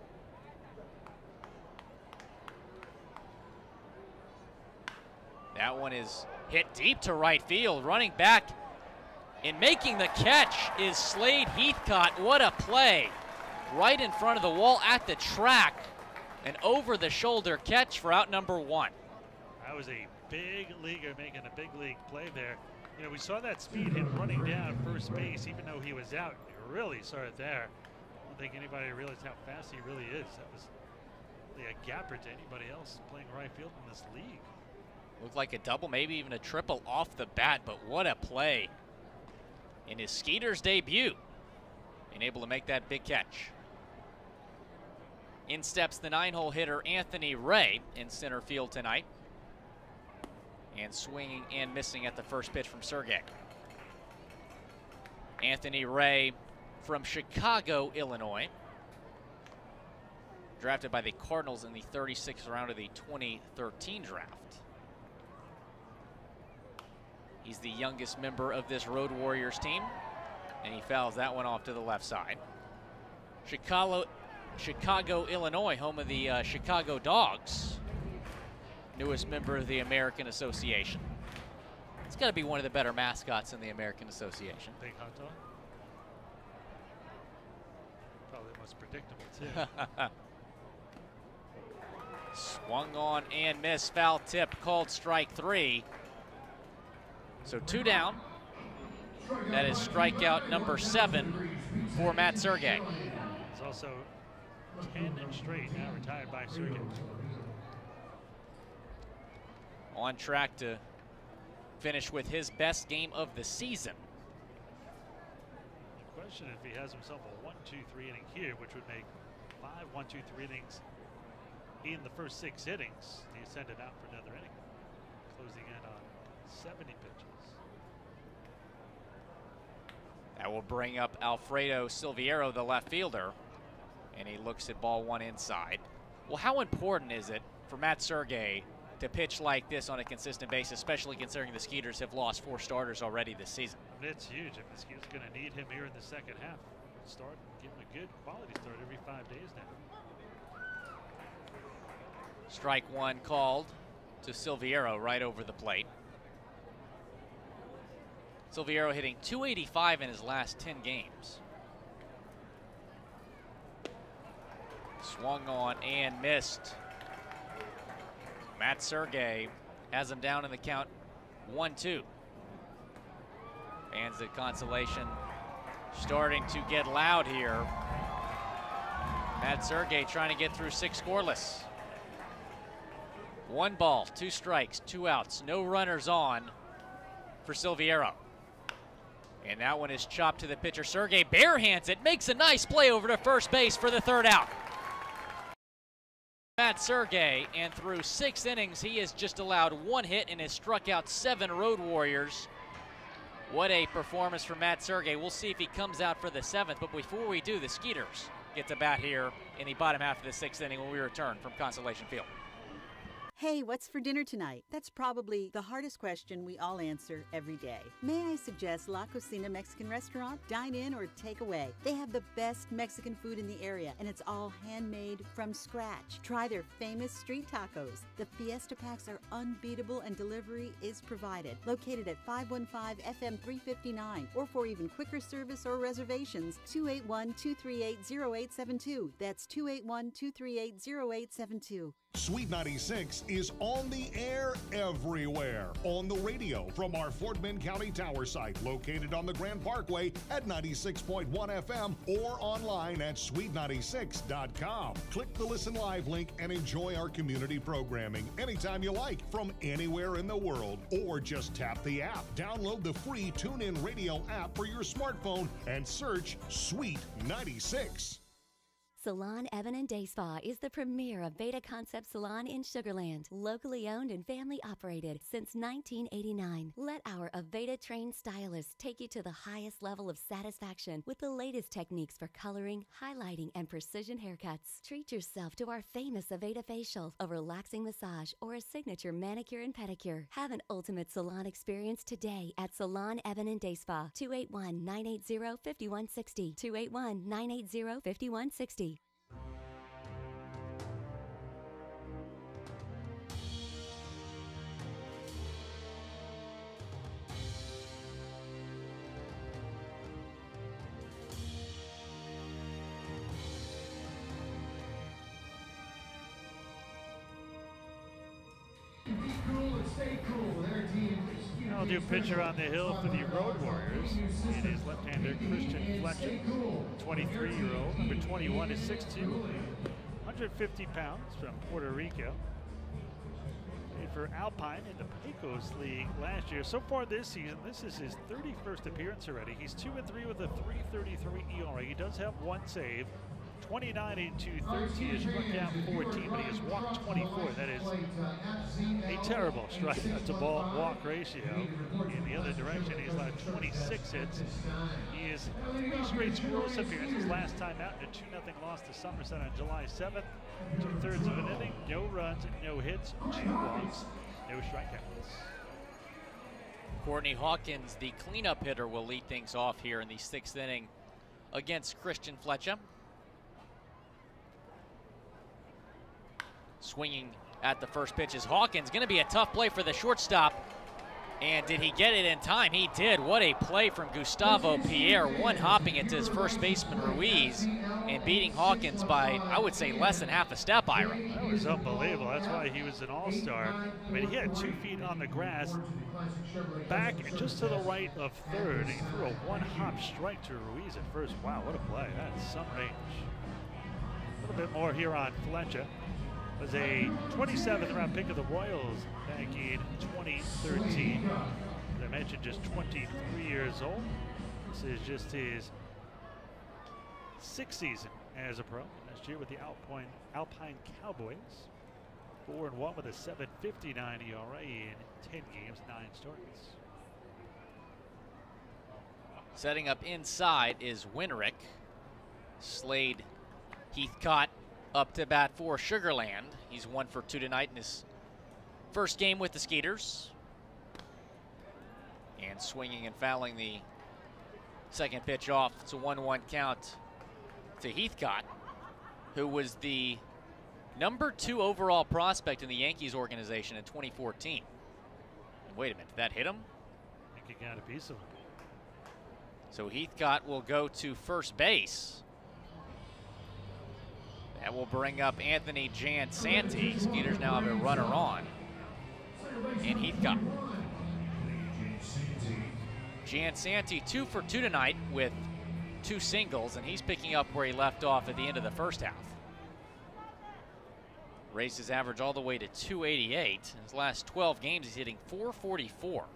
Speaker 19: That one is hit deep to right field. Running back and making the catch is Slade Heathcott. What a play. Right in front of the wall at the track. An over-the-shoulder catch for out number 1.
Speaker 7: That was a big leaguer making a big league play there. You know, we saw that speed him running down first base, even though he was out. You really saw it there. I don't think anybody realized how fast he really is. That was really a gapper to anybody else playing right field in this league.
Speaker 19: Looked like a double, maybe even a triple off the bat, but what a play in his Skeeters debut. And able to make that big catch. In steps the 9-hole hitter Anthony Ray in center field tonight. And swinging and missing at the first pitch from Sergei. Anthony Ray from Chicago, Illinois. Drafted by the Cardinals in the 36th round of the 2013 draft. He's the youngest member of this Road Warriors team, and he fouls that one off to the left side. Chicago, Illinois, home of the Chicago Dogs. Newest member of the American Association. It's got to be one of the better mascots in the American Association.
Speaker 7: Big hot dog. Probably the most predictable, too.
Speaker 19: Swung on and missed. Foul tip called strike 3. So 2 down. That is strikeout number 7 for Matt Sergei.
Speaker 7: He's also 10 straight now retired by Sergei.
Speaker 19: On track to finished with his best game of the season.
Speaker 7: The question if he has himself a 1-2-3 inning here, which would make 5 1-2-3 innings in the first 6 innings. He sent it out for another inning, closing in on 70 pitches.
Speaker 19: That will bring up Alfredo Silviero, the left fielder, and he looks at ball 1 inside. Well, how important is it for Matt Sergei to pitch like this on a consistent basis, especially considering the Skeeters have lost 4 starters already this season?
Speaker 7: It's huge. I mean, the Skeeters are going to need him here in the second half. Start, give him a good quality start every 5 days now.
Speaker 19: Strike 1 called to Silviero right over the plate. Silviero hitting .285 in his last 10 games. Swung on and missed. Matt Sergei has him down in the count 1-2. Fans at Consolation starting to get loud here. Matt Sergei trying to get through 6 scoreless. 1 ball, 2 strikes, 2 outs, no runners on for Silviero. And that one is chopped to the pitcher. Sergei barehands it, makes a nice play over to first base for the 3rd out. Matt Sergei, and through 6 innings, he has just allowed 1 hit and has struck out 7 Road Warriors. What a performance from Matt Sergei. We'll see if he comes out for the 7th, but before we do, the Skeeters get to bat here in the bottom half of the 6th inning when we return from Consolation Field.
Speaker 11: Hey, what's for dinner tonight? That's probably the hardest question we all answer every day. May I suggest La Cocina Mexican Restaurant? Dine in or take away. They have the best Mexican food in the area, and it's all handmade from scratch. Try their famous street tacos. The Fiesta Packs are unbeatable, and delivery is provided. Located at 515 FM 359, or for even quicker service or reservations, 281-238-0872. That's 281-238-0872.
Speaker 4: Sweet 96 is on the air everywhere. On the radio from our Fort Bend County Tower site located on the Grand Parkway at 96.1 FM or online at sweet96.com. Click the Listen Live link and enjoy our community programming anytime you like from anywhere in the world, or just tap the app. Download the free TuneIn Radio app for your smartphone and search Sweet 96.
Speaker 20: Salon Evan & Day Spa is the premier Aveda Concept salon in Sugar Land, locally owned and family operated since 1989. Let our Aveda-trained stylists take you to the highest level of satisfaction with the latest techniques for coloring, highlighting, and precision haircuts. Treat yourself to our famous Aveda facial, a relaxing massage, or a signature manicure and pedicure. Have an ultimate salon experience today at Salon Evan & Day Spa, 281-980-5160, 281-980-5160.
Speaker 7: I'll do pitcher on the hill for the Road Warriors. It is left-hander Christian Fletcher, 23-year-old. Number 21 is 6'2", 150 pounds from Puerto Rico. Played for Alpine in the Pecos League last year. So far this season, this is his 31st appearance already. He's 2-3 with a .333 ERA. He does have 1 save. 29 in 2/3. He has struck out 14, but he has walked 24. That is a terrible strikeout to ball walk ratio. In the other direction, he's allowed 26 hits. He is 3 straight scoreless appearances. Last time out in a 2-0 loss to Somerset on July 7th. 2/3 of an inning, no runs, no hits, 2 walks, no strikeouts.
Speaker 19: Courtney Hawkins, the cleanup hitter, will lead things off here in the 6th inning against Christian Fletcher. Swinging at the first pitch is Hawkins. Going to be a tough play for the shortstop. And did he get it in time? He did. What a play from Gustavo Pierre, one-hopping it to his first baseman Ruiz and beating Hawkins by, I would say, less than half a step, Ira.
Speaker 7: That was unbelievable. That's why he was an all-star. I mean, he had 2 feet on the grass, back just to the right of third. He threw a one-hop strike to Ruiz at first. Wow, what a play. That's some range. A little bit more here on Fletcher. Was a 27th round pick of the Royals back in 2013. mentioned, just 23 years old. This is just his 6th season as a pro. Last year with the Alpine Cowboys. 4-1 with a 7.59 ERA in 10 games, 9 starts.
Speaker 19: Setting up inside is Winrick. Slade Heathcott up to bat for Sugarland. He's 1 for 2 tonight in his first game with the Skeeters. And swinging and fouling the second pitch off. It's a 1-1 count to Heathcott, who was the number 2 overall prospect in the Yankees organization in 2014. And wait a minute, did that hit him?
Speaker 7: I think he got a piece of him.
Speaker 19: So Heathcott will go to first base. That will bring up Anthony Jansanti. Skeeters now have a runner on. And Heathcott. Jansanti 2 for 2 tonight with 2 singles, and he's picking up where he left off at the end of the first half. Raised his average all the way to 288. In his last 12 games, he's hitting 444.
Speaker 7: Well,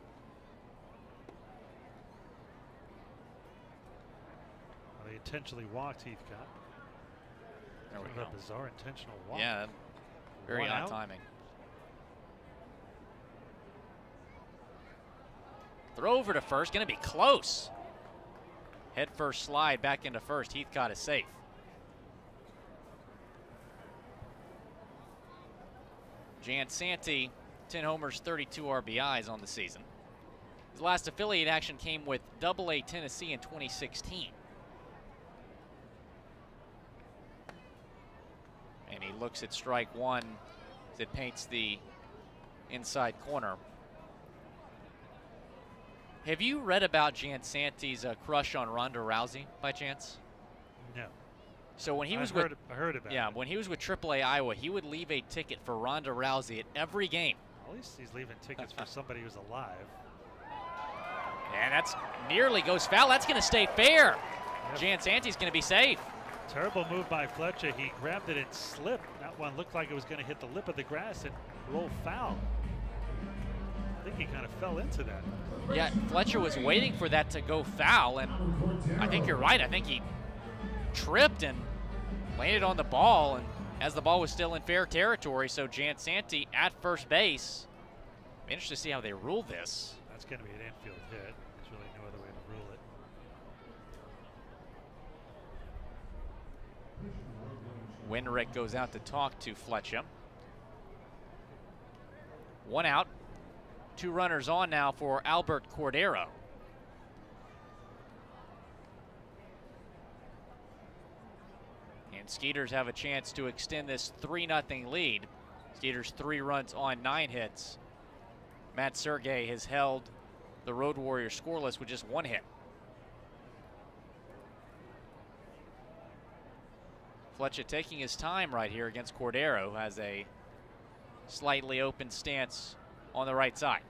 Speaker 7: they intentionally walked Heathcott.
Speaker 19: There we
Speaker 7: Kind of
Speaker 19: go.
Speaker 7: a bizarre intentional walk.
Speaker 19: Yeah, very
Speaker 7: 1
Speaker 19: odd
Speaker 7: out.
Speaker 19: timing. Throw over to first, going to be close. Head first slide back into first. Heathcott is safe. Jansanti, 10 homers, 32 RBIs on the season. His last affiliate action came with AA Tennessee in 2016. And he looks at strike 1 as it paints the inside corner. Have you read about Jansanti's crush on Ronda Rousey by chance?
Speaker 7: No.
Speaker 19: So when he was
Speaker 7: I heard about it.
Speaker 19: when he was with AAA Iowa, he would leave a ticket for Ronda Rousey at every game.
Speaker 7: At least he's leaving tickets for somebody who's alive.
Speaker 19: And that's nearly goes foul. That's going to stay fair. Jansanti's going to be safe.
Speaker 7: Terrible move by Fletcher. He grabbed it and slipped. That one looked like it was going to hit the lip of the grass and roll foul. I think he kind of fell into that.
Speaker 19: Yeah, Fletcher was waiting for that to go foul, and I think you're right. I think he tripped and landed on the ball, and as the ball was still in fair territory, so Jansanti at first base. I'm interested to see how they rule this.
Speaker 7: That's going to be an infield hit. There's really no other way to rule it.
Speaker 19: Winrick goes out to talk to Fletcher. 1 out. 2 runners on now for Albert Cordero. And Skeeters have a chance to extend this 3-0 lead. Skeeters 3 runs on 9 hits. Matt Sergei has held the Road Warriors scoreless with just 1 hit. Fletcher taking his time right here against Cordero, has a slightly open stance on the right side.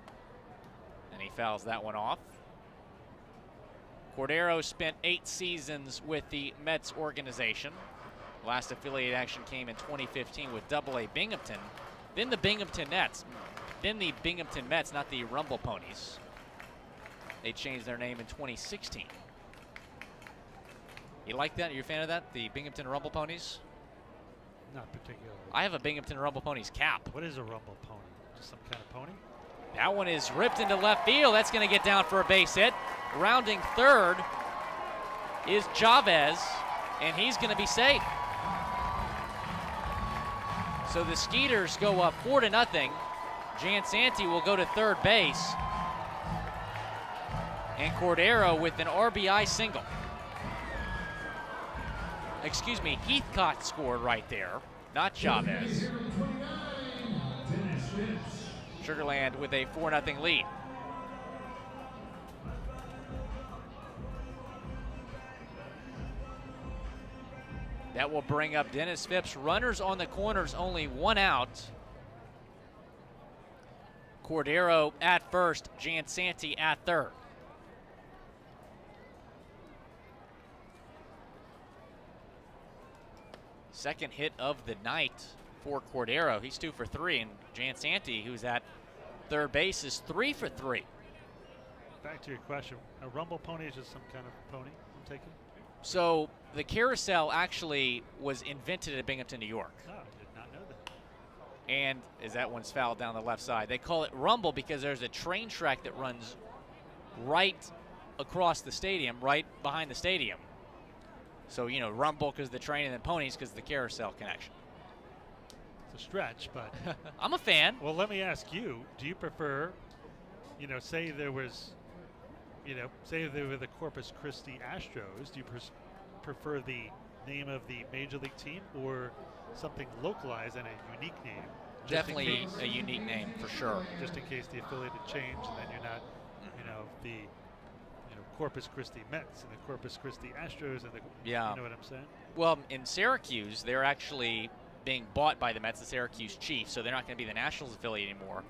Speaker 19: And he fouls that one off. Cordero spent 8 seasons with the Mets organization. Last affiliate action came in 2015 with AA Binghamton. Then the Binghamton Nets. Then the Binghamton Mets, not the Rumble Ponies. They changed their name in 2016. You like that? You're a fan of that? The Binghamton Rumble Ponies?
Speaker 7: Not particularly.
Speaker 19: I have a Binghamton Rumble Ponies cap.
Speaker 7: What is a Rumble Pony? Just some kind of pony?
Speaker 19: That one is ripped into left field. That's going to get down for a base hit. Rounding third is Chavez, and he's going to be safe. So the Skeeters go up 4-0. Jansanti will go to third base. And Cordero with an RBI single. Excuse me, Heathcott scored right there, not Chavez. Sugarland with a 4-0 lead. That will bring up Dennis Phipps. Runners on the corners, only 1 out. Cordero at first, Jansanti at third. Second hit of the night for Cordero. He's 2 for 3, and Jansanti, who's at third base, is 3 for 3.
Speaker 7: back to your question. A rumble pony is just some kind of pony I'm taking?
Speaker 19: So the carousel actually was invented at Binghamton, New York.
Speaker 7: Oh, I did not know that.
Speaker 19: And as that one's fouled down the left side, they call it rumble because there's a train track that runs right across the stadium, right behind the stadium. So, rumble because the train, and then ponies because the carousel connection.
Speaker 7: It's a stretch, but
Speaker 19: I'm a fan.
Speaker 7: Well, let me ask you, do you prefer, say there was, say there were the Corpus Christi Astros, do you prefer the name of the major league team or something localized and a unique name?
Speaker 19: Definitely a unique name for sure.
Speaker 7: Just in case the affiliate had changed and then you're not, the Corpus Christi Mets and the Corpus Christi Astros and the, you know what I'm saying?
Speaker 19: Well, in Syracuse, they're actually being bought by the Mets, the Syracuse Chiefs, so they're not going to be the Nationals affiliate anymore.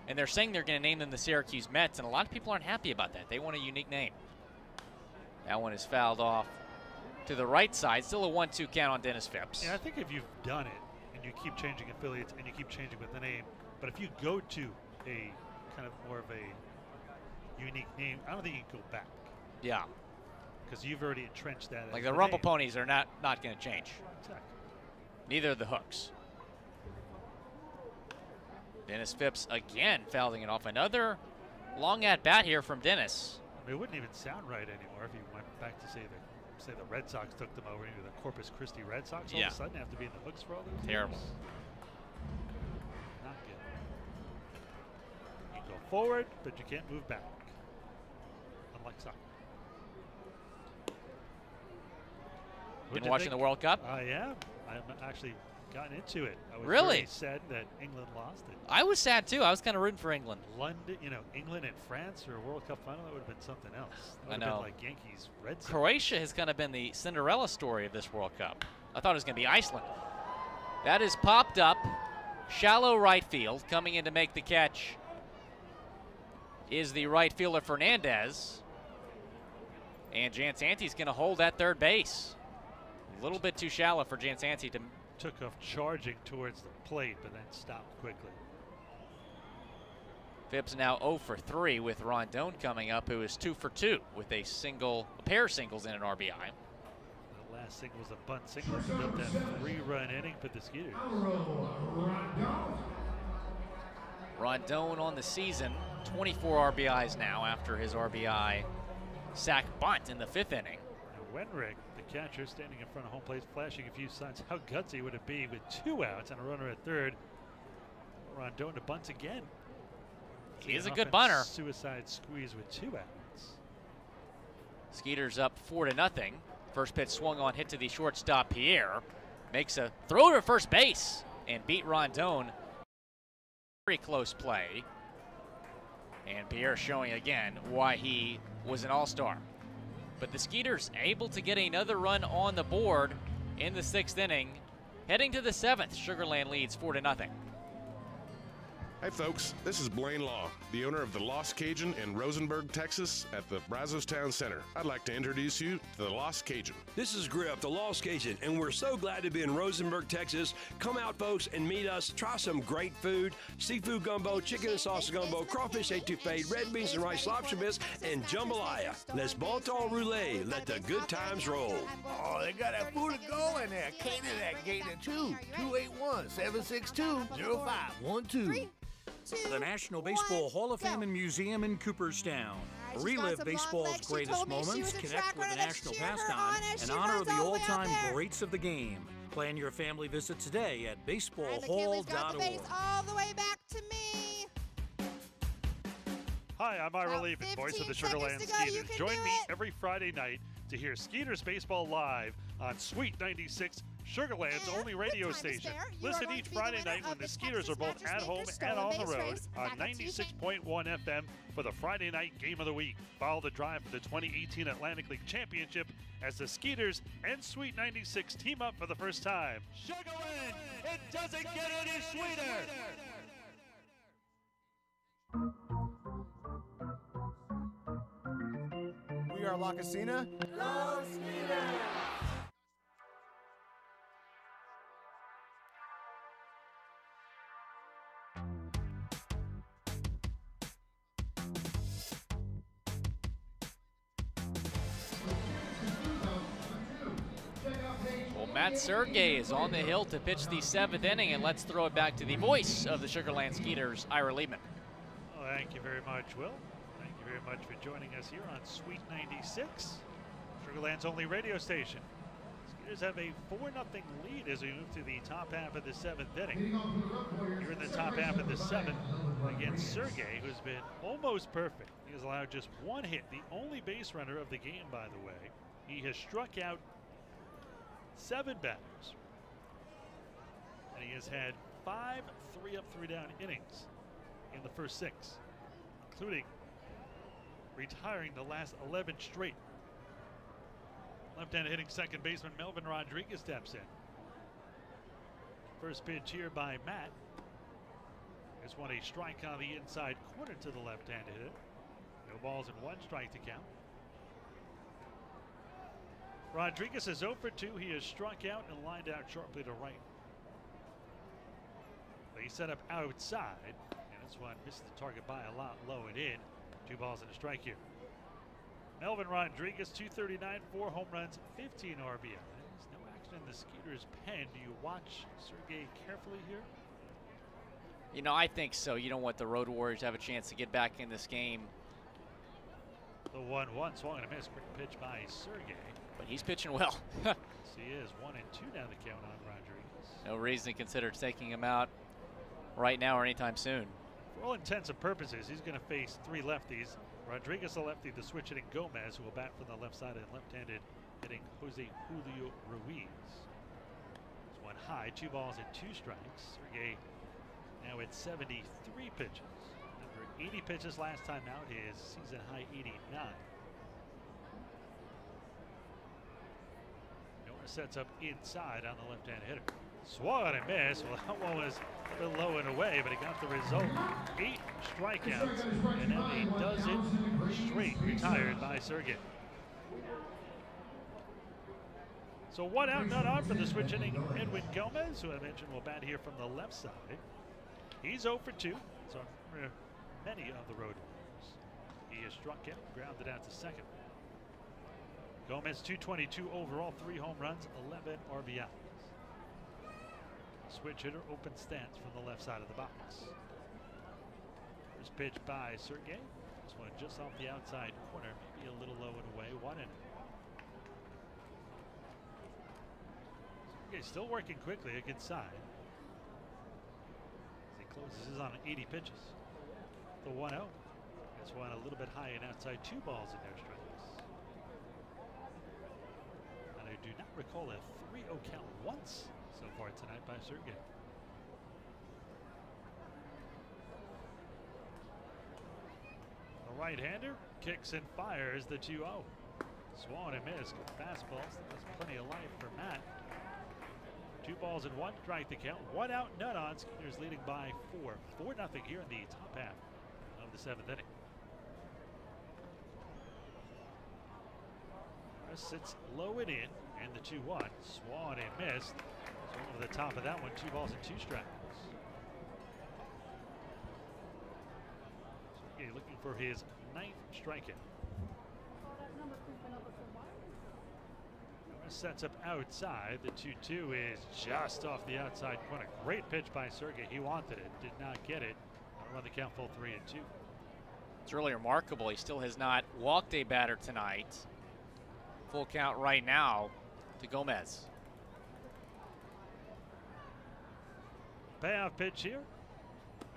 Speaker 19: And they're saying they're going to name them the Syracuse Mets, and a lot of people aren't happy about that. They want a unique name. That one is fouled off to the right side. Still a 1-2 count on Dennis Phipps.
Speaker 7: Yeah, I think if you've done it and you keep changing affiliates and you keep changing with the name, but if you go to a kind of more of a unique name, I don't think you can go back.
Speaker 19: Yeah.
Speaker 7: Because you've already entrenched that.
Speaker 19: Like
Speaker 7: as
Speaker 19: the rumble ponies are not going to change.
Speaker 7: Exactly.
Speaker 19: Neither are the hooks. Dennis Phipps again fouling it off. Another long at bat here from Dennis.
Speaker 7: I mean, it wouldn't even sound right anymore if you went back to say the Red Sox took them over into the Corpus Christi Red Sox. All of a sudden have to be in the hooks for all those
Speaker 19: Terrible.
Speaker 7: years. Not good. You can go forward, but you can't move back. Unlike soccer.
Speaker 19: Been watching the World Cup?
Speaker 7: I am. I'm actually gotten into it. I was
Speaker 19: really
Speaker 7: very sad that England lost it.
Speaker 19: I was sad too. I was kind of rooting for England.
Speaker 7: London, England and France for a World Cup final, that would have been something else. That would have been like Yankees, Red Sox.
Speaker 19: Croatia has kind of been the Cinderella story of this World Cup. I thought it was going to be Iceland. That is popped up. Shallow right field. Coming in to make the catch is the right fielder Fernandez. And Jansanti's going to hold at third base. A little bit too shallow for Jansanti to...
Speaker 7: Took off charging towards the plate, but then stopped quickly.
Speaker 19: Phipps now 0 for 3 with Rondon coming up, who is 2 for 2 with a pair of singles and an RBI.
Speaker 7: The last single was a bunt single. Built that 3-run inning for the Skeeters.
Speaker 19: Rondon on the season, 24 RBIs now after his RBI sac bunt in the 5th inning.
Speaker 7: Wenrick, the catcher, standing in front of home plate, flashing a few signs. How gutsy would it be with 2 outs and a runner at third? Rondon to bunts again.
Speaker 19: He is a good bunter.
Speaker 7: Suicide squeeze with 2 outs.
Speaker 19: Skeeters up 4-0. First pitch swung on, hit to the shortstop. Pierre makes a throw to first base and beat Rondon. Very close play. And Pierre showing again why he was an all-star. But the Skeeters able to get another run on the board in the 6th inning. Heading to the 7th, Sugar Land leads 4-0.
Speaker 16: Hi, folks. This is Blaine Law, the owner of the Lost Cajun in Rosenberg, Texas, at the Brazos Town Center. I'd like to introduce you to the Lost Cajun.
Speaker 17: This is Griff, the Lost Cajun, and we're so glad to be in Rosenberg, Texas. Come out, folks, and meet us. Try some great food: seafood gumbo, chicken and sausage gumbo, crawfish etouffee, red beans and rice lobster biscuits, and jambalaya. Les bon temps roulés. Let the good times roll.
Speaker 18: Oh, they got that food to go in there. Cater that gator too. 281-762-0512.
Speaker 6: The National Baseball Hall of Fame and Museum in Cooperstown. Relive baseball's greatest moments, connect with the national pastime, and honor the all-time greats of the game. Plan your family visit today at baseballhall.org.
Speaker 12: All the way back to me.
Speaker 7: Hi, I'm Ira Levin, voice of the Sugar Land Skeeters. Join me every Friday night to hear Skeeters Baseball live on Sweet 96, Sugar Land's only radio station. Listen each Friday night when the Skeeters are both at home and on the road on 96.1 FM for the Friday night game of the week. Follow the drive for the 2018 Atlantic League Championship as the Skeeters and Sweet 96 team up for the first time.
Speaker 9: Sugar Land, it doesn't get any sweeter!
Speaker 3: We are La Casina.
Speaker 9: Go Skeeters!
Speaker 19: Matt Sergei is on the hill to pitch the 7th inning, and let's throw it back to the voice of the Sugarland Skeeters, Ira Liebman.
Speaker 7: Well, thank you very much, Will. Thank you very much for joining us here on Sweet 96, Sugarland's only radio station. Skeeters have a 4-0 lead as we move to the top half of the 7th inning. Here in the top half of the 7th against Sergei, who's been almost perfect. He has allowed just one hit, the only base runner of the game, by the way. He has struck out 7 batters. And he has had 5 3-up, 3-down innings in the first 6, including retiring the last 11 straight. Left-handed hitting second baseman Melvin Rodriguez steps in. First pitch here by Matt. This one a strike on the inside corner to the left-handed hitter. No balls and 1 strike to count. Rodriguez is 0 for 2. He is struck out and lined out sharply to right. They set up outside, and this one missed the target by a lot, low and in. 2 balls and a strike here. Melvin Rodriguez, 239, 4 home runs, 15 RBIs. No action in the Skeeters' pen. Do you watch Sergei carefully here?
Speaker 2: You know, I think so. You don't want the Road Warriors to have a chance to get back in this game.
Speaker 7: The 1-1 swung and a miss. Quick pitch by Sergei.
Speaker 2: But he's pitching well.
Speaker 7: Yes, he is. 1-2 now the count on Rodriguez.
Speaker 2: No reason to consider taking him out right now or anytime soon.
Speaker 7: For all intents and purposes, he's going to face 3 lefties. Rodriguez, the lefty, the switch hitting Gomez, who will bat from the left side, and left-handed hitting Jose Julio Ruiz. This one high, 2 balls and 2 strikes. Sergei now at 73 pitches. Number 80 pitches last time out, his season high 89. Noah sets up inside on the left-hand hitter. Swung and miss. Well, that one was a bit low and away, but he got the result. 8 strikeouts, and now a dozen straight retired by Sergei. So 1 out, none on for the switch hitting Edwin Gomez, who I mentioned will bat here from the left side. He's 0 for 2, so for many of the Road Warriors. He is struck out, grounded out to second. Gomez 222 overall, 3 home runs, 11 RBIs. Switch hitter, open stance from the left side of the box. First pitch by Sergei. This one just off the outside corner, maybe a little low and away, 1 inning. Sergei still working quickly, a good sign. As he closes on 80 pitches. The 1-0. This one a little bit high and outside, 2 balls and no strikes. And I do not recall a 3-0 count once so far tonight by Sergei. The right-hander kicks and fires the 2-0. Swung and missed. Fastballs. There's plenty of life for Matt. 2 balls and 1 strike to count. 1 out, none on. Skeeters leading by 4. 4-0 here in the top half of the 7th inning. Sits low and in, and the 2-1. Swung and missed. Over the top of that one, 2 balls and 2 strikes. Sergei looking for his 9th strikeout. Sets up outside. The 2-2 is just off the outside corner. Great pitch by Sergei. He wanted it, did not get it. I'll run the count full 3-2.
Speaker 2: It's really remarkable. He still has not walked a batter tonight. Full count right now to Gomez.
Speaker 7: Payoff pitch here.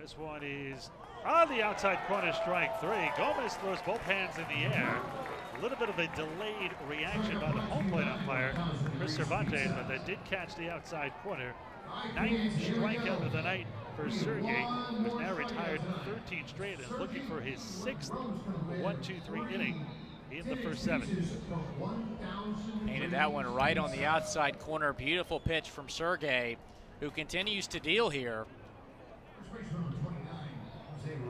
Speaker 7: This one is on the outside corner, strike 3. Gomez throws both hands in the air. A little bit of a delayed reaction by the home plate umpire, Chris Cervantes, but that did catch the outside corner. 9th strikeout of the night for Sergei, who's now retired 13 straight and looking for his 6th 1-2-3 inning in the first 7.
Speaker 2: Painted that one right on the outside corner. Beautiful pitch from Sergei, who continues to deal here.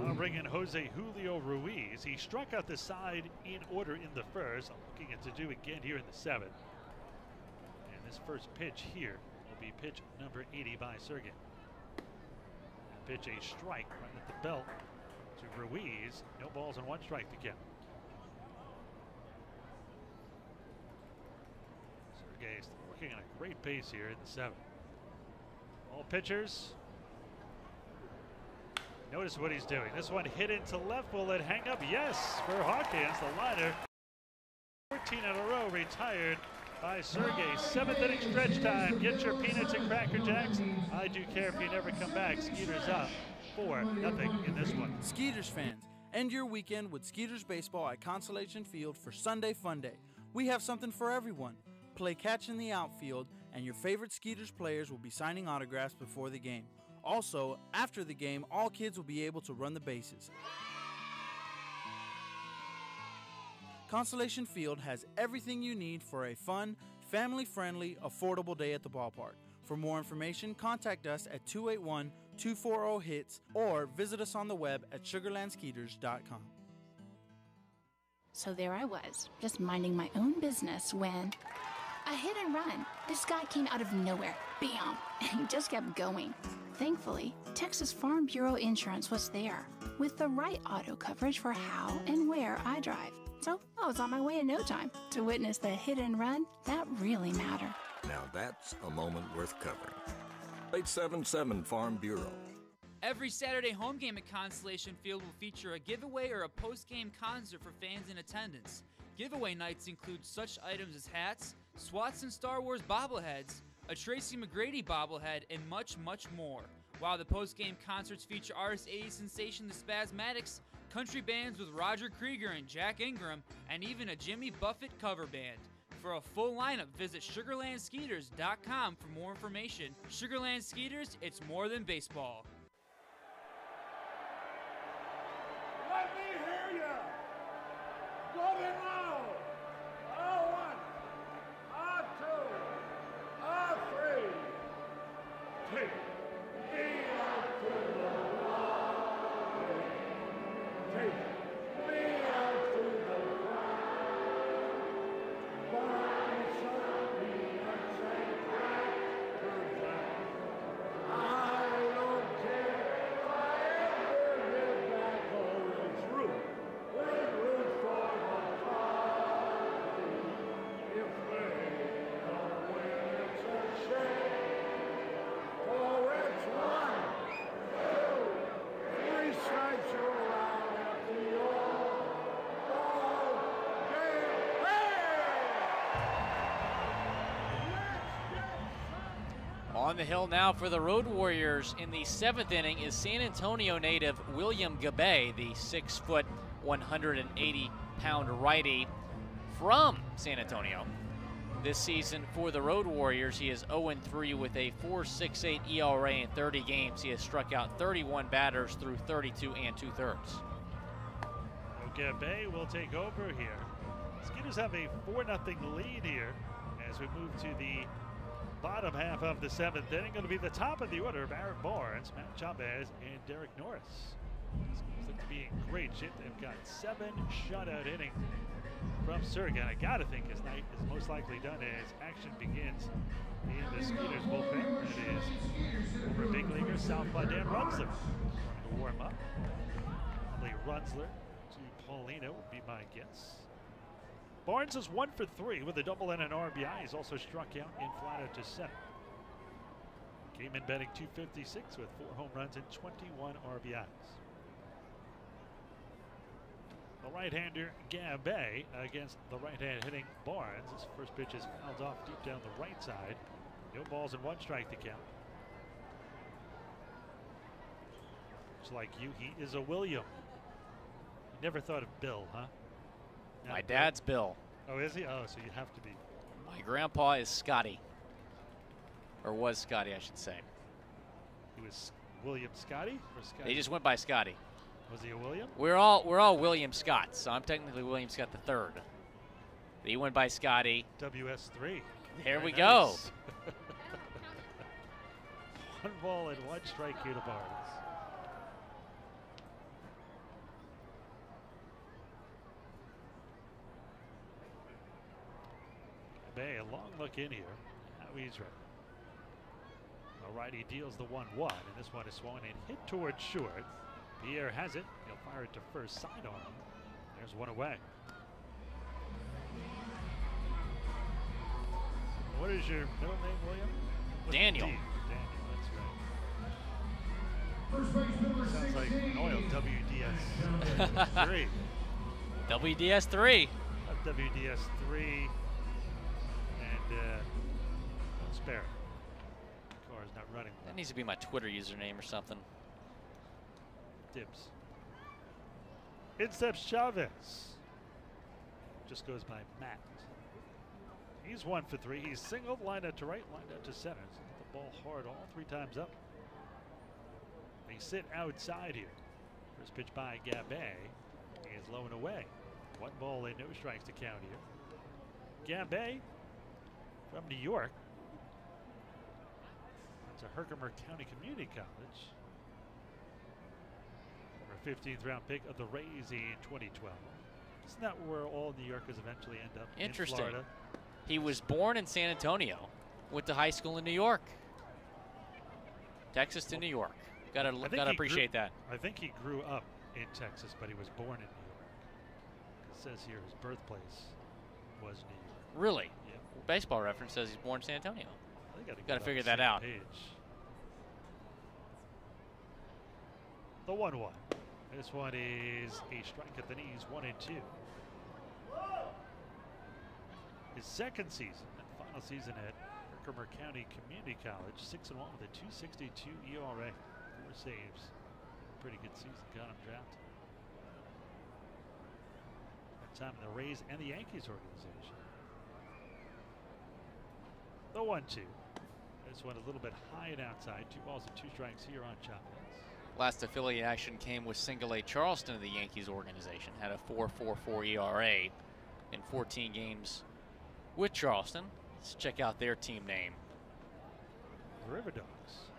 Speaker 7: I'll bring in Jose Julio Ruiz. He struck out the side in order in the first. I'm looking at to do again here in the 7th. And this first pitch here will be pitch number 80 by Sergei. Pitch a strike right at the belt to Ruiz. No balls and 1 strike to count. Sergei is working at a great pace here in the 7th. All pitchers. Notice what he's doing. This one hit into left. Will it hang up? Yes, for Hawkins, the liner. 14 in a row retired by Sergei. 7th inning stretch time. Get your peanuts and Cracker Jacks. I do care if you never come back. Skeeters up 4-0 in this one.
Speaker 13: Skeeters fans, end your weekend with Skeeters baseball at Constellation Field for Sunday Fun Day. We have something for everyone. Play catch in the outfield, and your favorite Skeeters players will be signing autographs before the game. Also, after the game, all kids will be able to run the bases. Constellation Field has everything you need for a fun, family-friendly, affordable day at the ballpark. For more information, contact us at 281-240-HITS or visit us on the web at sugarlandskeeters.com.
Speaker 14: So there I was, just minding my own business when a hit and run. This guy came out of nowhere, bam, and he just kept going. Thankfully, Texas Farm Bureau Insurance was there with the right auto coverage for how and where I drive. So I was on my way in no time to witness the hit and run that really matter.
Speaker 15: Now that's a moment worth covering. 877 Farm Bureau.
Speaker 21: Every Saturday home game at Constellation Field will feature a giveaway or a post-game concert for fans in attendance. Giveaway nights include such items as hats, Swats and Star Wars bobbleheads, a Tracy McGrady bobblehead, and much, much more. While the post-game concerts feature artist 80s sensation The Spasmatics, country bands with Roger Krieger and Jack Ingram, and even a Jimmy Buffett cover band. For a full lineup, visit SugarlandSkeeters.com for more information. Sugarland Skeeters, it's more than baseball.
Speaker 9: Let me hear you. Good and loud. A 1, a 2, a 3. Take me out to the lobby. Take me out to the buy some peanuts and Cracker Jacks. I don't care if I ever get back Orange Root. We'll root for the party. If they don't win, it's a shame. For it's 1, 2, 3 strikes you're out at the all game.
Speaker 19: On the hill now for the Road Warriors in the 7th inning is San Antonio native William Gabay, the 6-foot, 180-pound righty from San Antonio. This season for the Road Warriors, he is 0-3 with a 4.68 ERA in 30 games. He has struck out 31 batters through 32 2/3.
Speaker 7: Gabay will take over here. Skeeters have a 4-0 lead here as we move to the bottom half of the 7th inning. Going to be the top of the order: Barrett Barnes, Matt Chavez, and Derek Norris. Skeeters look to be in great shape. They've got 7 shutout innings from Sergei. I gotta think his night is most likely done as action begins in the Skeeters bullpen. That is over big leaguer Southpaw Dan Runsler to warm up. Probably Runsler to Paulino would be my guess. Barnes is 1 for 3 with a double and an RBI. He's also struck out in flat out to center. Came in batting .256 with 4 home runs and 21 RBIs. The right-hander Gabay against the right-hand hitting Barnes. His first pitch is fouled off deep down the right side. No balls and 1 strike to count. Just like you, he is a William. You never thought of Bill, huh?
Speaker 19: My dad's Bill.
Speaker 7: Oh, is he? Oh, so you have to be.
Speaker 19: My grandpa is Scotty. Or was Scotty, I should say.
Speaker 7: He was William Scotty? Or Scotty?
Speaker 19: He just went by Scotty.
Speaker 7: Was he a William?
Speaker 19: We're all William Scott, so I'm technically William Scott III. But he went by Scotty.
Speaker 7: WS3.
Speaker 19: There we
Speaker 7: nice.
Speaker 19: go.
Speaker 7: 1 ball and 1 strike here to Barnes. Bay, a long look in here. Now he's ready. All right, he deals the 1-1, and this one is swung and hit towards short. Pierre has it. He'll fire it to first sidearm. There's 1 away. What your middle name, William?
Speaker 19: Daniel.
Speaker 7: Daniel, that's right. Sounds like an oil, WDS 3.
Speaker 19: WDS 3.
Speaker 7: WDS 3. And don't spare it. The car is not running.
Speaker 19: That needs to be my Twitter username or something.
Speaker 7: Dibs. In steps Chavez. Just goes by Matt. He's 1 for 3. He's singled, lined out to right, lined out to center. So hit the ball hard all 3 times up. They sit outside here. First pitch by Gabay. He is low and away. 1 ball and no strikes to count here. Gabay from New York. It's a Herkimer County Community College. For a 15th round pick of the Rays in 2012. Isn't that where all New Yorkers eventually end up?
Speaker 19: Interesting.
Speaker 7: In Florida?
Speaker 19: He was born in San Antonio. Went to high school in New York. Texas to New York. Gotta appreciate that.
Speaker 7: I think he grew up in Texas, but he was born in New York. It says here his birthplace was New York.
Speaker 19: Really?
Speaker 7: Yeah.
Speaker 19: Baseball Reference says he's born in San Antonio.
Speaker 7: Got to
Speaker 19: figure that out.
Speaker 7: Page. The 1-1. This one is a strike at the knees, 1 and 2. His second season and final season at Herkimer County Community College, 6-1 with a 2.62 ERA. 4 saves. Pretty good season. Got him drafted. That time in the Rays and the Yankees organization. The 1-2. This one a little bit high and outside. 2 balls and 2 strikes here on Chavez.
Speaker 19: Last affiliation came with Single A Charleston of the Yankees organization. Had a 4.44 ERA in 14 games with Charleston. Let's check out their team name.
Speaker 7: The River Dogs.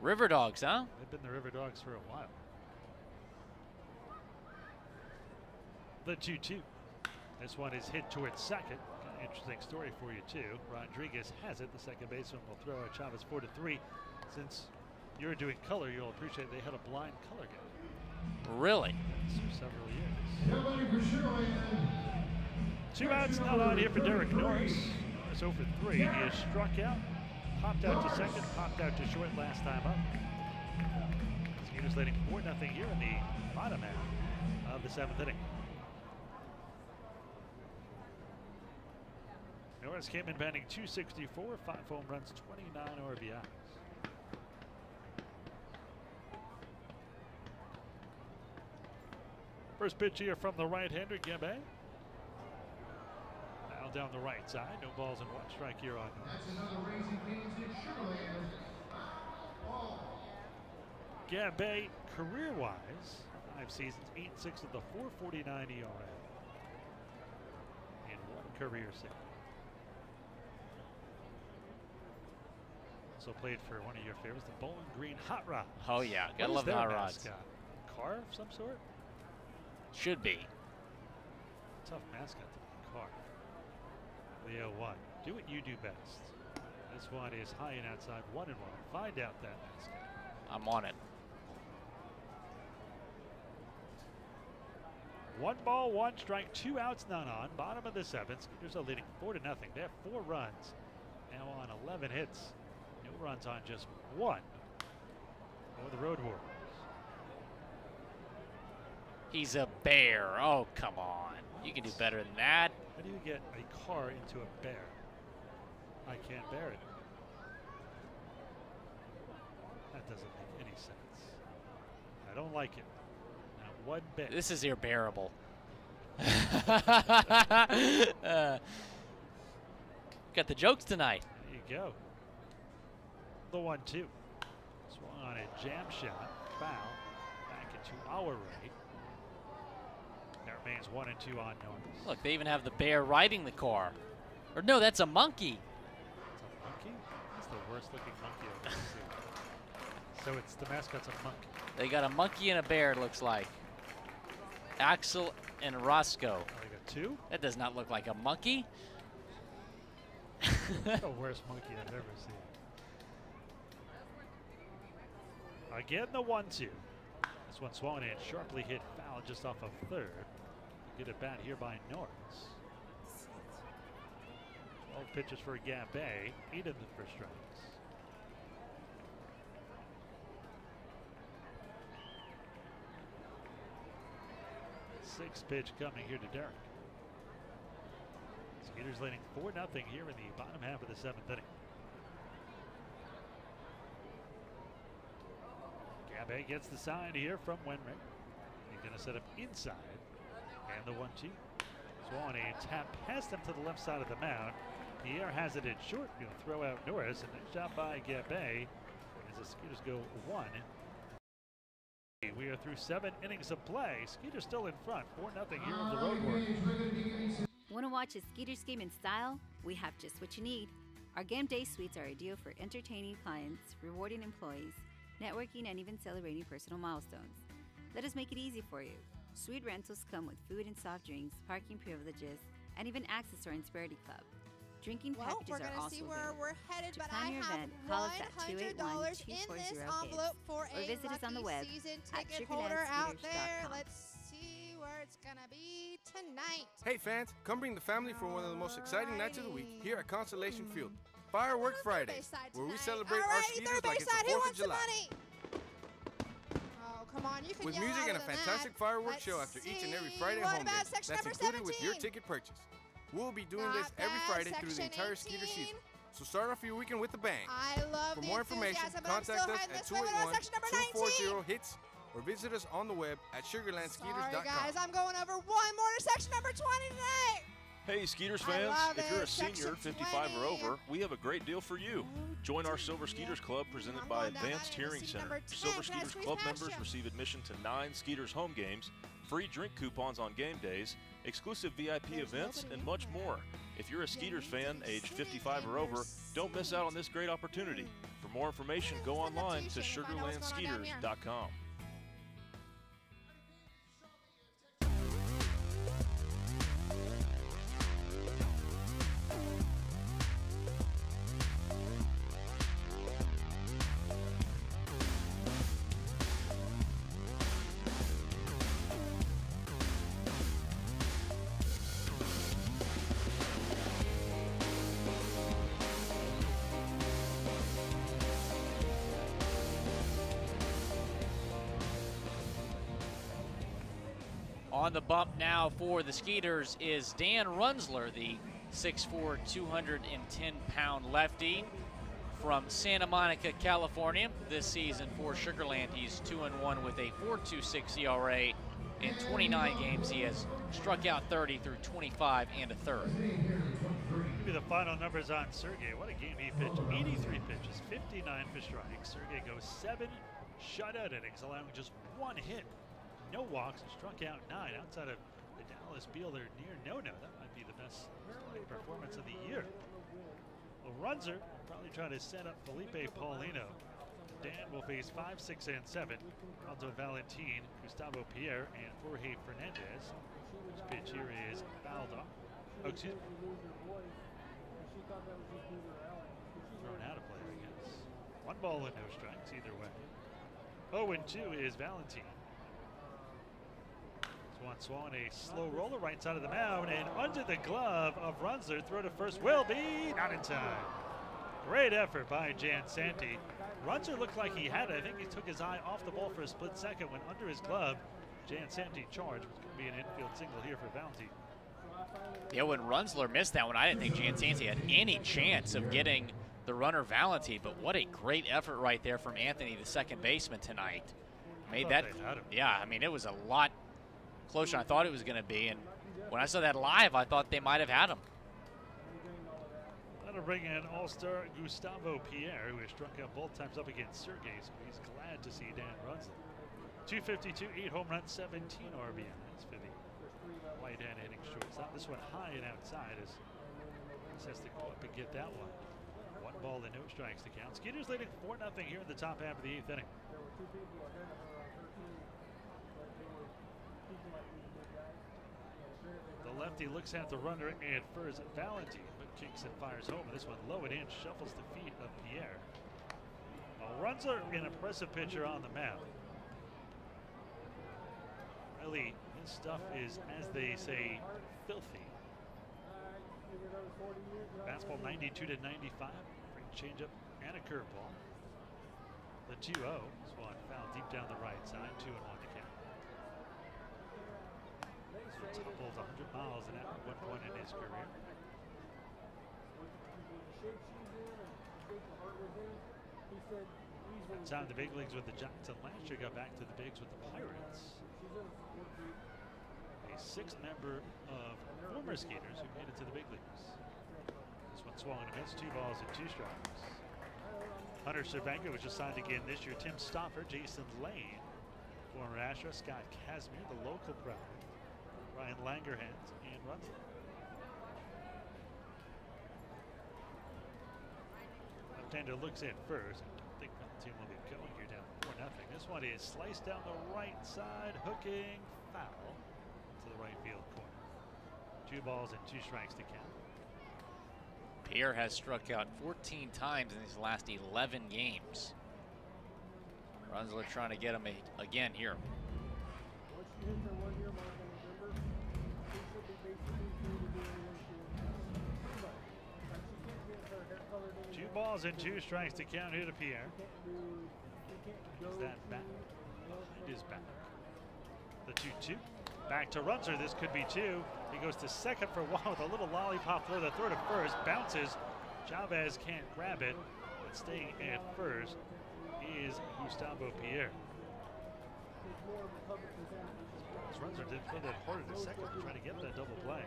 Speaker 19: River Dogs, huh?
Speaker 7: They've been the River Dogs for a while. The 2-2. This one is hit towards second. Got an interesting story for you, too. Rodriguez has it. The second baseman will throw at Chavez 4-3. Since you're doing color, you'll appreciate they had a blind color game.
Speaker 19: Really?
Speaker 7: For several years. 2 outs, not on here for Derek Norris. Norris 0 for 3. He is struck out, popped out to second, popped out to short last time up. Skeeters leading 4-0 here in the bottom half of the 7th inning. Norris came in batting .264, 5 home runs, 29 RBIs. First pitch here from the right-hander, Gabay. Now down the right side, no balls and 1 strike here on Norris.
Speaker 4: That's another Raising Cane's in Sugarland.
Speaker 7: Gabay, career-wise, 5 seasons, 8-6 with the 4.49 ERA. And 1 career save. Also played for one of your favorites, the Bowling Green Hot Rods.
Speaker 19: Oh yeah, gotta love the Hot Rods.
Speaker 7: Car of some sort?
Speaker 19: Should be.
Speaker 7: Tough mascot to be a car. Leo 1. Do what you do best. This one is high and outside, 1-1. Find out that mascot.
Speaker 19: I'm on it.
Speaker 7: 1 ball, 1 strike, 2 outs, none on. Bottom of the 7th. Skeeters are leading 4-0. They have 4 runs. Now on 11 hits. No runs on just 1 for the Road Warriors.
Speaker 19: He's a bear. Oh, come on. You can do better than that.
Speaker 7: How do you get a car into a bear? I can't bear it. That doesn't make any sense. I don't like it. Not 1 bit.
Speaker 19: This is irreparable. Got the jokes tonight.
Speaker 7: There you go. The 1-2. Swung on a jam shot. Foul. Back into our right. That remains 1 and 2 on Norris.
Speaker 19: Look, they even have the bear riding the car. Or no, that's a monkey.
Speaker 7: It's a monkey? That's the worst looking monkey I've ever seen. So it's the mascot's a monkey.
Speaker 19: They got a monkey and a bear, it looks like. Axel and Roscoe.
Speaker 7: Oh, they got 2?
Speaker 19: That does not look like a monkey.
Speaker 7: That's the worst monkey I've ever seen. Again, the 1-2. This one swung in, sharply hit foul just off of third. Get it back here by Norris. 12 pitches for Gabay, 8 of them for strikes. Sixth pitch coming here to Derek. Skeeters leading 4-0 here in the bottom half of the 7th inning. Gabay gets the sign here from Wenrick. He's going to set up inside. And the 1-2. Swan a tap past him to the left side of the mound. Pierre has it in short. He'll throw out Norris. And nice job by Gabay as the Skeeters go 1. We are through 7 innings of play. Skeeters still in front. 4-0 here of the road work.
Speaker 8: Want to watch a Skeeters game in style? We have just what you need. Our game day suites are ideal for entertaining clients, rewarding employees, networking, and even celebrating personal milestones. Let us make it easy for you. Suite rentals come with food and soft drinks, parking privileges, and even access to our Insperity Club. Drinking packages
Speaker 12: we're gonna
Speaker 8: are also
Speaker 12: see where
Speaker 8: available.
Speaker 12: we're headed,
Speaker 8: To
Speaker 12: but
Speaker 8: plan
Speaker 12: I
Speaker 8: your
Speaker 12: have
Speaker 8: event, call us at
Speaker 12: $100 in this envelope for
Speaker 8: or
Speaker 12: a
Speaker 8: visit us on the web
Speaker 12: season
Speaker 8: at
Speaker 12: ticket holder out there.
Speaker 8: sugarlandskeeters.com.
Speaker 12: Let's see where it's gonna be tonight.
Speaker 3: Hey fans, come bring the family for one of the most exciting nights of the week here at Constellation Field. Firework Friday, where we celebrate our Skeeters like it's the 4th of July.
Speaker 12: Oh, come on, you can
Speaker 3: With
Speaker 12: yell
Speaker 3: music and a
Speaker 12: louder than
Speaker 3: fantastic
Speaker 12: that.
Speaker 3: fireworks
Speaker 12: Let's
Speaker 3: show after each and every
Speaker 12: see.
Speaker 3: Friday
Speaker 12: What
Speaker 3: home
Speaker 12: about
Speaker 3: game.
Speaker 12: section
Speaker 3: That's
Speaker 12: number
Speaker 3: included with your
Speaker 12: 17?
Speaker 3: ticket purchase. We'll be doing
Speaker 12: Not
Speaker 3: this every
Speaker 12: bad.
Speaker 3: Friday through the
Speaker 12: Section
Speaker 3: entire Skeeter
Speaker 12: 18.
Speaker 3: season. So start off your weekend with a bang.
Speaker 12: I love
Speaker 3: For
Speaker 12: the
Speaker 3: more information,
Speaker 12: enthusiasm, but I'm still
Speaker 3: contact us
Speaker 12: heading
Speaker 3: at
Speaker 12: this way. What about section number 19?
Speaker 3: 280-HITS or visit us on the web at sugarlandskeeters.com.
Speaker 12: Sorry guys, I'm going over one more to section number 20 today.
Speaker 5: Hey Skeeters
Speaker 12: I
Speaker 5: fans,
Speaker 12: love
Speaker 5: if you're a
Speaker 12: it.
Speaker 5: senior,
Speaker 12: Section
Speaker 5: 55 or
Speaker 12: 20.
Speaker 5: over, we have a great deal for you. Join our Silver Skeeters Club presented by Advanced Hearing Center. Silver Skeeters Club members receive admission to 9 Skeeters home games, free drink coupons on game days, exclusive VIP events, and much more. If you're a Skeeters fan aged 55 or over, don't miss out on this great opportunity. For more information, go online to sugarlandskeeters.com.
Speaker 19: On the bump now for the Skeeters is Dan Runzler, the 6'4", 210-pound lefty from Santa Monica, California. This season for Sugarland, he's 2-1 with a 4.26 ERA. In 29 games, he has struck out 30 through 25 and a third.
Speaker 7: Give me the final numbers on Sergei. What a game he pitched. 83 pitches, 59 for strikes. Sergei goes 7 shutout innings, allowing just 1 hit. No walks, and struck out 9 outside of the Dallas Beal. They're near no-no. That might be the best performance of the year. Well, Runzer will probably try to set up Felipe Paulino. Dan will face 5, 6, and 7. Aldo Valentin, Gustavo Pierre, and Jorge Fernandez. This pitch here is fouled off. Oh, excuse me. Thrown out of play, I guess. 1 ball and no strikes either way. 0-2 is Valentin. Swan a slow roller right side of the mound, and under the glove of Runzler, throw to first will be not in time. Great effort by Jan Santi. Runzler looked like he had it. I think he took his eye off the ball for a split second when under his glove. Jan Santi charged, which could be an infield single here for Valentin.
Speaker 19: Yeah, when Runzler missed that one, I didn't think Jan Santi had any chance of getting the runner Valentin, but what a great effort right there from Anthony, the second baseman tonight. Made that, yeah, I mean, it was a lot closer than I thought it was going to be, and when I saw that live, I thought they might have had him.
Speaker 7: That'll bring in all-star Gustavo Pierre, who has struck out both times up against Sergei, so he's glad to see Dan Runzler. 252, 8 home runs, 17 RBIs for the right-hand hitting shortstop. This one high and outside as he has to go up and get that one. 1 ball and no strikes to count. Skeeters leading 4-0 here in the top half of the 8th inning. The lefty looks at the runner and first Valentin, but kicks and fires home. And this one low and in, shuffles the feet of Pierre. Well, Runzler, an impressive pitcher on the mound. Really, his stuff is, as they say, filthy. Fastball Fastball 92 to 95. Bring changeup and a curveball. The 2-0. Swan foul deep down the right side. 2-1 to count. Toppled 100 miles an hour at one point in his career. Time the big leagues with the Giants, and last year got back to the bigs with the Pirates. A sixth member of former Skeeters who made it to the big leagues. This one swung and a miss, 2 balls and 2 strikes. Hunter Cervenka was just signed again this year. Tim Stoffer, Jason Lane, former Astro, Scott Kazmir, the local pride, Ryan Langerhans, and Runza. Left-hander looks in first. I think the team will be going here down 4-0. This one is sliced down the right side, hooking, foul to the right field corner. 2 balls and 2 strikes to count.
Speaker 19: Pierre has struck out 14 times in his last 11 games. Runzler trying to get him again here.
Speaker 7: Two balls and 2 strikes to count here to Pierre. Is that back? It is back. The 2-2. Back to Runzer. This could be 2. He goes to second for 1 with a little lollipop throw. The throw to first bounces. Chavez can't grab it, but staying at first is Gustavo Pierre. Runzer did throw that harder to second to try to get that double play.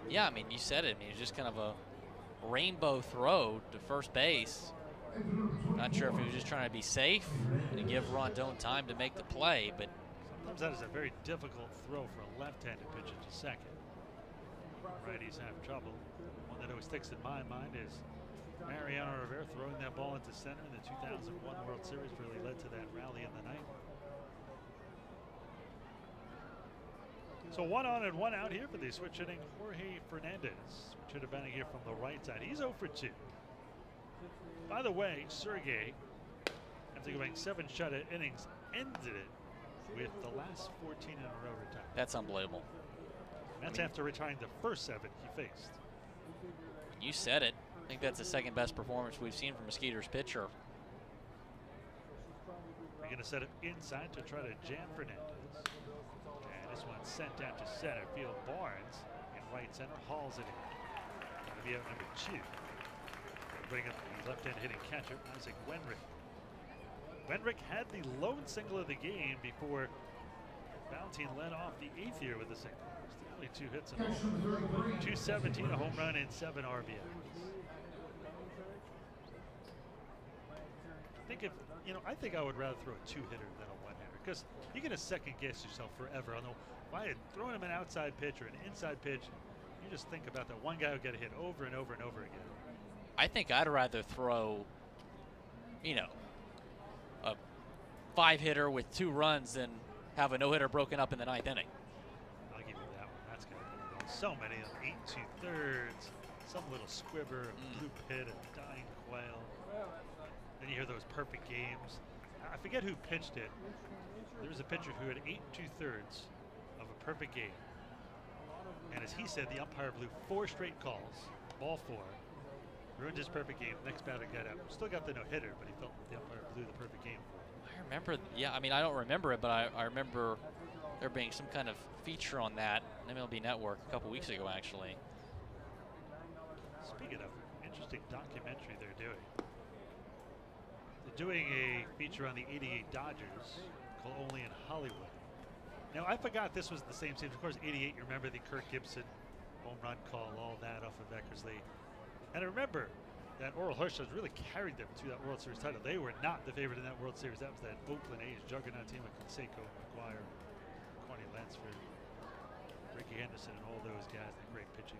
Speaker 19: Yeah, I mean, you said it. I mean, it was just kind of a rainbow throw to first base. Not sure if he was just trying to be safe and give Rondon time to make the play, but
Speaker 7: sometimes that is a very difficult throw for a left-handed pitcher to second. Righties have trouble. One that always sticks in my mind is Mariano Rivera throwing that ball into center in the 2001 World Series. Really led to that rally in the night. So 1 on and 1 out here for the switch hitting Jorge Fernandez. Switch hitter batting here from the right side. He's 0 for 2. By the way, Sergei, after going 7 shutout innings, ended it with the last 14 in a row retired.
Speaker 19: That's unbelievable.
Speaker 7: That's after retiring the first 7 he faced.
Speaker 19: You said it. I think that's the second best performance we've seen from a Skeeters pitcher.
Speaker 7: We're going to set it inside to try to jam Fernandez. And this one sent down to center field. Barnes in right center hauls it in. That'll be out number 2. Bring up the left-hand hitting catcher, Isaac Wenrick. Wenrick had the lone single of the game before Valentine led off the 8th year with a single. It's the only 2 hits in all. 217, a home run, and 7 RBIs. I think I would rather throw a 2-hitter than a 1-hitter because you're going to second guess yourself forever. Although if I had thrown him an outside pitch or an inside pitch, you just think about that one guy who got a hit over and over and over again.
Speaker 19: I think I'd rather throw, a 5-hitter with 2 runs than have a no-hitter broken up in the 9th inning.
Speaker 7: I'll give you that one. That's good. So many of them. 8 2/3, some little squibber, a blue pit, a dying quail. Then you hear those perfect games. I forget who pitched it. There was a pitcher who had 8 2/3 of a perfect game. And as he said, the umpire blew 4 straight calls, ball 4. Ruined his perfect game. Next batter got out. Still got the no-hitter, but he felt the umpire blew the perfect game for him.
Speaker 19: I remember, I don't remember it, but I remember there being some kind of feature on that MLB Network a couple weeks ago, actually.
Speaker 7: Speaking of interesting documentary they're doing. They're doing a feature on the '88 Dodgers called Only in Hollywood. Now, I forgot this was the same season. Of course, '88, you remember the Kirk Gibson home run call, all that off of Eckersley. And I remember that Oral Hershiser really carried them to that World Series title. They were not the favorite in that World Series. That was that Oakland A's juggernaut team with Canseco, McGuire, Corny Lansford, Ricky Henderson, and all those guys. The great pitching.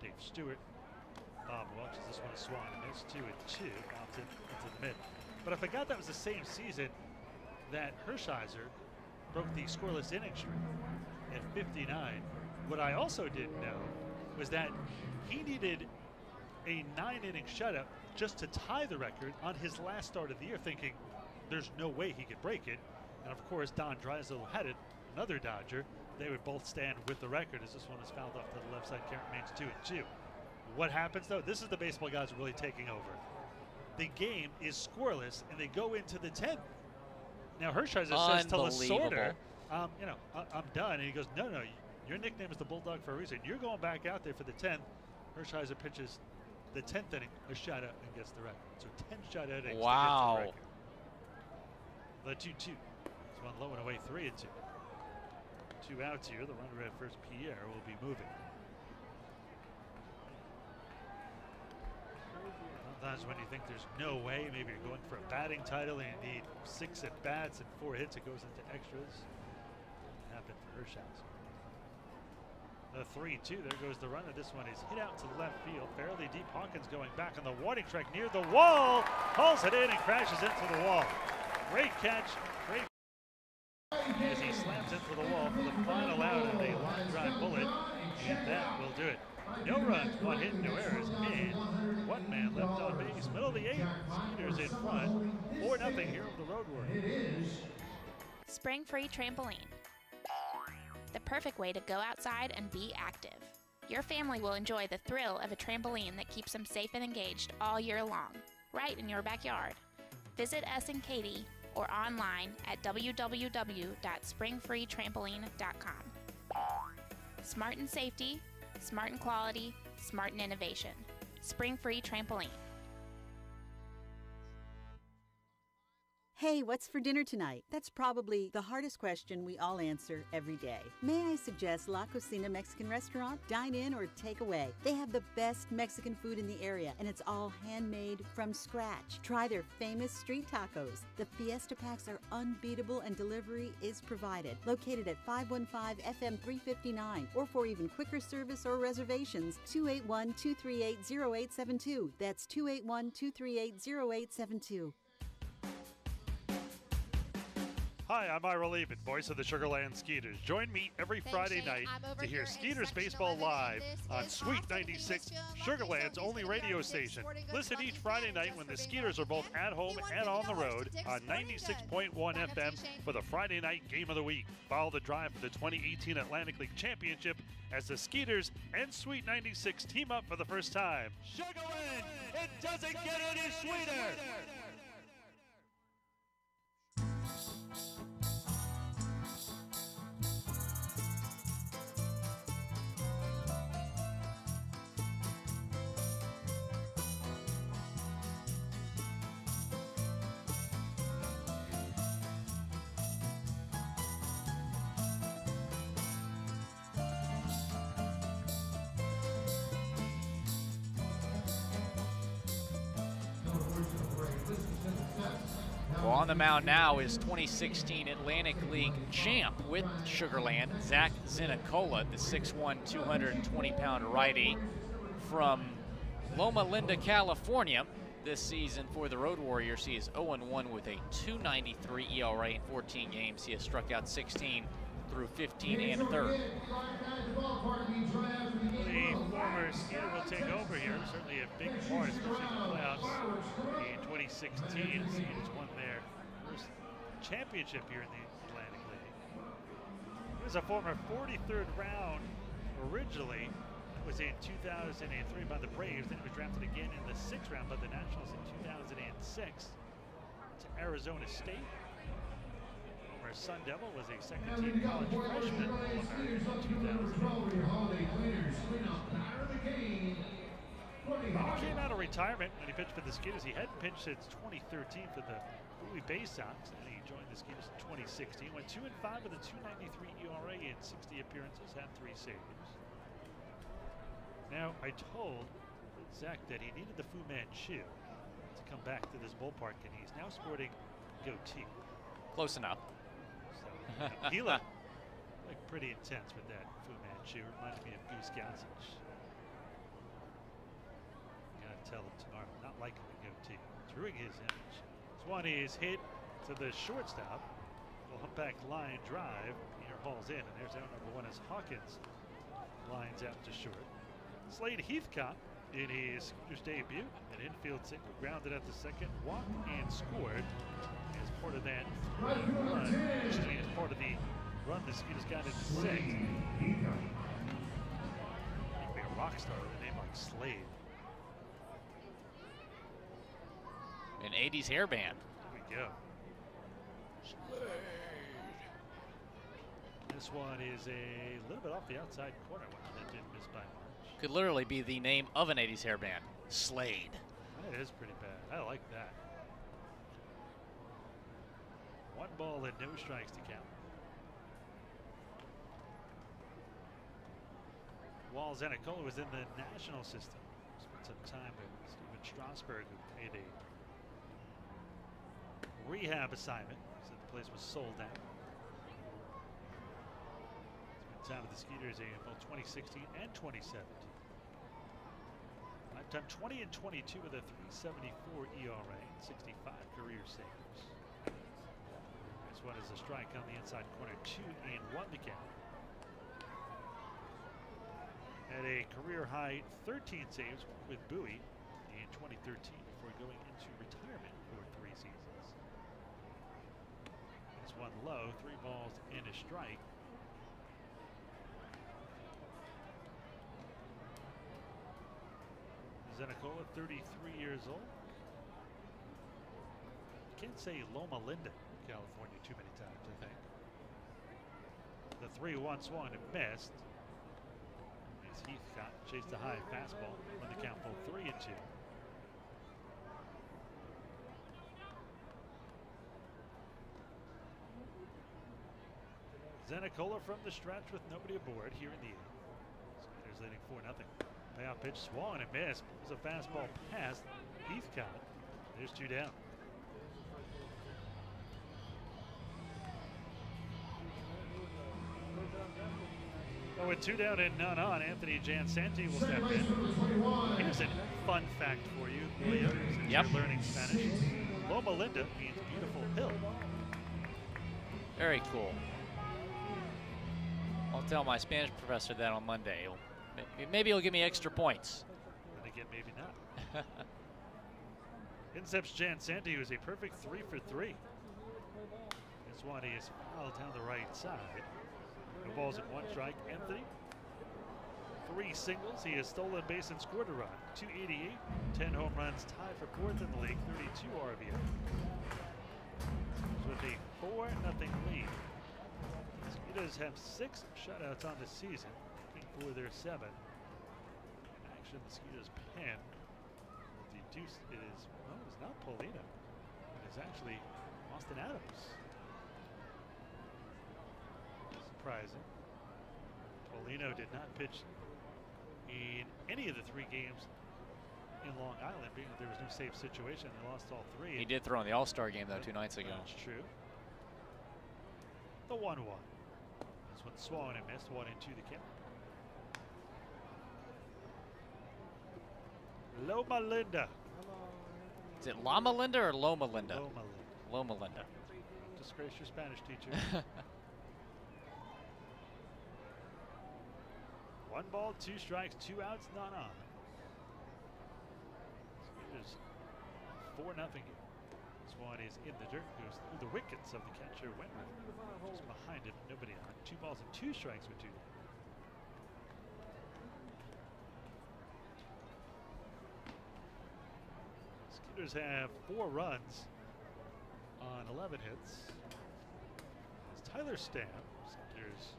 Speaker 7: Dave Stewart, Bob Welch. This one is swung and missed 2-2, bounced it into the mid. But I forgot that was the same season that Hershiser broke the scoreless inning streak at 59. What I also didn't know was that he needed a 9-inning shutout just to tie the record on his last start of the year, thinking there's no way he could break it. And of course, Don Drysdale had it, another Dodger. They would both stand with the record as this one is fouled off to the left side. Count remains 2-2. What happens, though? This is the baseball guys really taking over. The game is scoreless, and they go into the 10th. Now, Hershiser says to Lasorda, I'm done. And he goes, no, your nickname is the Bulldog for a reason. You're going back out there for the 10th. Hershiser pitches the 10th inning, a shutout, and gets the record. So 10 shutout innings.
Speaker 19: Wow.
Speaker 7: The 2-2. This one low and away, 3-2. 2 outs here. The runner at first, Pierre, will be moving. Sometimes when you think there's no way, maybe you're going for a batting title and you need 6 at-bats and 4 hits, it goes into extras. Happened for Hershiser. The 3-2, there goes the runner. This one is hit out to the left field, fairly deep. Hawkins going back on the warning track near the wall, hauls it in and crashes into the wall. Great catch, great as he slams into the wall for the final out of the line drive bullet, and that will do it. No runs, 1 hit, no errors, and 1 man left on base. Middle of the 8th, Skeeters in front, 4-0 here of the Road Warriors.
Speaker 1: Spring Free Trampoline. The perfect way to go outside and be active. Your family will enjoy the thrill of a trampoline that keeps them safe and engaged all year long, right in your backyard. Visit us in Katy or online at www.springfreetrampoline.com. Smart in safety, smart in quality, smart in innovation. Spring Free Trampoline.
Speaker 11: Hey, what's for dinner tonight? That's probably the hardest question we all answer every day. May I suggest La Cocina Mexican Restaurant? Dine in or take away. They have the best Mexican food in the area, and it's all handmade from scratch. Try their famous street tacos. The Fiesta Packs are unbeatable, and delivery is provided. Located at 515 FM 359, or for even quicker service or reservations, 281-238-0872. That's 281-238-0872.
Speaker 7: Hi, I'm Ira Lehman, voice of the Sugarland Skeeters. Join me every Friday night to hear Skeeters Baseball live on Sweet 96, Sugarland's only radio station. Listen each Friday night when the Skeeters are both at home and on the road on 96.1 FM for the Friday night game of the week. Follow the drive for the 2018 Atlantic League Championship as the Skeeters and Sweet 96 team up for the first time.
Speaker 9: Sugarland, it doesn't get any sweeter.
Speaker 19: Well, on the mound now is 2016 Atlantic League champ with Sugarland, Zach Zinicola, the 6'1", 220-pound righty from Loma Linda, California. This season for the Road Warriors, he is 0-1 with a 2.93 ERA in 14 games. He has struck out 16 through 15 and a third.
Speaker 7: The former Skeeter will take over here. Certainly a big part, especially in the playoffs in 2016. Skeeters won their first championship here in the Atlantic League. He was a former 43rd round originally. It was in 2003 by the Braves. Then he was drafted again in the 6th round by the Nationals in 2006 to Arizona State. Former Sun Devil was a second-team college freshman in 2003. He came out of retirement when he pitched for the Skeeters. He hadn't pitched since 2013 for the Bowie Bay Sox, and he joined the Skeeters in 2016. Went 2-5 with a 2.93 ERA in 60 appearances, had 3 saves. Now, I told Zach that he needed the Fu Manchu to come back to this ballpark, and he's now sporting goatee.
Speaker 19: Close enough.
Speaker 7: So he looked pretty intense with that Fu Manchu. Reminded me of Goose Gossage. Gotta tell him tomorrow, not liking the goatee. It's ruining his image. This one is hit to the shortstop. A humpback line drive. Here hauls in, and there's out number 1 as Hawkins lines out to short. Slade Heathcock in his Skeeters debut, an infield single, grounded at the second, walked and scored as part of that run. Excuse me, as part of the run the Skeeters got in the 6th. He'd be a rock star with a name like Slade.
Speaker 19: An 80s hairband.
Speaker 7: Here we go. This one is a little bit off the outside corner. Wow, that didn't miss by much.
Speaker 19: Could literally be the name of an 80s hairband. Slade.
Speaker 7: That is pretty bad. I like that. 1 ball and no strikes to count. Wall Zanicola was in the national system. Spent some time with Steven Strasburg, who made a rehab assignment. Said the place was sold out. Spent time with the Skeeters in both 2016 and 2017. Lifetime 20 and 22 with a 3.74 ERA and 65 career saves. This one is a strike on the inside corner, 2-1 to count. Had a career high 13 saves with Bowie in 2013 before going into retirement for 3 seasons. This one low, 3 balls and a strike. Zanicola, 33 years old. Can't say Loma Linda, California, too many times, I think. The 3-1 swung and missed. As Heathcott chased a high fastball on the count full 3-2. Zanicola from the stretch with nobody aboard here in the 8th. Skeeters leading 4-0. Payoff pitch swung and missed. It was a fastball past Heathcott. There's 2 down. Oh, with 2 down and none on, Anthony Jansanti will step in. Here's a fun fact for you, Julio, since you're learning Spanish. Loma Linda means beautiful hill.
Speaker 19: Very cool. I'll tell my Spanish professor that on Monday. Maybe he'll give me extra points.
Speaker 7: Then again, maybe not. Incepts Jansanti, who's a perfect 3 for 3. This one is fouled down the right side. No balls and 1 strike. Anthony, 3 singles. He has stolen base and scored a run. 288, 10 home runs, tied for 4th in the league. 32 RBI. With a 4-0 lead. Skeeters have 6 shutouts on the season. For their 7. In action, the Skeeters pin. The deuce, it is, well, it's not Paulino. It is actually Austin Adams. Surprising. Paulino did not pitch in any of the 3 games in Long Island, being that there was no safe situation. They lost all 3.
Speaker 19: He did throw in the All-Star game, though, 2 nights ago.
Speaker 7: That's true. The 1-1. This one swung and missed. 1-2 the count. Loma Linda.
Speaker 19: Is it Loma Linda or Loma Linda?
Speaker 7: Loma Linda.
Speaker 19: Loma Linda.
Speaker 7: Disgrace your Spanish teacher. 1 ball, 2 strikes, 2 outs, none on. It is 4-0 game. This one is in the dirt. Goes through the wickets of the catcher Wentworth. Just behind him, nobody on. 2 balls and 2 strikes with 2 down. Skeeters have 4 runs on 11 hits. As Tyler Stamp, Skeeters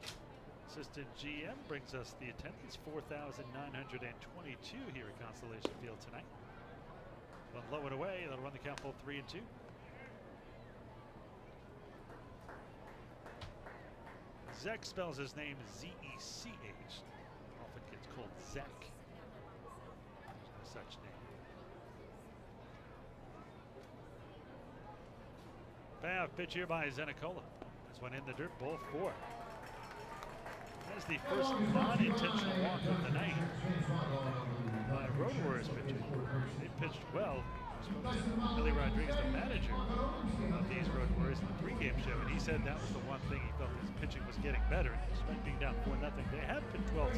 Speaker 7: assistant GM, brings us the attendance, 4,922 here at Constellation Field tonight. One low and away, that'll run the count full 3-2. Zech spells his name Z-E-C-H. Often gets called Zach. There's no such name. Payoff pitch here by Zanicola. This one in the dirt, ball 4. That's the first non-intentional walk of the night by Road Warriors pitching. They pitched well. Ellie Rodriguez, the manager of these Road Warriors, in the pregame show, and he said that was the one thing he felt his pitching was getting better. Despite being down 4-0, they have been 12.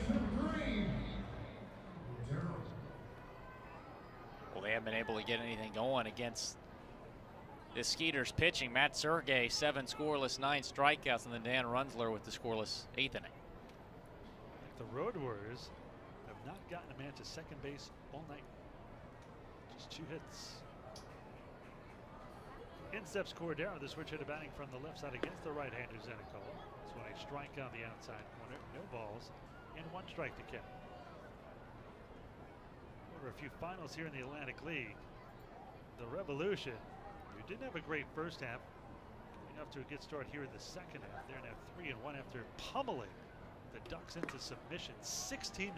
Speaker 19: Well, they haven't been able to get anything going against the Skeeters pitching. Matt Sergei, 7 scoreless, 9 strikeouts, and then Dan Runzler with the scoreless 8th inning.
Speaker 7: The Road Warriors have not gotten a man to second base all night. Just 2 hits. In steps Cordero, the switch hitter batting from the left side against the right-hander Zenicola. This one a strike on the outside corner. No balls and 1 strike to count. Over a few finals here in the Atlantic League. The Revolution, who didn't have a great first half, getting off to a good start here in the second half. They're now 3-1 after pummeling the Ducks into submission, 16-1.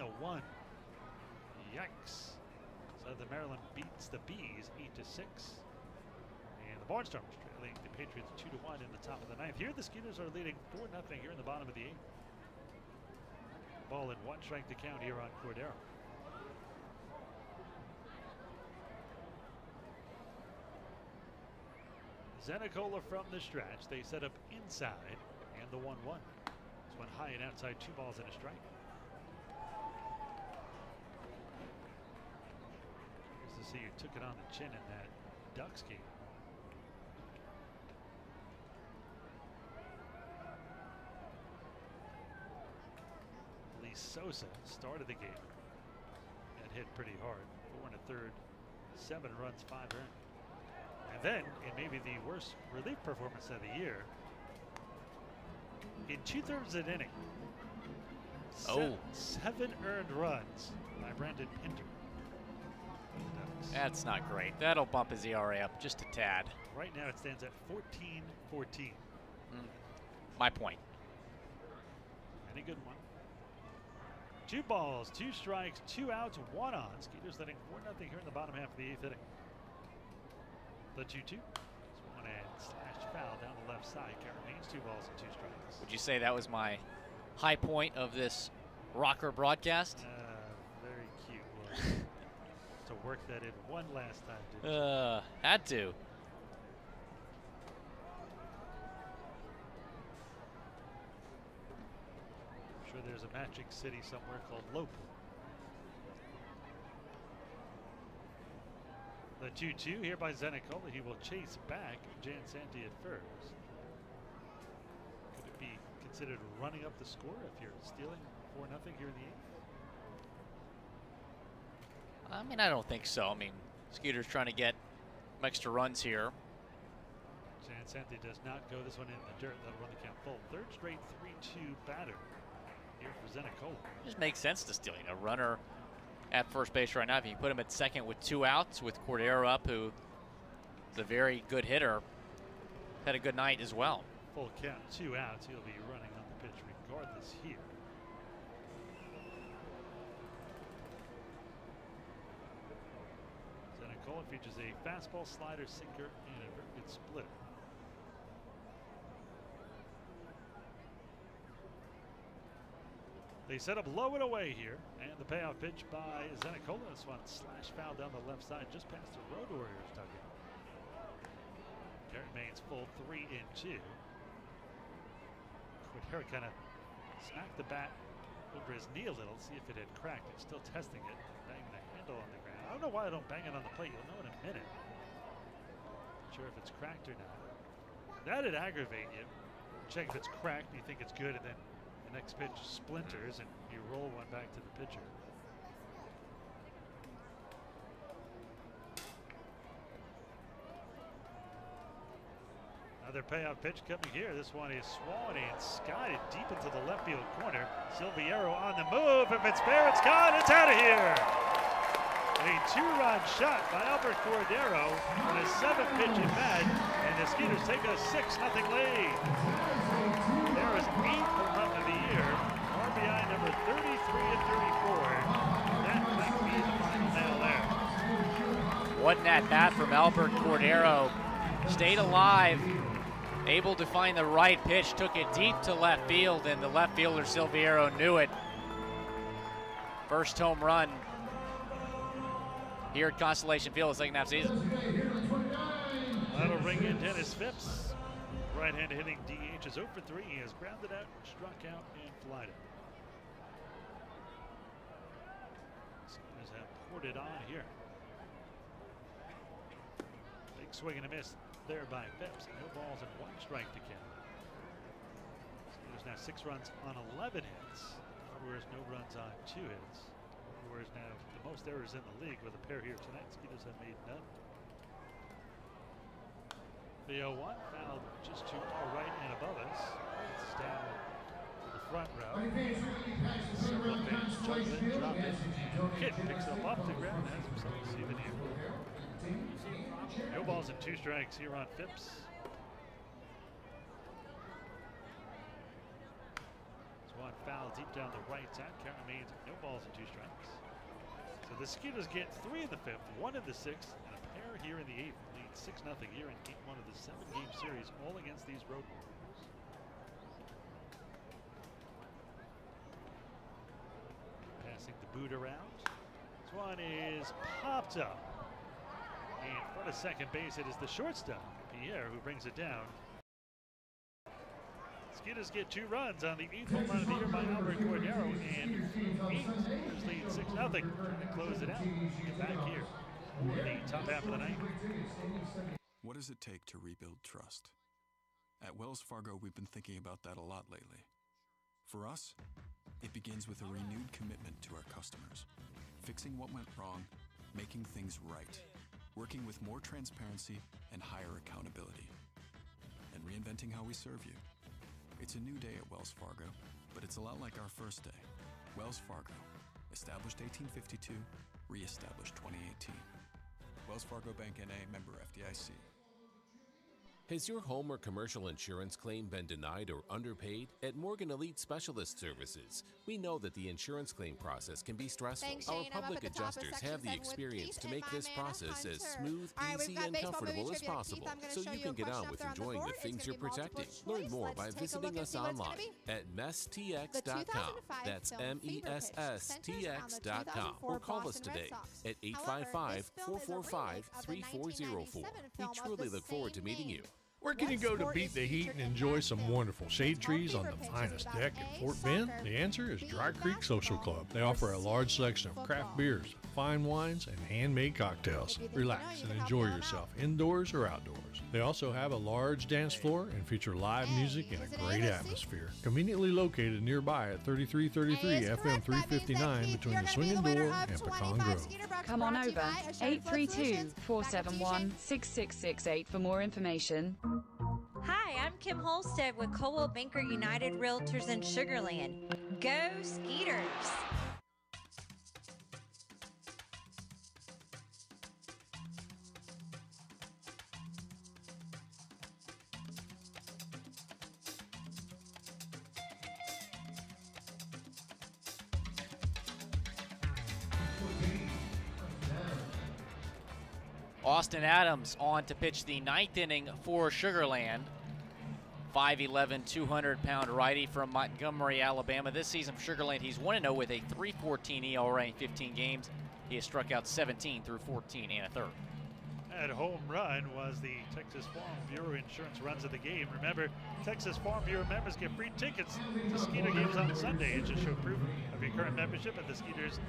Speaker 7: Yikes! So the Maryland beats the Bees 8-6. And the Barnstormers trailing the Patriots 2-1 in the top of the 9th. Here the Skeeters are leading 4-0 here in the bottom of the 8th. Ball in 1 strike to count here on Cordero. Zenicola from the stretch. They set up inside and the 1-1. This one high and outside, 2 balls and a strike. Nice to see you took it on the chin in that Ducks game. Lee Sosa started the game and hit pretty hard. 4 1/3, 7 runs, 5 earned. And then, in maybe the worst relief performance of the year, in 2/3 of an inning, 7 earned runs by Brandon Pinder.
Speaker 19: That's not great. That'll bump his ERA up just a tad.
Speaker 7: Right now it stands at 14-14.
Speaker 19: My point.
Speaker 7: Any good one. 2 balls, 2 strikes, 2 outs, 1 on. Skeeters leading 4-0 here in the bottom half of the 8th inning. The 2-2. One and slash foul down the left side. Carabines, 2 balls and 2 strikes.
Speaker 19: Would you say that was my high point of this rocker broadcast?
Speaker 7: Very cute. Well, to work that in one last time, didn't you?
Speaker 19: Had to.
Speaker 7: I'm sure there's a matching city somewhere called Lope. The 2-2 here by Zenicola. He will chase back Jan Santi at first. Could it be considered running up the score if you're stealing 4-0 here in the 8th?
Speaker 19: I mean, I don't think so. I mean, Skeeters trying to get some extra runs here.
Speaker 7: Jan Santi does not go this one in the dirt. That'll run the count full. 3rd straight 3-2 batter here for Zenicola.
Speaker 19: Just makes sense to steal. A runner at first base right now. If you put him at second with 2 outs, with Cordero up, who is a very good hitter, had a good night as well.
Speaker 7: Full count, 2 outs. He'll be running on the pitch regardless here. Zenicola features a fastball, slider, sinker, and a very good splitter. They set up low and away here, and the payoff pitch by Zenicola. This one slash foul down the left side, just past the Road Warriors dugout. Carabines full 3-2. Cordero kind of smacked the bat over his knee a little, see if it had cracked. It's still testing it, banging the handle on the ground. I don't know why I don't bang it on the plate. You'll know in a minute. Not sure if it's cracked or not. That'd aggravate you. Check if it's cracked, you think it's good, and then the next pitch splinters and you roll one back to the pitcher. Another payoff pitch coming here. This one is swung and skied deep into the left field corner. Silviero on the move. If it's fair, it's caught. It's out of here. A 2-run shot by Albert Cordero on his 7th pitch at bat, and the Skeeters take a 6-0 lead. There is 8th run of the year. RBI number 33 and 34. That might be the final nail there.
Speaker 19: What an at-bat from Albert Cordero. Stayed alive, able to find the right pitch, took it deep to left field, and the left fielder Silviero knew it. First home run here at Constellation Field, the second half season.
Speaker 7: That'll ring in Dennis Phipps. Right-hand hitting DH is 0 for 3. He has grounded out, struck out, and flied out. Skeeters have poured it on here. Big swing and a miss there by Phipps. No balls and 1 strike to count. Skeeters now 6 runs on 11 hits. Warriors no runs on 2 hits. errors now. The most errors in the league with a pair here tonight. Skeeters have made none. The 0-1 fouled just to our right and above us. It's down to the front row. Several fans jump in, drop it. Kid picks up off the ground and has himself a souvenir. No balls and 2 strikes here on Phipps. There's one foul deep down the right side. Count remains no balls and 2 strikes. So the Skeeters get 3 in the 5th, 1 in the 6th, and a pair here in the 8th. Lead 6-0 here in Game 1 of the 7-game series, all against these road warriors. Passing the boot around. This one is popped up. In front of second base, it is the shortstop, Pierre, who brings it down. Skeeters get 2 runs on the 8th home run of the year by Albert Cordero, and 8. Skeeters lead 6-0. Trying to close it out. Get back here for the top half of the night.
Speaker 10: What does it take to rebuild trust? At Wells Fargo, we've been thinking about that a lot lately. For us, it begins with a renewed commitment to our customers, fixing what went wrong, making things right, working with more transparency and higher accountability, and reinventing how we serve you. It's a new day at Wells Fargo, but it's a lot like our first day. Wells Fargo, established 1852, re-established 2018. Wells Fargo Bank N.A., member FDIC.
Speaker 22: Has your home or commercial insurance claim been denied or underpaid? At Morgan Elite Specialist Services, we know that the insurance claim process can be stressful.
Speaker 12: Thanks,
Speaker 22: Our
Speaker 12: Shane. I'm
Speaker 22: public
Speaker 12: up at the top of
Speaker 22: adjusters
Speaker 12: section
Speaker 22: have the
Speaker 12: 7 with
Speaker 22: experience
Speaker 12: Keith
Speaker 22: to
Speaker 12: and
Speaker 22: make
Speaker 12: my
Speaker 22: this
Speaker 12: man,
Speaker 22: process as
Speaker 12: Hunter.
Speaker 22: smooth,
Speaker 12: All right, we've
Speaker 22: easy,
Speaker 12: got
Speaker 22: and
Speaker 12: baseball
Speaker 22: comfortable
Speaker 12: movie
Speaker 22: as
Speaker 12: trivia.
Speaker 22: possible,
Speaker 12: Keith, I'm gonna
Speaker 22: so
Speaker 12: show
Speaker 22: you
Speaker 12: you
Speaker 22: can
Speaker 12: a
Speaker 22: get
Speaker 12: question
Speaker 22: on
Speaker 12: up
Speaker 22: with
Speaker 12: there on the
Speaker 22: enjoying
Speaker 12: board.
Speaker 22: the
Speaker 12: It's
Speaker 22: things
Speaker 12: gonna
Speaker 22: you're
Speaker 12: be multiple
Speaker 22: protecting.
Speaker 12: choice.
Speaker 22: Learn more by
Speaker 12: Let's take a
Speaker 22: visiting
Speaker 12: look and
Speaker 22: us
Speaker 12: see what it's gonna
Speaker 22: online
Speaker 12: be.
Speaker 22: at messtx.com.
Speaker 12: The 2005
Speaker 22: That's
Speaker 12: film Fever Pitch centers around the
Speaker 22: MESSTX.com.
Speaker 12: 2004
Speaker 22: Or call us
Speaker 12: Boston Red
Speaker 22: today
Speaker 12: Sox.
Speaker 22: at
Speaker 12: However, this film is a remake of the
Speaker 22: 855-445-3404.
Speaker 12: 1997
Speaker 22: We
Speaker 12: film of
Speaker 22: truly
Speaker 12: the
Speaker 22: look forward to
Speaker 12: same
Speaker 22: meeting
Speaker 12: name.
Speaker 22: you.
Speaker 23: Where can you go to beat the heat and enjoy some wonderful shade trees on the finest deck in Fort Bend? The answer is Dry Creek Social Club. They offer a large selection of craft beers, fine wines, and handmade cocktails. Relax and enjoy yourself indoors or outdoors. They also have a large dance floor and feature live music and a great atmosphere. Conveniently located nearby at 3333 FM 359 between the Swinging Door and Pecan Grove.
Speaker 24: Come on over, 832-471-6668 for more information.
Speaker 25: Hi, I'm Kim Holstead with Coldwell Banker United Realtors in Sugar Land. Go Skeeters!
Speaker 19: Austin Adams on to pitch the 9th inning for Sugar Land. 5'11", 200-pound righty from Montgomery, Alabama. This season for Sugar Land, he's 1-0 with a 3.14 ERA in 15 games. He has struck out 17 through 14 and a third.
Speaker 7: That home run was the Texas Farm Bureau Insurance runs of the game. Remember, Texas Farm Bureau members get free tickets to Skeeter games on Sunday. And just show proof of your current membership at the Skeeters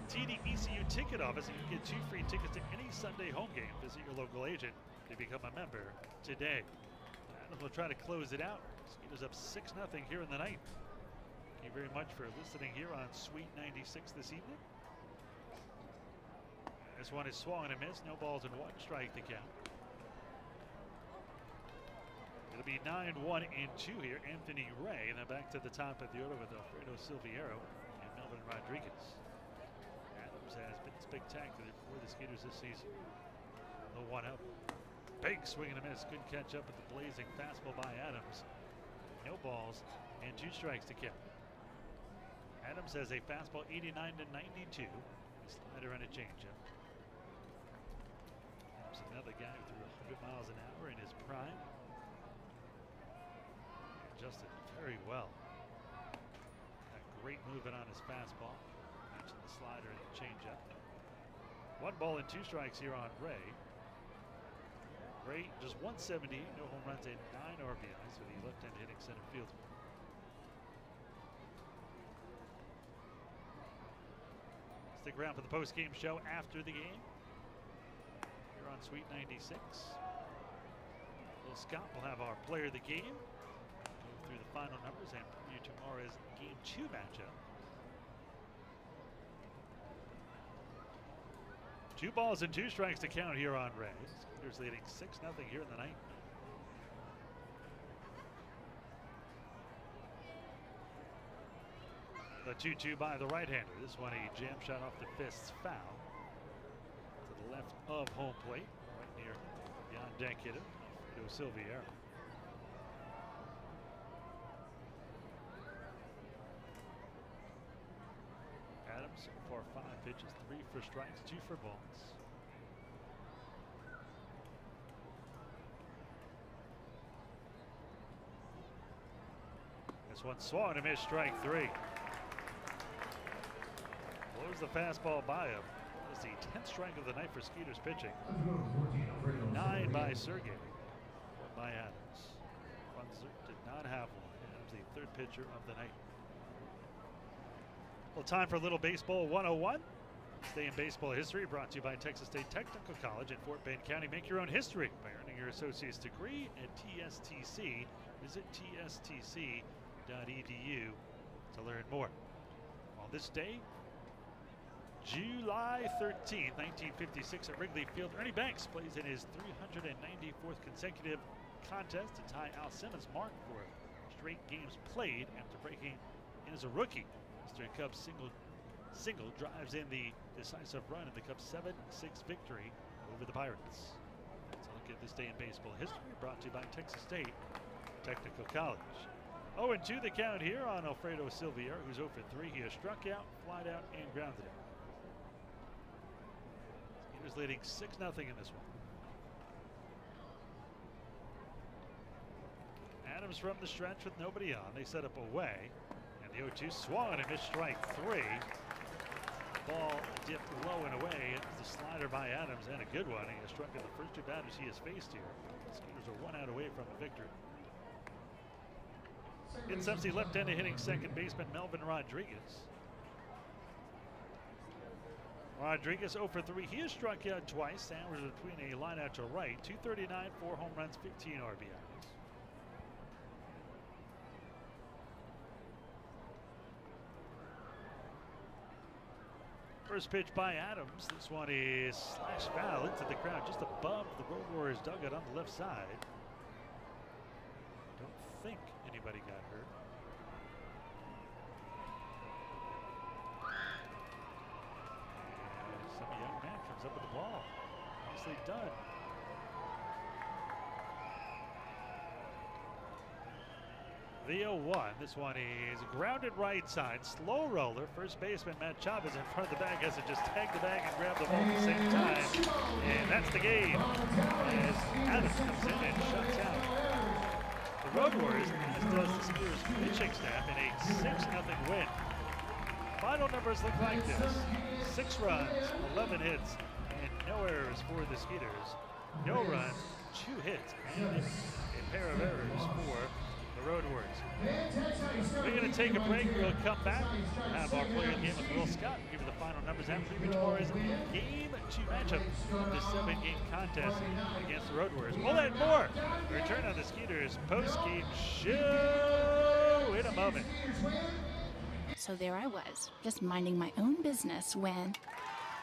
Speaker 7: TD ECU ticket office, and you can get 2 free tickets to any Sunday home game. Visit your local agent to become a member today. Adams will try to close it out. Skeeters up 6-0 here in the ninth. Thank you very much for listening here on Sweet 96 this evening. This one is swung and a miss. No balls and 1 strike to count. It'll be 9-1 and 2 here. Anthony Ray, and then back to the top of the order with Alfredo Silviero and Melvin Rodriguez. Adams has been spectacular for the Skeeters this season. The 1-0. Big swing and a miss. Couldn't catch up with the blazing fastball by Adams. No balls and 2 strikes to count. Adams has a fastball 89 to 92. A slider and a changeup. Adams, another guy who threw 100 miles an hour in his prime. Adjusted very well. Got great movement on his fastball. Mentioned the slider and the changeup. 1 ball and 2 strikes here on Ray. Ray just 178, no home runs and 9 RBIs for the left-hand hitting center fielder. Stick around for the post-game show after the game. Here on Sweet 96. Will Scott will have our player of the game. Go through the final numbers and preview tomorrow's Game 2 matchup. 2 balls and 2 strikes to count here on Ray. Skeeters leading 6-0 here in the ninth. The 2-2 by the right-hander. This one a jam shot off the fists, foul to the left of home plate, right near the on-deck hitter, Alfredo Silviera. Adams so far 5 pitches, 3 for strikes, 2 for balls. This one swung and a missed, strike 3. Blows the fastball by him. That's the 10th strike of the night for Skeeters pitching. 9 by Sergei. 1 by Adams. Runzer did not have one. Adams, the 3rd pitcher of the night. Well, time for a little baseball 101. Stay in baseball history, brought to you by Texas State Technical College in Fort Bend County. Make your own history by earning your associate's degree at TSTC. Visit tstc.edu to learn more. On this day, July 13th, 1956 at Wrigley Field, Ernie Banks plays in his 394th consecutive contest to tie Al Simmons' mark for straight games played after breaking in as a rookie. Mr. Cubs single drives in the decisive run in the Cubs' 7-6 victory over the Pirates. Let's look at this day in baseball history, brought to you by Texas State Technical College. 0-2 the count here on Alfredo Silviera, who's 0 for 3. He has struck out, flied out, and grounded out. Skeeters leading 6-0 in this one. Adams from the stretch with nobody on. They set up away. And the 0-2 swung and missed, strike 3. Ball dipped low and away. It was the slider by Adams, and a good one. He has struck out the first 2 batters he has faced here. The Skeeters are 1 out away from a victory. Gets up the left-handed hitting second baseman Melvin Rodriguez. Rodriguez 0 for 3. He has struck out twice, sandwiched between a line out to right. 239, 4 home runs, 15 RBIs. First pitch by Adams. This one is slash foul into the crowd just above the Road Warriors dugout on the left side. Don't think anybody got hurt. Some young man comes up with the ball. Nicely done. The 0-1. This one is grounded right side. Slow roller. First baseman Matt Chavez in front of the bag has to just tag the bag and grab the ball at the same time. And that's the game as Adams comes in and shuts out the Road Warriors, as does the Skeeters pitching staff, in a 6-0 win. Final numbers look like this. 6 runs, 11 hits, and no errors for the Skeeters. No runs, 2 hits, and a pair of errors for the Road Warriors. We're going to take a break. We'll come back, have our player of the game with Will Scott, give you the final numbers and preview tomorrow's Game 2 matchup of the 7-game contest against the Road Warriors. All that and more. We return on the Skeeters post-game show in a moment.
Speaker 14: So there I was, just minding my own business when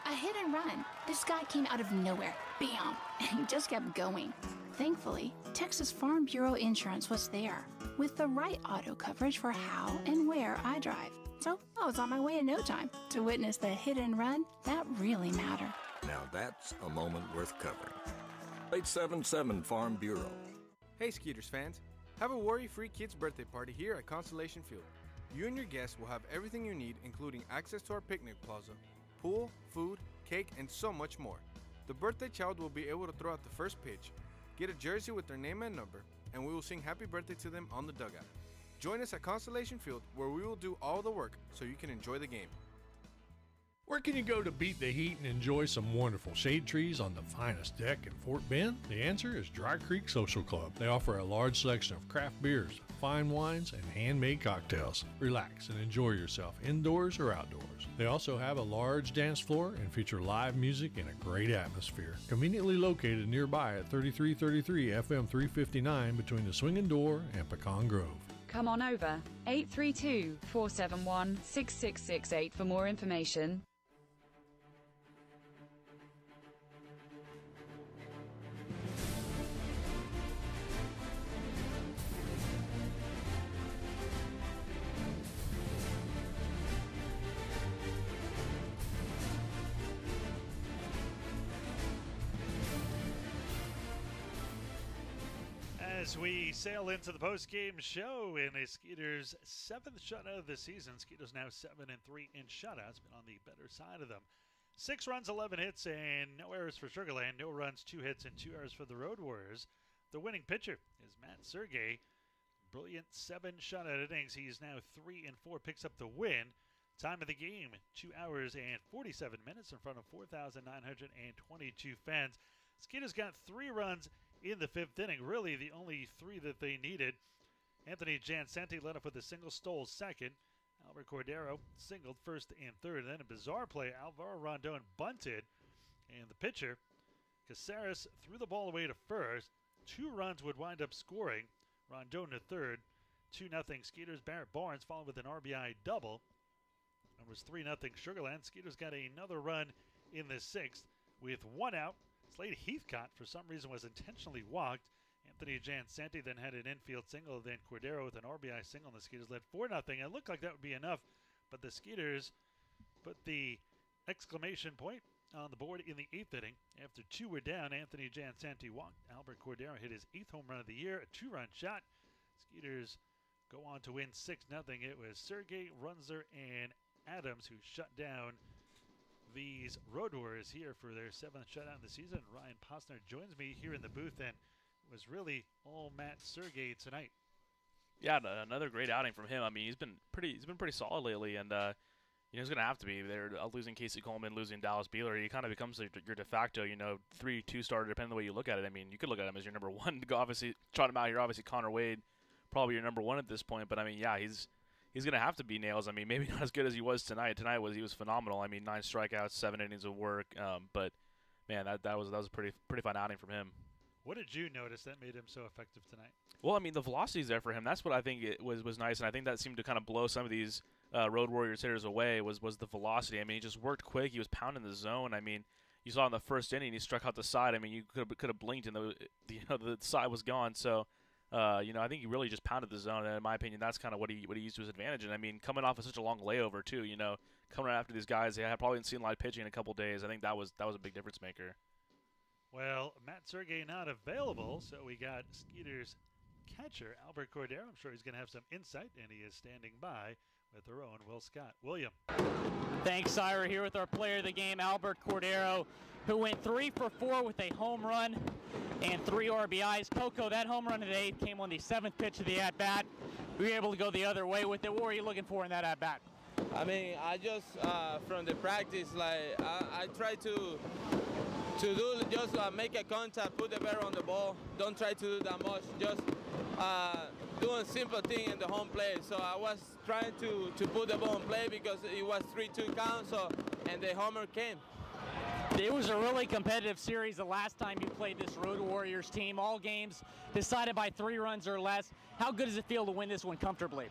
Speaker 14: a hit and run. This guy came out of nowhere. Bam! And he just kept going. Thankfully, Texas Farm Bureau Insurance was there with the right auto coverage for how and where I drive. So I was on my way in no time to witness the hit and run that really matter.
Speaker 15: Now that's a moment worth covering. 877 Farm Bureau.
Speaker 3: Hey Skeeters fans, have a worry-free kids' birthday party here at Constellation Field. You and your guests will have everything you need, including access to our picnic plaza, pool, food, cake, and so much more. The birthday child will be able to throw out the first pitch, get a jersey with their name and number, and we will sing happy birthday to them on the dugout. Join us at Constellation Field, where we will do all the work so you can enjoy the game.
Speaker 23: Where can you go to beat the heat and enjoy some wonderful shade trees on the finest deck in Fort Bend? The answer is Dry Creek Social Club. They offer a large selection of craft beers, fine wines, and handmade cocktails. Relax and enjoy yourself indoors or outdoors. They also have a large dance floor and feature live music and a great atmosphere. Conveniently located nearby at 3333 FM 359 between the Swinging Door and Pecan Grove.
Speaker 24: Come on over, 832-471-6668 for more information.
Speaker 7: As we sail into the post-game show in a Skeeters' 7th shutout of the season, Skeeters now 7-3 in shutouts, been on the better side of them. 6 runs, 11 hits, and no errors for Sugarland. No runs, 2 hits, and 2 errors for the Road Warriors. The winning pitcher is Matt Sergei. Brilliant 7 shutout innings. He's now 3-4, picks up the win. Time of the game, 2 hours and 47 minutes in front of 4,922 fans. Skeeters got 3 runs in the 5th inning, really the only 3 that they needed. Anthony Jansanti led off with a single, stole second. Albert Cordero singled first and third. Then a bizarre play, Alvaro Rondon bunted. And the pitcher, Caceres, threw the ball away to first. 2 runs would wind up scoring. Rondon to third. 2-0 Skeeters. Barrett Barnes followed with an RBI double. It was 3-0 Sugarland. Skeeters got another run in the 6th with 1 out. Slade Heathcott, for some reason, was intentionally walked. Anthony Jansanti then had an infield single. Then Cordero with an RBI single. And the Skeeters led 4-0. It looked like that would be enough, but the Skeeters put the exclamation point on the board in the 8th inning. After 2 were down, Anthony Jansanti walked. Albert Cordero hit his 8th home run of the year, a 2-run shot. Skeeters go on to win 6-0. It was Sergei, Runzer, and Adams who shut down these Road Warriors here for their 7th shutout of the season. Ryan Posner joins me here in the booth, and it was really all Matt Sergei tonight.
Speaker 6: Yeah, another great outing from him. I mean, he's been pretty solid lately, and he's going to have to be. They're losing Casey Coleman, losing Dallas Beeler. He kind of becomes your de facto, 3-2 starter, depending on the way you look at it. I mean, you could look at him as your number 1. Obviously, trot him out here. Obviously, Connor Wade, probably your number 1 at this point. But I mean, yeah, he's going to have to be nails. I mean, maybe not as good as he was tonight. He was phenomenal. I mean, 9 strikeouts, 7 innings of work. But man, that was a pretty fun outing from him.
Speaker 7: What did you notice that made him so effective tonight?
Speaker 6: Well, I mean, the velocity's there for him. That's what I think it was nice, and I think that seemed to kind of blow some of these Road Warriors hitters away was the velocity. I mean, he just worked quick. He was pounding the zone. I mean, you saw in the first inning he struck out the side. I mean, you could have blinked and the side was gone. So. I think he really just pounded the zone, and in my opinion, that's kind of what he used to his advantage. And I mean, coming off of such a long layover too, coming after these guys, they had probably been seeing live pitching in a couple days. I think that was a big difference maker.
Speaker 7: Well, Matt Sergei not available, so we got Skeeters catcher Albert Cordero. I'm sure he's going to have some insight, and he is standing by with our own Will Scott. William.
Speaker 16: Thanks, Ira. Here with our player of the game, Albert Cordero, who went 3 for 4 with a home run and 3 RBIs. Coco, that home run of the 8th came on the 7th pitch of the at-bat. We were able to go the other way with it. What were you looking for in that at-bat?
Speaker 17: I mean, I just, from the practice, I try to do just make a contact, put the barrel on the ball. Don't try to do that much. Just doing simple thing in the home plate. So I was trying to put the ball in play because it was 3-2 count. And the homer came.
Speaker 16: It was a really competitive series the last time you played this Road Warriors team. All games decided by 3 runs or less. How good does it feel to win this one comfortably?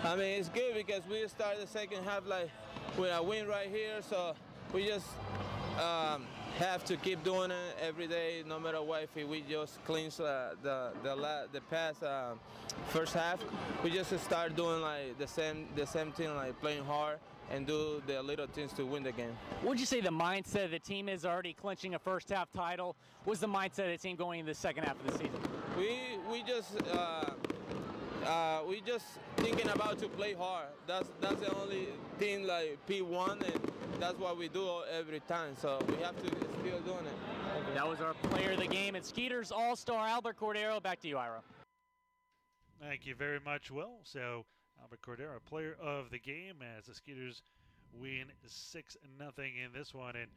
Speaker 17: I mean, it's good because we started the second half with a win right here. So we just have to keep doing it every day, no matter what. If we just clinch the past first half, we just start doing the same thing, playing hard and do the little things to win the game.
Speaker 16: Would you say the mindset of the team is already clinching a first half title? What's the mindset of the team going into the second half of the season?
Speaker 17: We just thinking about to play hard. That's the only thing P1, and that's what we do every time. So we have to still doing it.
Speaker 16: That was our player of the game and Skeeters All-Star Albert Cordero. Back to you, Ira.
Speaker 7: Thank you very much, Will. So Albert Cordero, player of the game, as the Skeeters win 6-0 in this one. And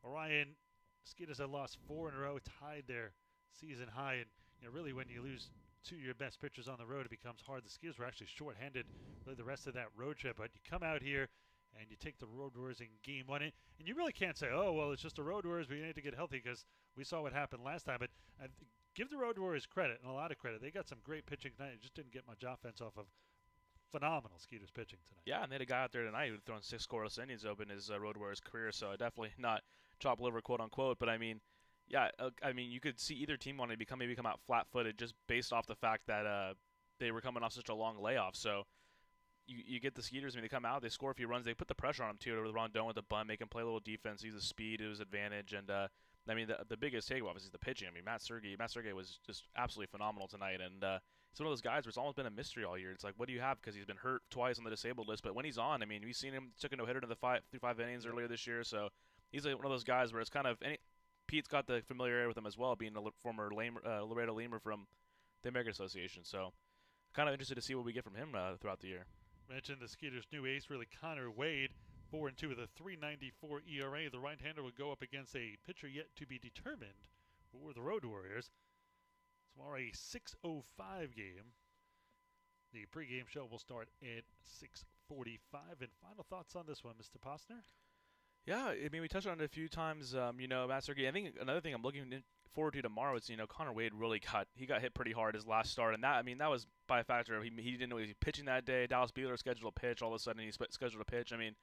Speaker 7: Orion, Skeeters have lost 4 in a row, tied their season high. And really, when you lose 2 of your best pitchers on the road, it becomes hard. The Skeeters were actually shorthanded really the rest of that road trip. But you come out here and you take the Road Warriors in Game 1. And you really can't say, oh, well, it's just the Road Warriors. We need to get healthy because we saw what happened last time. But give the Road Warriors credit, and a lot of credit. They got some great pitching tonight. It just didn't get much offense off of phenomenal Skeeters pitching tonight.
Speaker 6: Yeah, and they had a guy out there tonight who had thrown 6 scoreless innings open his Road Warriors career, so definitely not chop liver, quote-unquote. But, I mean, yeah, you could see either team wanting to maybe come out flat-footed just based off the fact that they were coming off such a long layoff. So you get the Skeeters, they come out, they score a few runs, they put the pressure on them, too, with Rondon with the bunt, make him play a little defense, use the speed to his advantage, and I mean, the biggest takeaway obviously is the pitching. I mean, Matt Sergei was just absolutely phenomenal tonight, and he's one of those guys where it's almost been a mystery all year. It's like, what do you have? Because he's been hurt twice on the disabled list, but when he's on, I mean, we've seen him took a no-hitter to through 5 innings earlier this year, so he's like one of those guys where it's kind of Pete's got the familiarity with him as well, being a former Laredo Lemur from the American Association, so kind of interested to see what we get from him throughout the year.
Speaker 7: Mentioned the Skeeters' new ace, really, Connor Wade, 4-2 with a 3.94 ERA. The right-hander would go up against a pitcher yet to be determined for the Road Warriors. Tomorrow, a 6:05 game. The pregame show will start at 6:45. And final thoughts on this one, Mr. Posner?
Speaker 6: Yeah, I mean, we touched on it a few times. Matt Sergei, I think another thing I'm looking forward to tomorrow is, Connor Wade really got hit pretty hard his last start, and that was by a factor of he didn't know he was pitching that day. Dallas Beeler scheduled a pitch. All of a sudden, he scheduled a pitch. I mean,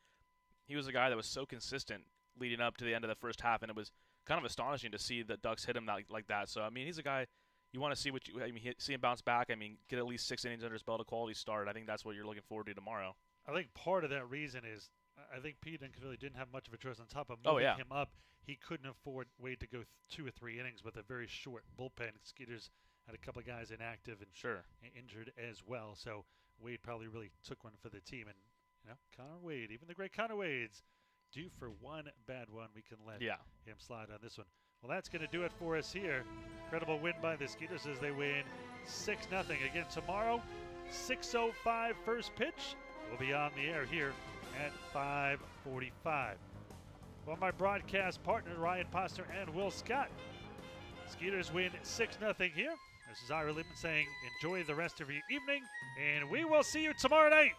Speaker 6: he was a guy that was so consistent leading up to the end of the first half, and it was kind of astonishing to see the Ducks hit him like that. So, I mean, he's a guy you want to see see him bounce back. I mean, get at least 6 innings under his belt, a quality start. I think that's what you're looking forward to tomorrow.
Speaker 7: I think part of that reason is I think Pete really didn't have much of a choice on top of moving him up. He couldn't afford Wade to go 2 or 3 innings with a very short bullpen. Skeeters had a couple of guys inactive and injured as well. So Wade probably really took one for the team. And, Connor Wade, even the great Connor Wade's due for one bad one. We can let him slide on this one. Well, that's going to do it for us here. Incredible win by the Skeeters as they win 6-0. Again, tomorrow, 6:05 first pitch. We'll be on the air here at 5:45. For my broadcast partner, Ryan Posner and Will Scott, Skeeters win 6-0 here. This is Ira Liebman saying enjoy the rest of your evening, and we will see you tomorrow night.